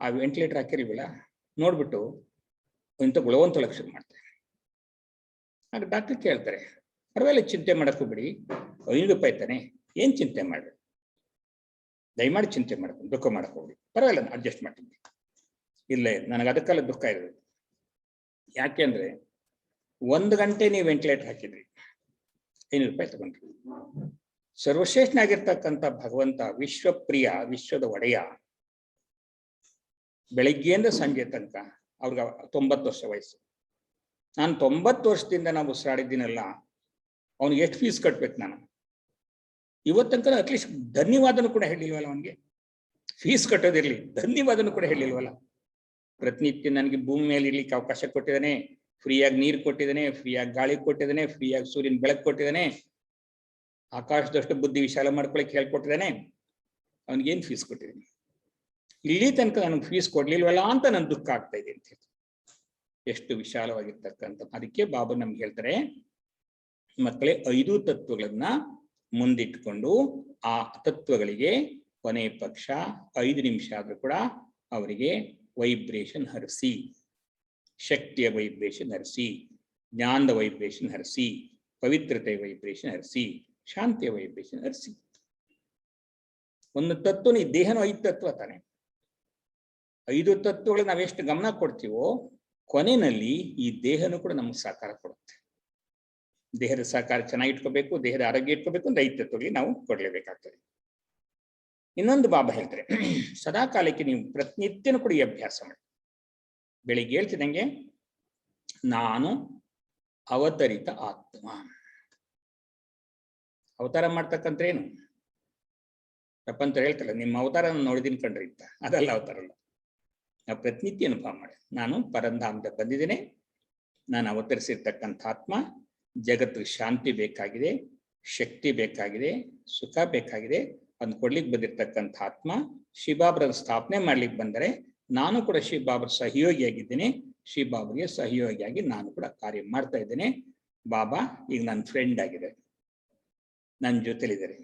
ಆ ವೆಂಟಿಲೇಟರ್ ಹಾಕಿರ್ಲಿಲ್ಲ ನೋಡ್ಬಿಟ್ಟು ಇಂಥ ಗುಳವಂತ ಲಕ್ಷಣ ಮಾಡ್ತಾರೆ. ಆಗ ಡಾಕ್ಟರ್ ಕೇಳ್ತಾರೆ, ಪರವಾಗಿಲ್ಲ, ಚಿಂತೆ ಮಾಡಕ್ ಹೋಗ್ಬಿಡಿ, 500 ರೂಪಾಯಿ ತಾನೆ, ಏನ್ ಚಿಂತೆ ಮಾಡ್ಬೇಡಿ, ದಯಮಾಡಿ ಚಿಂತೆ ಮಾಡ್ಕೊಂಡು ದುಃಖ ಮಾಡಕ್ ಹೋಗ್ಬಿಡಿ, ಪರವಾಗಿಲ್ಲ ಅಡ್ಜಸ್ಟ್ ಮಾಡ್ತೀನಿ. ಇಲ್ಲ, ನನಗೆ ಅದಕ್ಕೆಲ್ಲ ದುಃಖ ಇರೋದು. ಯಾಕೆ ಅಂದ್ರೆ 1 ಗಂಟೆ ನೀವು ವೆಂಟಿಲೇಟರ್ ಹಾಕಿದ್ರಿ, 500 ರೂಪಾಯಿ ತಗೊಂಡ್ರಿ. ಸರ್ವಶ್ರೇಷ್ಠನಾಗಿರ್ತಕ್ಕಂಥ ಭಗವಂತ, ವಿಶ್ವಪ್ರಿಯ, ವಿಶ್ವದ ಒಡೆಯ, ಬೆಳಗ್ಗೆಯಿಂದ ಸಂಜೆ ತನಕ ಅವ್ರಿಗೆ 90 ವರ್ಷ ವಯಸ್ಸು. ನಾನು 90 ವರ್ಷದಿಂದ ನಾವು ಉಸಿರಾಡಿದ್ದೀನಲ್ಲ, ಅವ್ನಿಗೆ ಎಷ್ಟು ಫೀಸ್ ಕಟ್ಬೇಕು ನಾನು? ಇವತ್ತಂಕ ಅಟ್ಲೀಸ್ಟ್ ಧನ್ಯವಾದನು ಕೂಡ ಹೇಳಿಲ್ವಲ್ಲ ಅವನಿಗೆ. ಫೀಸ್ ಕಟ್ಟೋದಿರ್ಲಿ, ಧನ್ಯವಾದನು ಕೂಡ ಹೇಳಿಲ್ವಲ್ಲ. ಪ್ರತಿನಿತ್ಯ ನನಗೆ ಭೂಮಿ ಮೇಲೆ ಇರ್ಲಿಕ್ಕೆ ಅವಕಾಶ ಕೊಟ್ಟಿದ್ದಾನೆ, ಫ್ರೀಯಾಗಿ ನೀರು ಕೊಟ್ಟಿದ್ದಾನೆ, ಫ್ರೀಯಾಗಿ ಗಾಳಿ ಕೊಟ್ಟಿದ್ದಾನೆ, ಫ್ರೀಯಾಗಿ ಸೂರ್ಯನ ಬೆಳಕು ಕೊಟ್ಟಿದ್ದಾನೆ, ಆಕಾಶದಷ್ಟು ಬುದ್ಧಿ ವಿಶಾಲ ಮಾಡ್ಕೊಳಕ್ಕೆ ಹೇಳ್ಕೊಟ್ಟಿದ್ದಾನೆ. ಅವನಿಗೇನು ಫೀಸ್ ಕೊಟ್ಟಿದ್ದೀನಿ? ಇಲ್ಲಿ ತನಕ ನನಗೆ ಫೀಸ್ ಕೊಡ್ಲಿಲ್ವಲ್ಲ ಅಂತ ನನ್ ದುಃಖ ಆಗ್ತಾ ಇದೆ ಅಂತ ಹೇಳಿ. ಎಷ್ಟು ವಿಶಾಲವಾಗಿರ್ತಕ್ಕಂಥ. ಅದಕ್ಕೆ ಬಾಬಾ ನಮ್ಗೆ ಹೇಳ್ತಾರೆ, ಮಕ್ಕಳೇ 5 ತತ್ವಗಳನ್ನ ಮುಂದಿಟ್ಕೊಂಡು ಆ ತತ್ವಗಳಿಗೆ ಕೊನೆ ಪಕ್ಷ 5 ನಿಮಿಷ ಆದ್ರೂ ಕೂಡ ಅವರಿಗೆ ವೈಬ್ರೇಷನ್ ಹರಿಸಿ, ಶಕ್ತಿಯ ವೈಬ್ರೇಷನ್ ಹರಿಸಿ, ಜ್ಞಾನದ ವೈಬ್ರೇಷನ್ ಹರಿಸಿ, ಪವಿತ್ರತೆಯ ವೈಬ್ರೇಷನ್ ಹರಿಸಿ, ಶಾಂತಿಯ ವೈಬ್ರೇಷನ್ ಹರಿಸಿ. ಒಂದು ತತ್ವನ, ಈ ದೇಹನೂ 5 ತತ್ವ ತಾನೆ. 5 ತತ್ವಗಳು ನಾವೆಷ್ಟು ಗಮನ ಕೊಡ್ತೀವೋ ಕೊನೆಯಲ್ಲಿ ಈ ದೇಹನೂ ಕೂಡ ನಮ್ಗೆ ಸಹಕಾರ ಕೊಡುತ್ತೆ. ದೇಹದ ಸಹಕಾರ ಚೆನ್ನಾಗಿ ಇಟ್ಕೋಬೇಕು, ದೇಹದ ಆರೋಗ್ಯ ಇಟ್ಕೋಬೇಕು ಅಂತ 5 ತತ್ವಗಳಿಗೆ ನಾವು ಕೊಡ್ಲೇಬೇಕಾಗ್ತದೆ. ಇನ್ನೊಂದು ಬಾಬಾ ಹೇಳ್ತಾರೆ, ಸದಾ ಕಾಲಕ್ಕೆ ನೀವು ಪ್ರತಿನಿತ್ಯನೂ ಕೂಡ ಈ ಅಭ್ಯಾಸ ಮಾಡಿ. ಬೆಳಿಗ್ಗೆ ಹೇಳ್ತಿದಂಗೆ, ನಾನು ಅವತರಿತ ಆತ್ಮ. ಅವತಾರ ಮಾಡ್ತಕ್ಕಂಥ ಏನು? ಪ್ರಪಂಚ ಹೇಳ್ತಲ್ಲ, ನಿಮ್ಮ ಅವತಾರ ನೋಡಿದೀನಿ ಕಣ್ರಿ ಅಂತ. ಅದಲ್ಲ ಅವತಾರ ಅಲ್ಲ. ನಾವು ಪ್ರತಿನಿತ್ಯ ಅನುಭವ ಮಾಡಿ, ನಾನು ಪರಂಧಾಮದ ಬಂದಿದ್ದೇನೆ, ನಾನು ಅವತರಿಸಿರ್ತಕ್ಕಂಥ ಆತ್ಮ. ಜಗತ್ತಿಗೆ ಶಾಂತಿ ಬೇಕಾಗಿದೆ, ಶಕ್ತಿ ಬೇಕಾಗಿದೆ, ಸುಖ ಬೇಕಾಗಿದೆ, ಅದನ್ನ ಕೊಡ್ಲಿಕ್ಕೆ ಬಂದಿರ್ತಕ್ಕಂಥ ಆತ್ಮ. ಶಿವಬಾಬರನ್ನು ಸ್ಥಾಪನೆ ಮಾಡ್ಲಿಕ್ಕೆ ಬಂದರೆ ನಾನು ಕೂಡ ಶಿವಬಾಬರ ಸಹಯೋಗಿಯಾಗಿದ್ದೇನೆ. ಶಿವಬಾಬರಿಗೆ ಸಹಯೋಗಿಯಾಗಿ ನಾನು ಕೂಡ ಕಾರ್ಯ ಮಾಡ್ತಾ ಇದ್ದೇನೆ. ಬಾಬಾ ಈಗ ನನ್ನ ಫ್ರೆಂಡ್ ಆಗಿದೆ, ನನ್ನ ಜೊತೆಲಿದ್ದಾರೆ.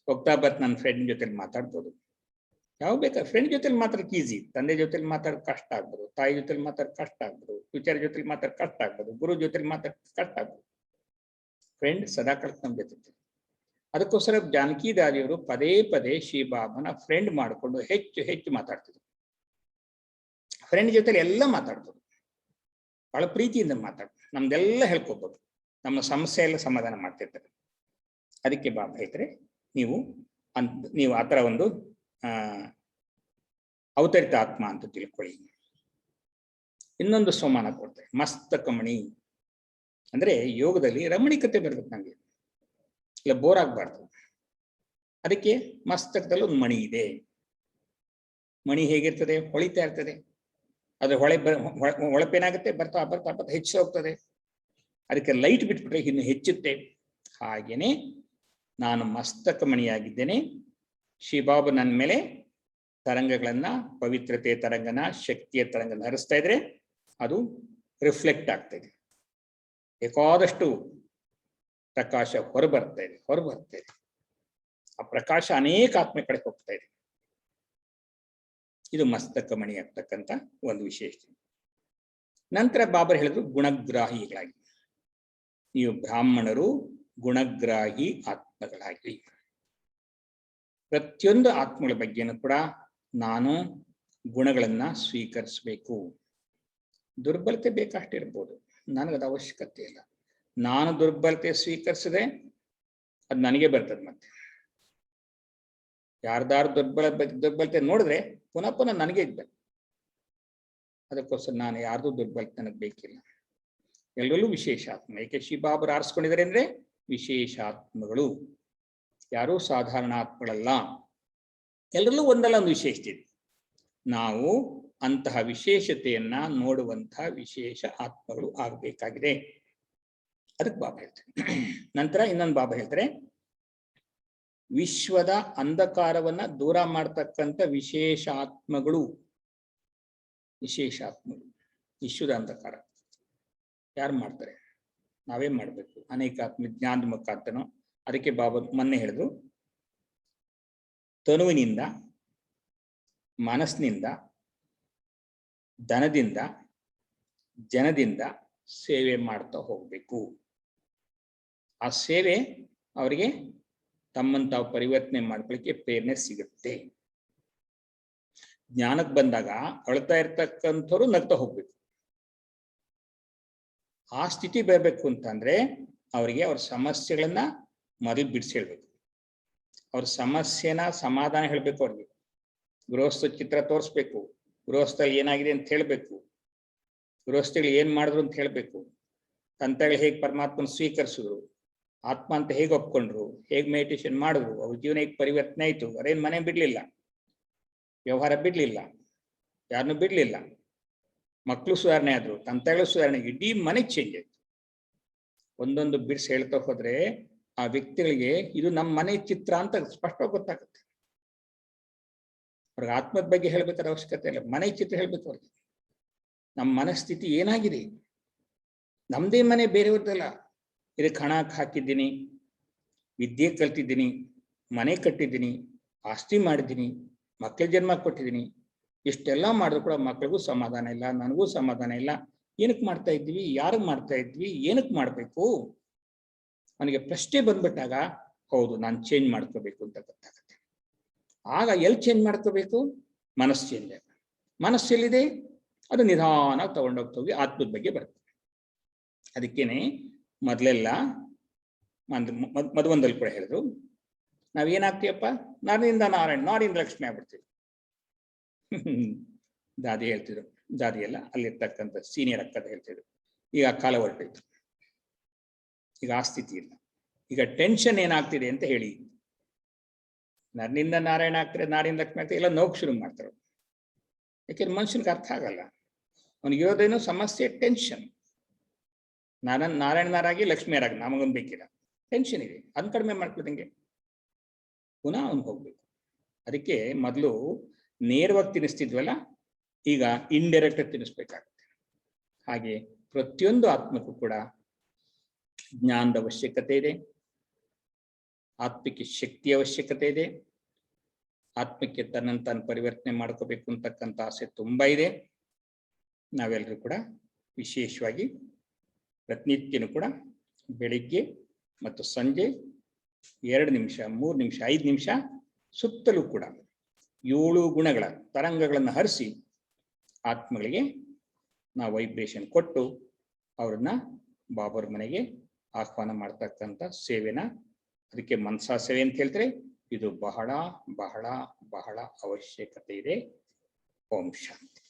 ಹೋಗ್ತಾ ಬರ್ತಾ ನನ್ನ ಫ್ರೆಂಡ್ ಜೊತೆಲಿ ಮಾತಾಡ್ಬೋದು. ಯಾವ ಬೇಕಾ ಫ್ರೆಂಡ್ ಜೊತೆಲಿ ಮಾತಾಡಕ್ಕೆ ಈಸಿ. ತಂದೆ ಜೊತೆಲಿ ಮಾತಾಡೋದು ಕಷ್ಟ ಆಗ್ಬೋದು, ತಾಯಿ ಜೊತೆಲಿ ಮಾತಾಡೋದು ಕಷ್ಟ ಆಗ್ಬೋದು, ಟೀಚರ್ ಜೊತೆಲಿ ಮಾತಾಡೋದು ಕಷ್ಟ ಆಗ್ಬೋದು, ಗುರು ಜೊತೆಲಿ ಮಾತಾಡೋದು ಕಷ್ಟ ಆಗ್ಬೋದು. ಫ್ರೆಂಡ್ ಸದಾ ಕಾಲ ನಮ್ಮ ಜೊತೆ. ಅದಕ್ಕೋಸ್ಕರ ಜಾನಕಿ ದಾದಿಯವರು ಪದೇ ಪದೇ ಶಿವಬಾಬನ ಫ್ರೆಂಡ್ ಮಾಡಿಕೊಂಡು ಹೆಚ್ಚು ಹೆಚ್ಚು ಮಾತಾಡ್ತಿದ್ರು. ಫ್ರೆಂಡ್ ಜೊತೆಲಿ ಎಲ್ಲ ಮಾತಾಡ್ಬೋದು, ಬಹಳ ಪ್ರೀತಿಯಿಂದ ಮಾತಾಡ್ಬೋದು, ನಮ್ದೆಲ್ಲ ಹೇಳ್ಕೊಬೋದು, ನಮ್ಮ ಸಮಸ್ಯೆ ಎಲ್ಲ ಸಮಾಧಾನ ಮಾಡ್ತಿರ್ತಾರೆ. ಅದಕ್ಕೆ ಬಾಬಾ ಹೇಳ್ತಾರೆ, ನೀವು ಆ ಥರ ಒಂದು ಅವತರಿತ ಆತ್ಮ ಅಂತ ತಿಳ್ಕೊಳ್ಳಿ. ಇನ್ನೊಂದು ಸೋಮಾನ ಕೊಡ್ತಾರೆ, ಮಸ್ತಕಮಣಿ. ಅಂದ್ರೆ ಯೋಗದಲ್ಲಿ ರಮಣೀಕತೆ ಬರ್ಬೇಕು ನಮ್ಗೆ, ಇಲ್ಲ ಬೋರ್ ಆಗ್ಬಾರ್ದು. ಅದಕ್ಕೆ ಮಸ್ತಕದಲ್ಲಿ ಒಂದು ಮಣಿ ಇದೆ. ಮಣಿ ಹೇಗಿರ್ತದೆ? ಹೊಳಿತಾ ಇರ್ತದೆ. ಅದ್ರ ಹೊಳಪೇನಾಗುತ್ತೆ, ಬರ್ತಾ ಬರ್ತಾ ಬರ್ತಾ ಹೆಚ್ಚು ಹೋಗ್ತದೆ. ಅದಕ್ಕೆ ಲೈಟ್ ಬಿಟ್ಬಿಟ್ರೆ ಇನ್ನು ಹೆಚ್ಚುತ್ತೆ. ಹಾಗೇನೆ ನಾನು ಮಸ್ತಕ ಮಣಿಯಾಗಿದ್ದೇನೆ. ಶಿವಬಾಬು ನನ್ನ ಮೇಲೆ ತರಂಗಗಳನ್ನ, ಪವಿತ್ರತೆ ತರಂಗನ, ಶಕ್ತಿಯ ತರಂಗನ ಹರಿಸ್ತಾ ಇದ್ರೆ ಅದು ರಿಫ್ಲೆಕ್ಟ್ ಆಗ್ತಾ ಇದೆ. ಬೇಕಾದಷ್ಟು ಪ್ರಕಾಶ ಹೊರಬರ್ತಾ ಇದೆ. ಆ ಪ್ರಕಾಶ ಅನೇಕ ಆತ್ಮ ಕಡೆ ಹೋಗ್ತಾ ಇದೆ. ಇದು ಮಸ್ತಕ ಮಣಿ ಆಗ್ತಕ್ಕಂಥ ಒಂದು ವಿಶೇಷ. ನಂತರ ಬಾಬರ್ ಹೇಳಿದ್ರು ಗುಣಗ್ರಾಹಿಗಳಾಗಿ, ನೀವು ಬ್ರಾಹ್ಮಣರು ಗುಣಗ್ರಾಹಿ ಆತ್ಮಗಳಾಗಿ. ಪ್ರತಿಯೊಂದು ಆತ್ಮಗಳ ಬಗ್ಗೆನೂ ಕೂಡ ನಾನು ಗುಣಗಳನ್ನ ಸ್ವೀಕರಿಸಬೇಕು. ದುರ್ಬಲತೆ ಬೇಕಷ್ಟಿರ್ಬೋದು, ನನಗದ ಅವಶ್ಯಕತೆ ಇಲ್ಲ. ನಾನು ದುರ್ಬಲತೆ ಸ್ವೀಕರಿಸಿದೆ ಅದು ನನಗೆ ಬರ್ತದೆ. ಮತ್ತೆ ಯಾರ್ದಾರು ದುರ್ಬಲತೆ ನೋಡಿದ್ರೆ ಪುನಃ ಪುನಃ ನನಗೆ ಇದ್ಬೇಕು. ಅದಕ್ಕೋಸ್ಕರ ನಾನು ಯಾರ್ದು ದುರ್ಬಲತೆ ನನಗೆ ಬೇಕಿಲ್ಲ. ಎಲ್ಲರಲ್ಲೂ ವಿಶೇಷ ಆತ್ಮ. ಏಕೆ ಶಿವಬಾಬರು ಆರಿಸ್ಕೊಂಡಿದ್ದಾರೆ ಅಂದ್ರೆ ವಿಶೇಷ ಆತ್ಮಗಳು, ಯಾರೂ ಸಾಧಾರಣ ಆತ್ಮಗಳಲ್ಲ. ಎಲ್ಲರಲ್ಲೂ ಒಂದಲ್ಲ ಒಂದು ವಿಶೇಷತೆ ಇದೆ. ನಾವು ಅಂತಹ ವಿಶೇಷತೆಯನ್ನ ನೋಡುವಂತಹ ವಿಶೇಷ ಆತ್ಮಗಳು ಆಗಬೇಕಾಗಿದೆ. ಅದಕ್ಕೆ ಬಾಬಾ ಹೇಳ್ತಾರೆ. ನಂತರ ಇನ್ನೊಂದು ಬಾಬಾ ಹೇಳ್ತಾರೆ, ವಿಶ್ವದ ಅಂಧಕಾರವನ್ನ ದೂರ ಮಾಡ್ತಕ್ಕಂಥ ವಿಶೇಷ ಆತ್ಮಗಳು. ವಿಶ್ವದ ಅಂಧಕಾರ ಯಾರು ಮಾಡ್ತಾರೆ? ನಾವೇ ಮಾಡ್ಬೇಕು. ಅನೇಕ ಆತ್ಮ ಜ್ಞಾನದ ಮುಖಾಂತನೋ. ಅದಕ್ಕೆ ಬಾಬಾ ಮೊನ್ನೆ ಹೇಳಿದ್ರು, ತನುವಿನಿಂದ, ಮನಸ್ಸಿನಿಂದ, ಧನದಿಂದ, ಜನದಿಂದ ಸೇವೆ ಮಾಡ್ತಾ ಹೋಗ್ಬೇಕು. ಆ ಸೇವೆ ಅವರಿಗೆ ತಮ್ಮನ್ನು ತಾವು ಪರಿವರ್ತನೆ ಮಾಡ್ಕೊಳ್ಳಿಕ್ಕೆ ಪ್ರೇರಣೆ ಸಿಗುತ್ತೆ. ಜ್ಞಾನಕ್ಕೆ ಬಂದಾಗ ಅಳ್ತಾ ಇರ್ತಕ್ಕಂಥವ್ರು ನಗ್ತಾ ಹೋಗ್ಬೇಕು. ಆ ಸ್ಥಿತಿ ಬರಬೇಕು ಅಂತಂದ್ರೆ ಅವರಿಗೆ ಅವ್ರ ಸಮಸ್ಯೆಗಳನ್ನ ಮೊದಲು ಬಿಡಿಸಿ ಹೇಳ್ಬೇಕು. ಅವ್ರ ಸಮಸ್ಯೆನ ಸಮಾಧಾನ ಹೇಳ್ಬೇಕು. ಅವ್ರಿಗೆ ಗೃಹಸ್ಥ ಚಿತ್ರ ತೋರಿಸ್ಬೇಕು. ಗೃಹಸ್ಥಲ್ಲಿ ಏನಾಗಿದೆ ಅಂತ ಹೇಳ್ಬೇಕು. ಗೃಹಸ್ಥಗಳು ಏನ್ ಮಾಡಿದ್ರು ಅಂತ ಹೇಳ್ಬೇಕು. ತಂತೆಗಳು ಹೇಗೆ ಪರಮಾತ್ಮನ ಸ್ವೀಕರಿಸಿದ್ರು, ಆತ್ಮ ಅಂತ ಹೇಗೆ ಒಪ್ಕೊಂಡ್ರು, ಹೇಗೆ ಮೆಡಿಟೇಷನ್ ಮಾಡಿದ್ರು, ಅವ್ರ ಜೀವನ ಹೇಗೆ ಪರಿವರ್ತನೆ ಆಯ್ತು. ಅವ್ರೇನ್ ಮನೆ ಬಿಡ್ಲಿಲ್ಲ, ವ್ಯವಹಾರ ಬಿಡ್ಲಿಲ್ಲ, ಯಾರನ್ನು ಬಿಡ್ಲಿಲ್ಲ. ಮಕ್ಕಳು ಸುಧಾರಣೆ ಆದ್ರು, ತಂತೆಗಳು ಸುಧಾರಣೆ, ಇಡೀ ಮನೆ ಚೇಂಜ್ ಆಯ್ತು. ಒಂದೊಂದು ಬಿಡ್ಸ್ ಹೇಳ್ತಾ ಹೋದ್ರೆ ಆ ವ್ಯಕ್ತಿಗಳಿಗೆ ಇದು ನಮ್ಮ ಮನೆ ಚಿತ್ರ ಅಂತ ಸ್ಪಷ್ಟವಾಗಿ ಗೊತ್ತಾಗುತ್ತೆ. ಅವ್ರಿಗೆ ಆತ್ಮದ ಬಗ್ಗೆ ಹೇಳ್ಬೇಕಾದ ಅವಶ್ಯಕತೆ ಇಲ್ಲ, ಮನೆ ಚಿತ್ರ ಹೇಳ್ಬೇಕು ಅವ್ರಿಗೆ. ನಮ್ಮ ಮನಸ್ಥಿತಿ ಏನಾಗಿದೆ, ನಮ್ದೇ ಮನೆ, ಬೇರೆಯವ್ರದ್ದಲ್ಲ. ಇದಕ್ಕೆ ಹಣ ಹಾಕಿದ್ದೀನಿ, ವಿದ್ಯೆ ಕಲ್ತಿದ್ದೀನಿ, ಮನೆ ಕಟ್ಟಿದ್ದೀನಿ, ಆಸ್ತಿ ಮಾಡಿದ್ದೀನಿ, ಮಕ್ಕಳ ಜನ್ಮ ಕೊಟ್ಟಿದ್ದೀನಿ. ಇಷ್ಟೆಲ್ಲ ಮಾಡಿದ್ರು ಕೂಡ ಮಕ್ಕಳಿಗೂ ಸಮಾಧಾನ ಇಲ್ಲ, ನನಗೂ ಸಮಾಧಾನ ಇಲ್ಲ. ಏನಕ್ಕೆ ಮಾಡ್ತಾ ಇದ್ವಿ, ಯಾರಿಗೆ ಮಾಡ್ತಾ ಇದ್ವಿ, ಏನಕ್ಕೆ ಮಾಡಬೇಕು? ನನಗೆ ಪ್ರಶ್ನೆ ಬಂದ್ಬಿಟ್ಟಾಗ ಹೌದು ನಾನು ಚೇಂಜ್ ಮಾಡ್ಕೋಬೇಕು ಅಂತ ಗೊತ್ತಾಗುತ್ತೆ. ಆಗ ಎಲ್ಲಿ ಚೇಂಜ್ ಮಾಡ್ಕೋಬೇಕು? ಮನಸ್ಸು ಚೇಂಜ್ ಆಗ. ಮನಸ್ಸೆಲ್ಲಿದೆ ಅದು ನಿಧಾನ ತಗೊಂಡೋಗ್ತೋಗಿ ಆತ್ಮದ ಬಗ್ಗೆ ಬರುತ್ತೆ. ಅದಕ್ಕೇನೆ ಮೊದಲೆಲ್ಲ ಮಧುವಂದಲ್ಲಿ ಕೂಡ ಹೇಳಿದ್ರು, ನಾವೇನಾಗ್ತೀವಪ್ಪ, ನರಿಂದ ನಾರಾಯಣ, ನಾರಿಂದ ಲಕ್ಷ್ಮಿ ಆಗ್ಬಿಡ್ತೀವಿ. ದಾದಿ ಹೇಳ್ತಿದ್ರು, ದಾದಿ ಎಲ್ಲ ಅಲ್ಲಿರ್ತಕ್ಕಂಥ ಸೀನಿಯರ್ ಅಕ್ಕದ ಹೇಳ್ತಿದ್ರು. ಈಗ ಕಾಲ ಹೊರಟಿತ್ತು, ಈಗ ಆ ಸ್ಥಿತಿ ಇಲ್ಲ. ಈಗ ಟೆನ್ಷನ್ ಏನಾಗ್ತಿದೆ ಅಂತ ಹೇಳಿ, ನನ್ನಿಂದ ನಾರಾಯಣ ಆಗ್ತಾರೆ, ನಾರಿಂದ ಲಕ್ಷ್ಮಿ ಆಗ್ತಾರೆ, ಎಲ್ಲ ನೋವು ಶುರು ಮಾಡ್ತಾರೆ. ಯಾಕೆಂದ್ರೆ ಮನುಷ್ಯನಿಗೆ ಅರ್ಥ ಆಗಲ್ಲ. ಅವನಿಗಿರೋದೇನೋ ಸಮಸ್ಯೆ ಟೆನ್ಷನ್. ನಾರಾಯಣನಾರಾಗಿ ಲಕ್ಷ್ಮಿಯರಾಗಿ ನಮಗೊಂದು ಬೇಕಿಲ್ಲ, ಟೆನ್ಷನ್ ಇದೆ, ಅದನ್ನ ಕಡಿಮೆ ಮಾಡ್ಕೊಳ್ದಂಗೆ ಪುನಃ ಅವನು ಹೋಗ್ಬೇಕು. ಅದಕ್ಕೆ ಮೊದಲು ನೇರವಾಗಿ ತಿನ್ನಿಸ್ತಿದ್ವಲ್ಲ, ಈಗ ಇಂಡೈರೆಕ್ಟ್ ಆಗಿ ತಿನ್ನಿಸ್ಬೇಕಾಗುತ್ತೆ. ಹಾಗೆ ಪ್ರತಿಯೊಂದು ಆತ್ಮಕ್ಕೂ ಕೂಡ ಜ್ಞಾನದ ಅವಶ್ಯಕತೆ ಇದೆ, ಆತ್ಮಕ್ಕೆ ಶಕ್ತಿಯ ಅವಶ್ಯಕತೆ ಇದೆ, ಆತ್ಮಕ್ಕೆ ತನ್ನನ್ನು ತಾನು ಪರಿವರ್ತನೆ ಮಾಡ್ಕೋಬೇಕು ಅಂತಕ್ಕಂಥ ಆಸೆ ತುಂಬಾ ಇದೆ. ನಾವೆಲ್ಲರೂ ಕೂಡ ವಿಶೇಷವಾಗಿ ಪ್ರತಿನಿತ್ಯನೂ ಕೂಡ ಬೆಳಿಗ್ಗೆ ಮತ್ತು ಸಂಜೆ 2 ನಿಮಿಷ, 3 ನಿಮಿಷ, 5 ನಿಮಿಷ ಸುತ್ತಲೂ ಕೂಡ 7 ಗುಣಗಳ ತರಂಗಗಳನ್ನು ಹರಿಸಿ ಆತ್ಮಗಳಿಗೆ ನಾವು ವೈಬ್ರೇಷನ್ ಕೊಟ್ಟು ಅವ್ರನ್ನ ಬಾಬರ್ ಮನೆಗೆ ಆಹ್ವಾನ ಮಾಡ್ತಕ್ಕಂಥ ಸೇವೆನ, ಅದಕ್ಕೆ ಮನಸಾ ಸೇವೆ ಅಂತ ಹೇಳ್ತಾರೆ. ಇದು ಬಹಳ ಬಹಳ ಬಹಳ ಅವಶ್ಯಕತೆ ಇದೆ. ಓಂ ಶಾಂತಿ.